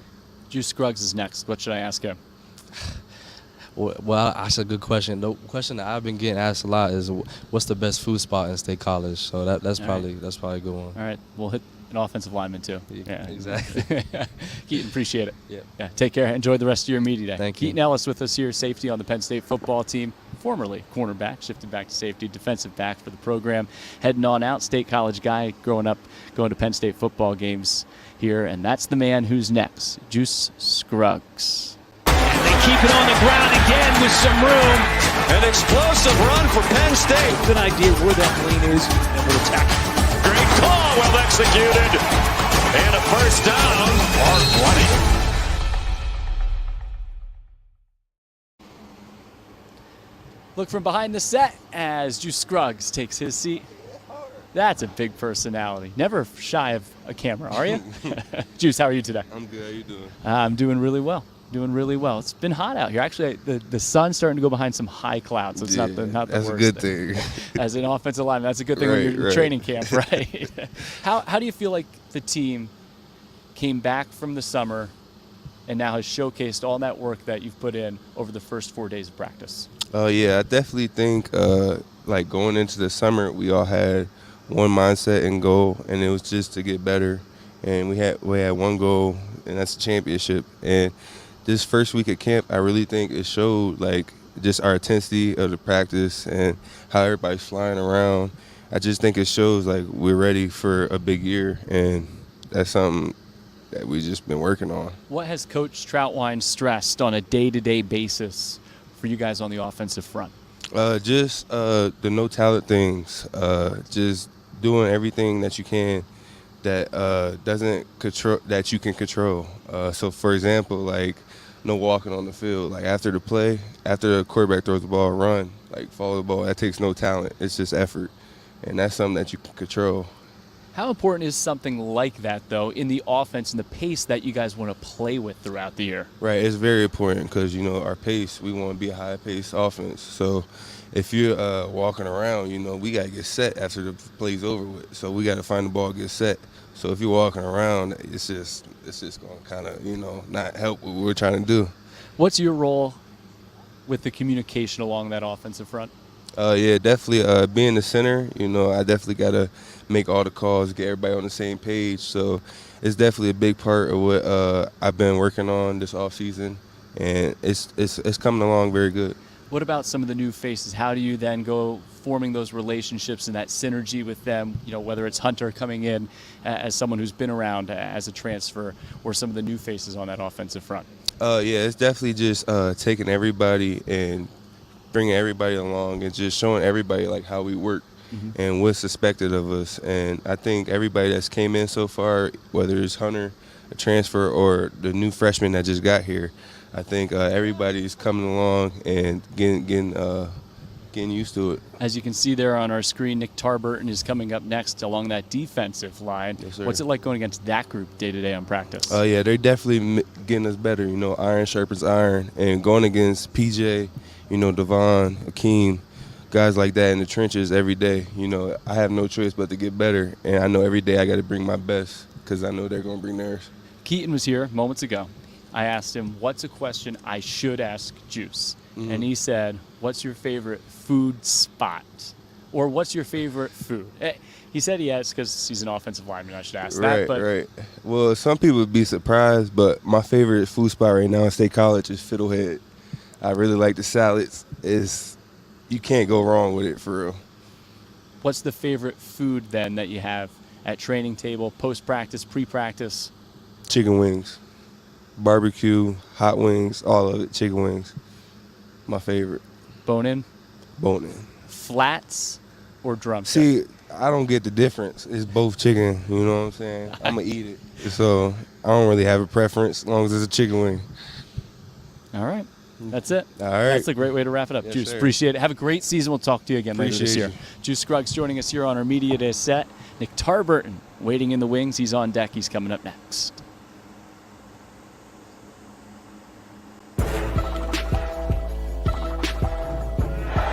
Juice Scruggs is next. What should I ask him? Well, that's a good question. The question that I've been getting asked a lot is, what's the best food spot in State College? So that's probably a good one. All right. We'll hit an offensive lineman, too. Yeah, exactly. Keaton, appreciate it. Yeah. Take care. Enjoy the rest of your media day. Thank you. Keaton Ellis with us here, safety on the Penn State football team. Formerly cornerback, shifted back to safety, defensive back for the program. Heading on out, State College guy, growing up, going to Penn State football games here. And that's the man who's next, Juice Scruggs. And they keep it on the ground again with some room. An explosive run for Penn State. Good idea where that lane is and we'll attack. Great call, well executed. And a first down. Mark running. Look from behind the set as Scruggs takes his seat. That's a big personality. Never shy of a camera, are you? Juice, how are you today? I'm good. How you doing? I'm doing really well. Doing really well. It's been hot out here. Actually, the sun's starting to go behind some high clouds. So it's not the that's worst a good thing. As an offensive lineman, that's a good thing when you're in training camp, right? How do you feel like the team came back from the summer and now has showcased all that work that you've put in over the first 4 days of practice? Yeah, I definitely think like going into the summer, we all had one mindset and goal, and it was just to get better. And we had one goal, and that's the championship. And this first week at camp, I really think it showed like just our intensity of the practice and how everybody's flying around. I just think it shows like we're ready for a big year, and that's something that we've just been working on. What has Coach Troutwine stressed on a day-to-day basis for you guys on the offensive front? Just the no talent things. Just doing everything that you can that doesn't control, that you can control. So for example, like no walking on the field. Like after the play, after the quarterback throws the ball, run, like follow the ball. That takes no talent. It's just effort, and that's something that you can control. How important is something like that, though, in the offense and the pace that you guys want to play with throughout the year? Right, it's very important because, you know, our pace, we want to be a high-paced offense. So if you're walking around, you know, we got to get set after the play's over with. So we got to find the ball, get set. So if you're walking around, it's just going to kind of, you know, not help what we're trying to do. What's your role with the communication along that offensive front? Yeah, definitely being the center, you know, I definitely got to make all the calls, get everybody on the same page. So it's definitely a big part of what I've been working on this offseason, and it's coming along very good. What about some of the new faces? How do you then go forming those relationships and that synergy with them, you know, whether it's Hunter coming in as someone who's been around as a transfer or some of the new faces on that offensive front? Yeah, it's definitely just taking everybody and bringing everybody along and just showing everybody like how we work and what's expected of us. And I think everybody that's came in so far, whether it's Hunter, a transfer, or the new freshman that just got here, I think everybody's coming along and getting used to it. As you can see there on our screen, Nick Tarburton is coming up next along that defensive line. Yes, sir. What's it like going against that group day to day on practice? Yeah, they're definitely getting us better. You know, iron sharpens iron, and going against PJ, you know, Devon, Akeem, guys like that in the trenches every day. You know, I have no choice but to get better, and I know every day I got to bring my best because I know they're going to bring theirs. Keaton was here moments ago. I asked him, what's a question I should ask Juice? And he said, what's your favorite food spot? Or what's your favorite food? He said he asked because he's an offensive lineman. I should ask that. But Right. Well, some people would be surprised, but my favorite food spot right now in State College is Fiddlehead. I really like the salads. You can't go wrong with it, for real. What's the favorite food then that you have at training table, post-practice, pre-practice? Chicken wings. Barbecue, hot wings, all of it, chicken wings. My favorite. Bone-in? Bone-in. Flats or drumstick? See, I don't get the difference. It's both chicken, you know what I'm saying? I'm going to eat it. So I don't really have a preference as long as it's a chicken wing. All right. That's it. All right. That's a great way to wrap it up. Yes, Juice, sir. appreciate it. Have a great season. We'll talk to you again later this year. Juice Scruggs joining us here on our Media Day set. Nick Tarburton waiting in the wings. He's on deck. He's coming up next.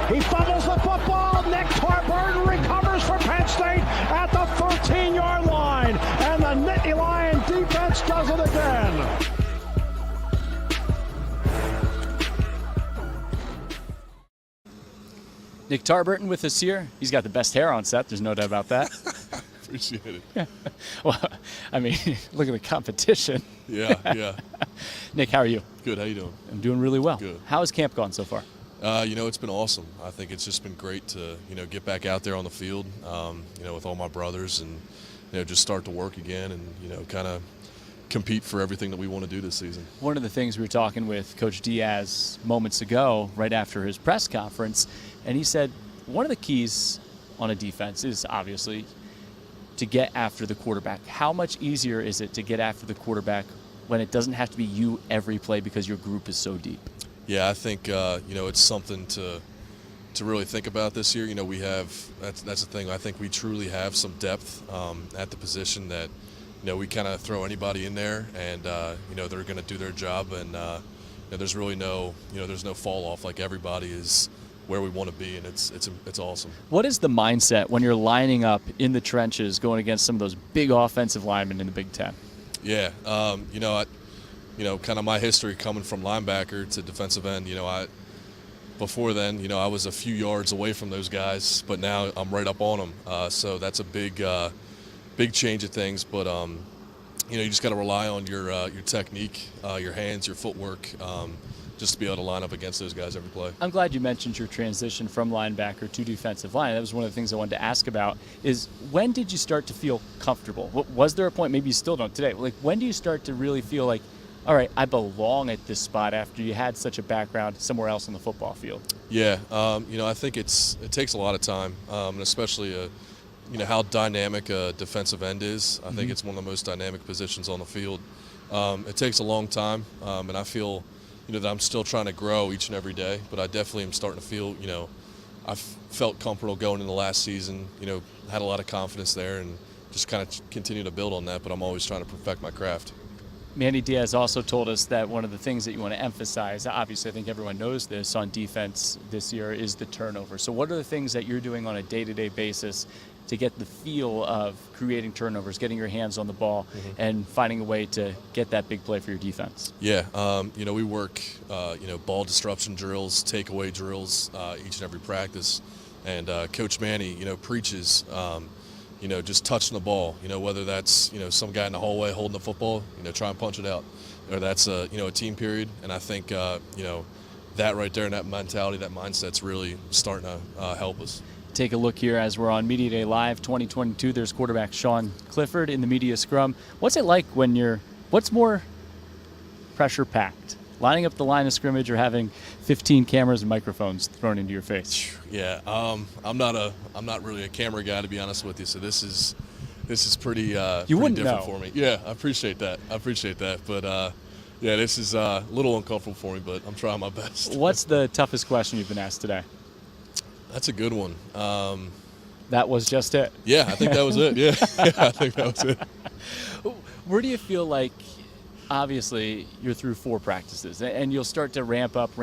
He fumbles the football. Nick Tarburton recovers for Penn State at the 13-yard line. And the Nittany Lion defense does it again. Nick Tarburton with us here. He's got the best hair on set. There's no doubt about that. Appreciate it. Yeah. Well, I mean, look at the competition. Yeah. Nick, how are you? Good. How you doing? I'm doing really well. Good. How has camp gone so far? You know, it's been awesome. I think it's just been great to, you know, get back out there on the field, you know, with all my brothers and, you know, just start to work again and, you know, kind of compete for everything that we want to do this season. One of the things we were talking with Coach Diaz moments ago, right after his press conference, and he said one of the keys on a defense is obviously to get after the quarterback. How much easier is it to get after the quarterback when it doesn't have to be you every play because your group is so deep? Yeah, I think it's something to really think about this year. We have that's the thing. I think we truly have some depth at the position that we kind of throw anybody in there, and they're going to do their job, and there's really no there's no fall off. Like, everybody is where we want to be, and it's awesome. What is the mindset when you're lining up in the trenches going against some of those big offensive linemen in the Big Ten? Yeah, kind of my history coming from linebacker to defensive end. Before then, I was a few yards away from those guys, but now I'm right up on them. So that's a big change of things. But you just got to rely on your technique, your hands, your footwork, just to be able to line up against those guys every play. I'm glad you mentioned your transition from linebacker to defensive line. That was one of the things I wanted to ask about. Is when did you start to feel comfortable? Was there a point? Maybe you still don't today. Like, when do you start to really feel like, all right, I belong at this spot after you had such a background somewhere else on the football field? Yeah, I think it takes a lot of time, and especially how dynamic a defensive end is. I think it's one of the most dynamic positions on the field. It takes a long time, and I feel that I'm still trying to grow each and every day. But I definitely am starting to feel I felt comfortable going into last season. Had a lot of confidence there, and just kind of continue to build on that. But I'm always trying to perfect my craft. Manny Diaz also told us that one of the things that you want to emphasize, obviously I think everyone knows this on defense this year, is the turnover. So what are the things that you're doing on a day-to-day basis to get the feel of creating turnovers, getting your hands on the ball, and finding a way to get that big play for your defense? Yeah, we work, ball disruption drills, takeaway drills each and every practice. And Coach Manny, preaches just touching the ball, whether that's, some guy in the hallway holding the football, try and punch it out, or that's a team period. And I think, that right there and that mentality, that mindset's really starting to help us. Take a look here as we're on Media Day Live 2022. There's quarterback Sean Clifford in the media scrum. What's it like what's more pressure packed? Lining up the line of scrimmage or having 15 cameras and microphones thrown into your face? Yeah, I'm not really a camera guy, to be honest with you. So this is pretty different for me. Yeah, I appreciate that. But yeah, this is a little uncomfortable for me, but I'm trying my best. What's the toughest question you've been asked today? That's a good one. That was just it. Yeah, I think that was it. Yeah, I think that was it. Where do you feel like? Obviously, you're through 4 practices, and you'll start to ramp up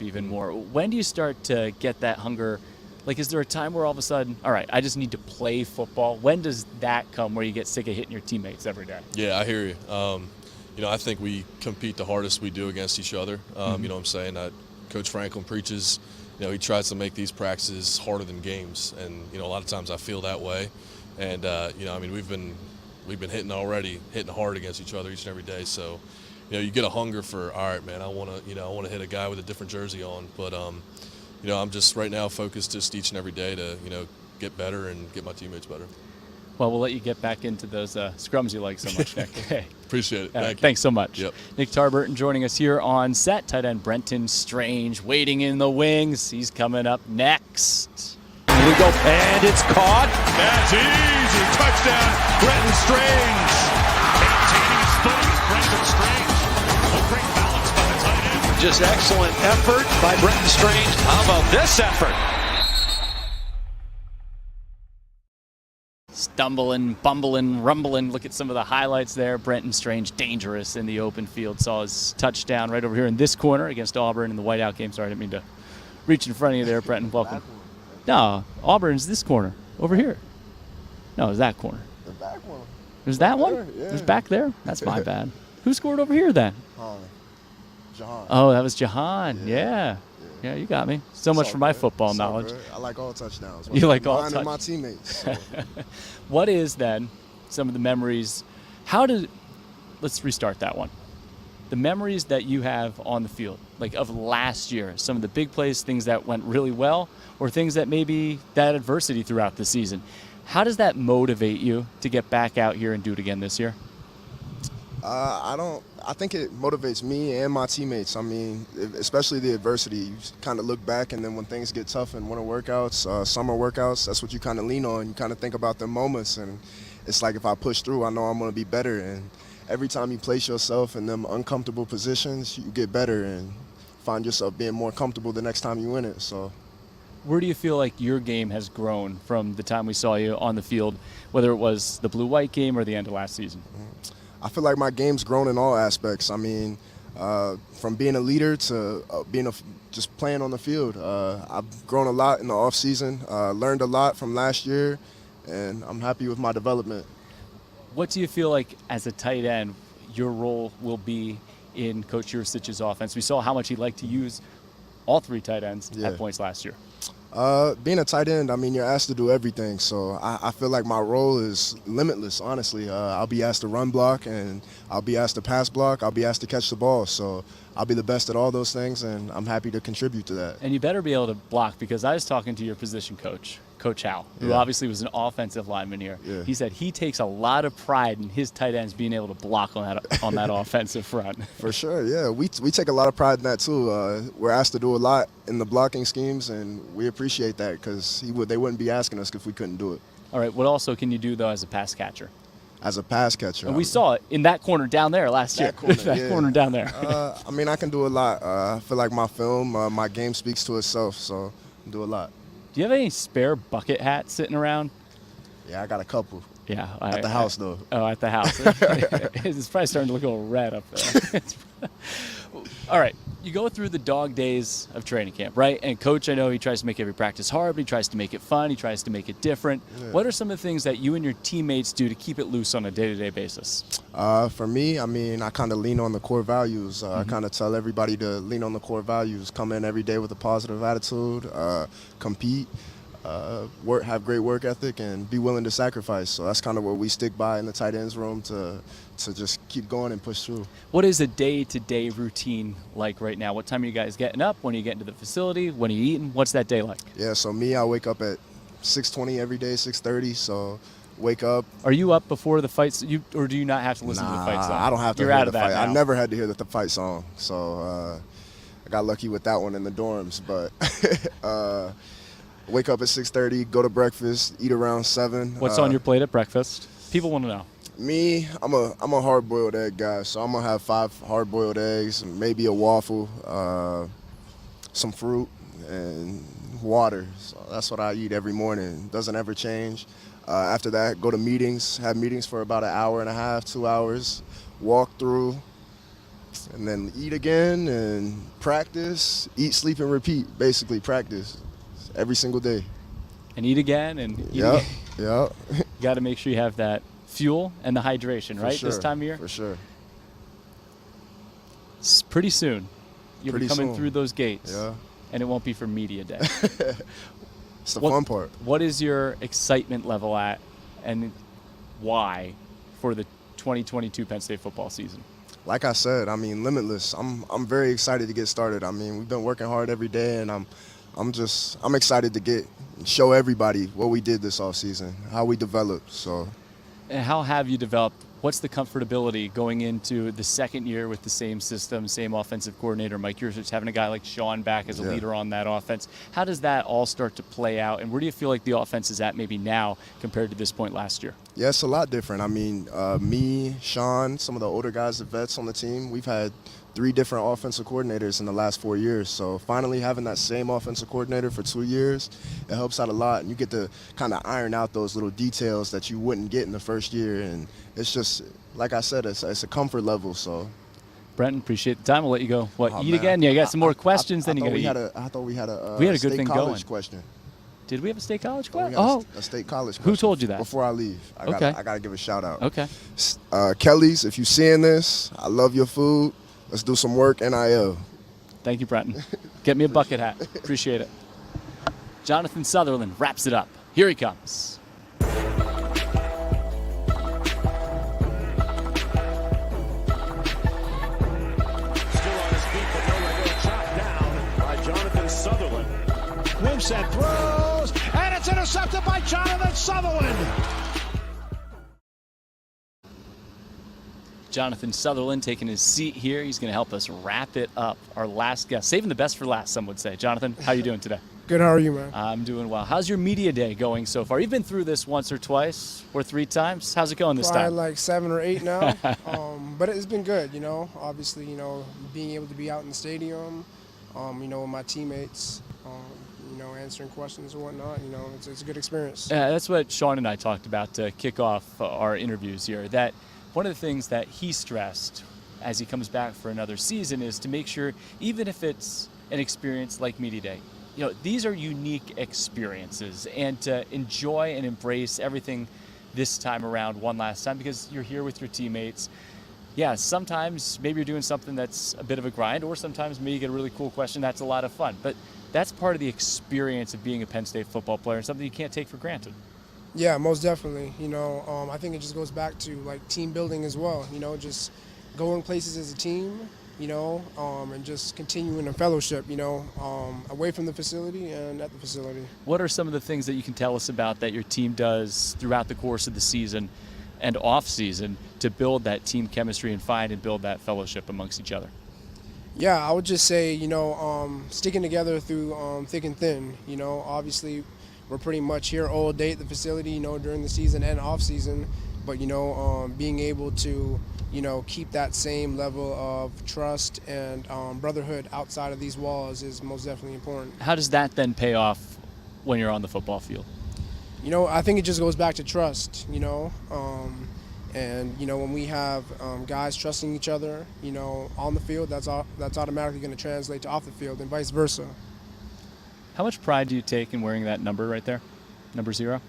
even more. When do you start to get that hunger? Like, is there a time where all of a sudden, all right, I just need to play football? When does that come where you get sick of hitting your teammates every day? Yeah, I hear you. I think we compete the hardest we do against each other. You know what I'm saying? Coach Franklin preaches, he tries to make these practices harder than games. And, a lot of times I feel that way. And, we've been hitting hard against each other each and every day. So, you get a hunger for, all right, man, I want to hit a guy with a different jersey on. But, I'm just right now focused just each and every day to, get better and get my teammates better. Well, we'll let you get back into those scrums you like so much, Nick. Okay. Appreciate it. Thanks so much. Yep. Nick Tarburton joining us here on set. Tight end Brenton Strange waiting in the wings. He's coming up next. Here we go, and it's caught. That's easy. Touchdown, Brenton Strange. Maintaining his footing is Brenton Strange. A great balance by the tight end. Just excellent effort by Brenton Strange. How about this effort? Stumbling, bumbling, rumbling. Look at some of the highlights there. Brenton Strange, dangerous in the open field. Saw his touchdown right over here in this corner against Auburn in the whiteout game. Sorry, I didn't mean to reach in front of you there, Brenton. Welcome. No, Auburn's this corner, over here. No, it's that corner. The back one. There's that one? There, yeah. There's back there? That's my bad. Who scored over here then? Jahan. Oh, that was Jahan. Yeah, you got me. So much for my football knowledge. I like all touchdowns. You like all touchdowns? touchdowns? My teammates. So. What is then some of the memories? Let's restart that one. The memories that you have on the field, like of last year, some of the big plays, things that went really well, or things that maybe that adversity throughout the season. How does that motivate you to get back out here and do it again this year? I think it motivates me and my teammates. I mean, especially the adversity. You kind of look back, and then when things get tough in winter workouts, summer workouts, that's what you kind of lean on. You kind of think about them moments, and it's like if I push through, I know I'm going to be better. And every time you place yourself in them uncomfortable positions, you get better and find yourself being more comfortable the next time you win it. So, where do you feel like your game has grown from the time we saw you on the field, whether it was the blue-white game or the end of last season? I feel like my game's grown in all aspects. I mean, from being a leader to just playing on the field. I've grown a lot in the off season, learned a lot from last year, and I'm happy with my development. What do you feel like as a tight end your role will be in Coach Yurcich's offense? We saw how much he liked to use all three tight ends at points last year. Being a tight end, I mean, you're asked to do everything. So I feel like my role is limitless, honestly. I'll be asked to run block, and I'll be asked to pass block. I'll be asked to catch the ball. So I'll be the best at all those things, and I'm happy to contribute to that. And you better be able to block, because I was talking to your position coach, Coach Howe, who obviously was an offensive lineman here. Yeah. He said he takes a lot of pride in his tight ends being able to block on that offensive front. For sure, yeah. We take a lot of pride in that, too. We're asked to do a lot in the blocking schemes, and we appreciate that, because they wouldn't be asking us if we couldn't do it. All right, what also can you do, though, as a pass catcher? As a pass catcher. And we saw it in that corner down there last year. Corner down there. I mean, I can do a lot. I feel like my film, my game speaks to itself, so I do a lot. Do you have any spare bucket hats sitting around? Yeah, I got a couple. Yeah. At the house, though. Oh, at the house. It's probably starting to look a little red up there. All right. You go through the dog days of training camp, right? And Coach, I know he tries to make every practice hard, but he tries to make it fun. He tries to make it different. Yeah. What are some of the things that you and your teammates do to keep it loose on a day-to-day basis? For me, I mean, I kind of lean on the core values. I kind of tell everybody to lean on the core values. Come in every day with a positive attitude, compete, have great work ethic, and be willing to sacrifice. So that's kind of what we stick by in the tight ends room to just keep going and push through. What is a day-to-day routine like right now? What time are you guys getting up? When are you getting to the facility? When are you eating? What's that day like? Yeah, so I wake up at 6:20 every day, 6:30. So wake up. Are you up before the fights, or do you not have to listen to the fight song? I don't have to You're hear out the of that fight. now. I never had to hear the fight song. So I got lucky with that one in the dorms. But wake up at 6:30, go to breakfast, eat around 7. What's on your plate at breakfast? People want to know. Me, I'm a hard-boiled egg guy, so I'm gonna have 5 hard-boiled eggs, maybe a waffle, some fruit, and water. So that's what I eat every morning. Doesn't ever change. After that, go to meetings. Have meetings for about an hour and a half, 2 hours. Walk through, and then eat again and practice. Eat, sleep, and repeat. Basically, practice every single day. And eat again and eat again. Yep. You got to make sure you have that fuel and the hydration, right? Sure. This time of year? For sure. Pretty soon, you'll be coming through those gates. Yeah. And it won't be for media day. It's the fun part. What is your excitement level at, and why, for the 2022 Penn State football season? Like I said, I mean, limitless. I'm very excited to get started. I mean, we've been working hard every day, and I'm excited to show everybody what we did this offseason, how we developed. So. And how have you developed? What's the comfortability going into the second year with the same system, same offensive coordinator, Mike Yurcich, having a guy like Sean back as a leader on that offense? How does that all start to play out, and where do you feel like the offense is at maybe now compared to this point last year? Yeah, it's a lot different. I mean, me, Sean, some of the older guys, the vets on the team, we've had 3 different offensive coordinators in the last 4 years. So finally having that same offensive coordinator for 2 years, it helps out a lot. And you get to kind of iron out those little details that you wouldn't get in the first year. And it's just, like I said, it's a comfort level. So, Brenton, appreciate the time. We'll let you go. Eat man. again? Yeah, you got some more questions, then you got to eat. I thought we had a good state thing college going. question. Did we have a state college question? A state college question. Who told you that? Before I leave. I got to give a shout out. Okay. Kelly's, if you're seeing this, I love your food. Let's do some work, NIL. Thank you, Brenton. Get me a bucket hat. Appreciate it. Jonathan Sutherland wraps it up. Here he comes. Still on his feet, but nowhere to go. Chopped down by Jonathan Sutherland. Wimsatt throws, and it's intercepted by Jonathan Sutherland. Jonathan Sutherland taking his seat here. He's going to help us wrap it up. Our last guest, saving the best for last, some would say. Jonathan, how are you doing today? Good, how are you, man? I'm doing well. How's your media day going so far? You've been through this once or twice or 3 times. How's it going this Probably time? like 7 or 8 now. But it's been good, Obviously, being able to be out in the stadium, with my teammates, answering questions and whatnot, it's a good experience. Yeah, that's what Sean and I talked about to kick off our interviews here, that one of the things that he stressed as he comes back for another season is to make sure, even if it's an experience like Media Day, these are unique experiences, and to enjoy and embrace everything this time around one last time, because you're here with your teammates. Yeah, sometimes maybe you're doing something that's a bit of a grind, or sometimes maybe you get a really cool question that's a lot of fun. But that's part of the experience of being a Penn State football player, and something you can't take for granted. Yeah, most definitely. I think it just goes back to like team building as well. Just going places as a team, and just continuing a fellowship, away from the facility and at the facility. What are some of the things that you can tell us about that your team does throughout the course of the season and off season to build that team chemistry and find and build that fellowship amongst each other? Yeah, I would just say, sticking together through thick and thin. Obviously we're pretty much here all day at the facility, during the season and off season, but, being able to, keep that same level of trust and brotherhood outside of these walls is most definitely important. How does that then pay off when you're on the football field? I think it just goes back to trust, and, when we have guys trusting each other, on the field, that's automatically going to translate to off the field and vice versa. How much pride do you take in wearing that number right there, number 0?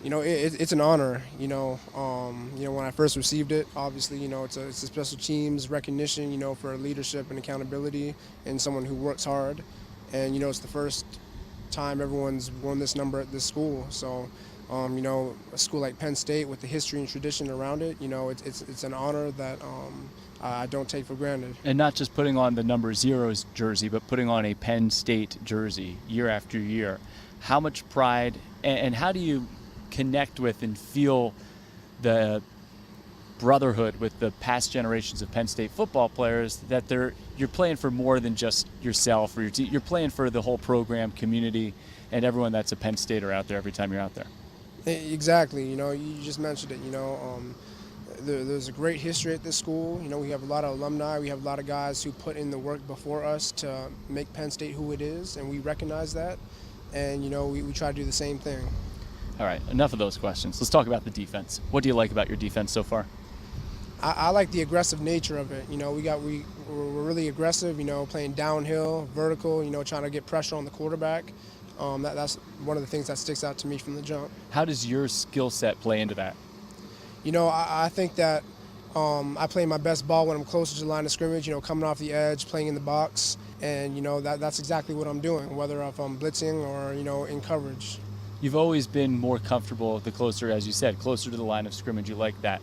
It's an honor, when I first received it, obviously, it's a special team's recognition, for leadership and accountability and someone who works hard. And, it's the first time everyone's worn this number at this school. So, a school like Penn State with the history and tradition around it, it's an honor that I don't take for granted. And not just putting on the number 0's jersey, but putting on a Penn State jersey year after year. How much pride and how do you connect with and feel the brotherhood with the past generations of Penn State football players, that you're playing for more than just yourself or your team. You're playing for the whole program, community, and everyone that's a Penn Stater out there every time you're out there. Exactly. You just mentioned it. There's a great history at this school. We have a lot of alumni. We have a lot of guys who put in the work before us to make Penn State who it is, and we recognize that. And, we try to do the same thing. All right, enough of those questions. Let's talk about the defense. What do you like about your defense so far? I like the aggressive nature of it. We're really aggressive, playing downhill, vertical, trying to get pressure on the quarterback. That's one of the things that sticks out to me from the jump. How does your skill set play into that? I think that I play my best ball when I'm closer to the line of scrimmage, coming off the edge, playing in the box. And, that's exactly what I'm doing, whether if I'm blitzing or, in coverage. You've always been more comfortable the closer, as you said, closer to the line of scrimmage. You like that.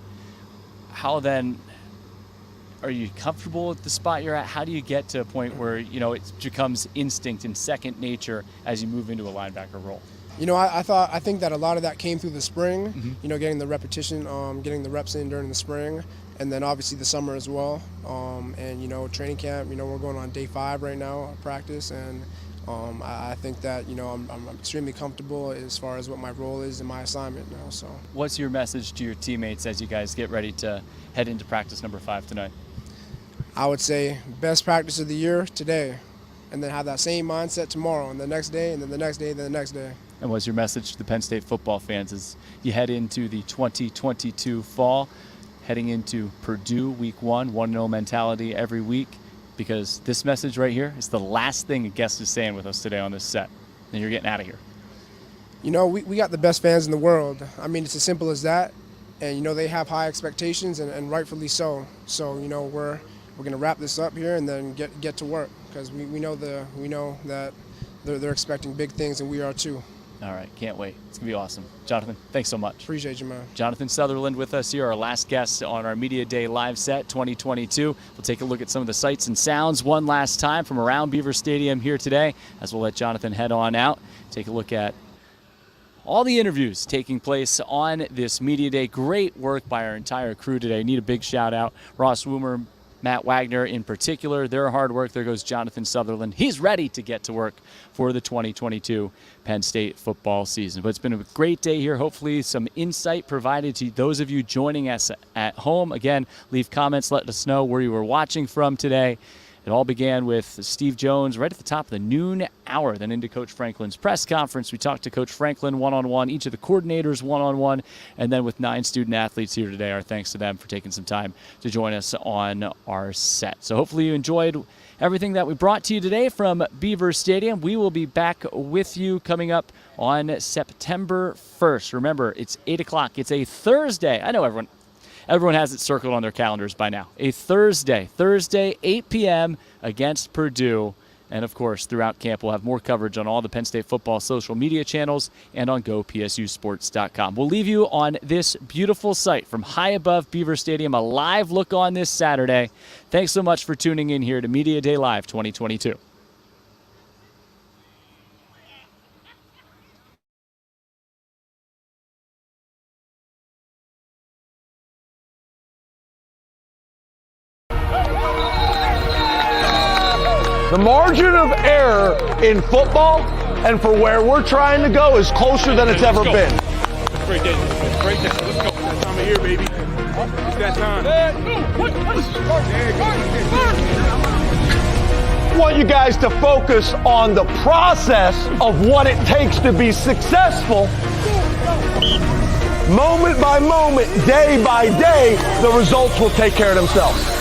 How then are you comfortable at the spot you're at? How do you get to a point where, it becomes instinct and second nature as you move into a linebacker role? I think that a lot of that came through the spring, getting the repetition, getting the reps in during the spring, and then obviously the summer as well. And, training camp, we're going on day 5 right now of practice, and I think that, I'm extremely comfortable as far as what my role is in my assignment now. So, what's your message to your teammates as you guys get ready to head into practice number 5 tonight? I would say best practice of the year today, and then have that same mindset tomorrow, and the next day, and then the next day, then the next day. And what's your message to the Penn State football fans as you head into the 2022 fall, heading into Purdue week 1, 1-0 mentality every week? Because this message right here is the last thing a guest is saying with us today on this set. And you're getting out of here. We got the best fans in the world. I mean, it's as simple as that. And, they have high expectations, and rightfully so. So, we're going to wrap this up here and then get to work, because we know that they're expecting big things, and we are too. All right, can't wait. It's going to be awesome. Jonathan, thanks so much. Appreciate you, man. Jonathan Sutherland with us here, our last guest on our Media Day live set 2022. We'll take a look at some of the sights and sounds one last time from around Beaver Stadium here today, as we'll let Jonathan head on out. Take a look at all the interviews taking place on this media day. Great work by our entire crew today. Need a big shout out. Ross Woomer, Matt Wagner in particular, their hard work. There goes Jonathan Sutherland. He's ready to get to work for the 2022 Penn State football season. But it's been a great day here. Hopefully some insight provided to those of you joining us at home. Again, leave comments, let us know where you were watching from today. It all began with Steve Jones right at the top of the noon hour, then into Coach Franklin's press conference. We talked to Coach Franklin one-on-one, each of the coordinators one-on-one, and then with 9 student athletes here today, our thanks to them for taking some time to join us on our set. So hopefully you enjoyed everything that we brought to you today from Beaver Stadium. We will be back with you coming up on September 1st. Remember, it's 8 o'clock. It's a Thursday. I know everyone has it circled on their calendars by now. A Thursday, 8 p.m. against Purdue. And, of course, throughout camp, we'll have more coverage on all the Penn State football social media channels and on GoPSUSports.com. We'll leave you on this beautiful sight from high above Beaver Stadium, a live look on this Saturday. Thanks so much for tuning in here to Media Day Live 2022. The margin of error in football and for where we're trying to go is closer than it's ever been. Great day. Great day. Let's go. That time of year, baby. It's that time. I want you guys to focus on the process of what it takes to be successful. Moment by moment, day by day, the results will take care of themselves.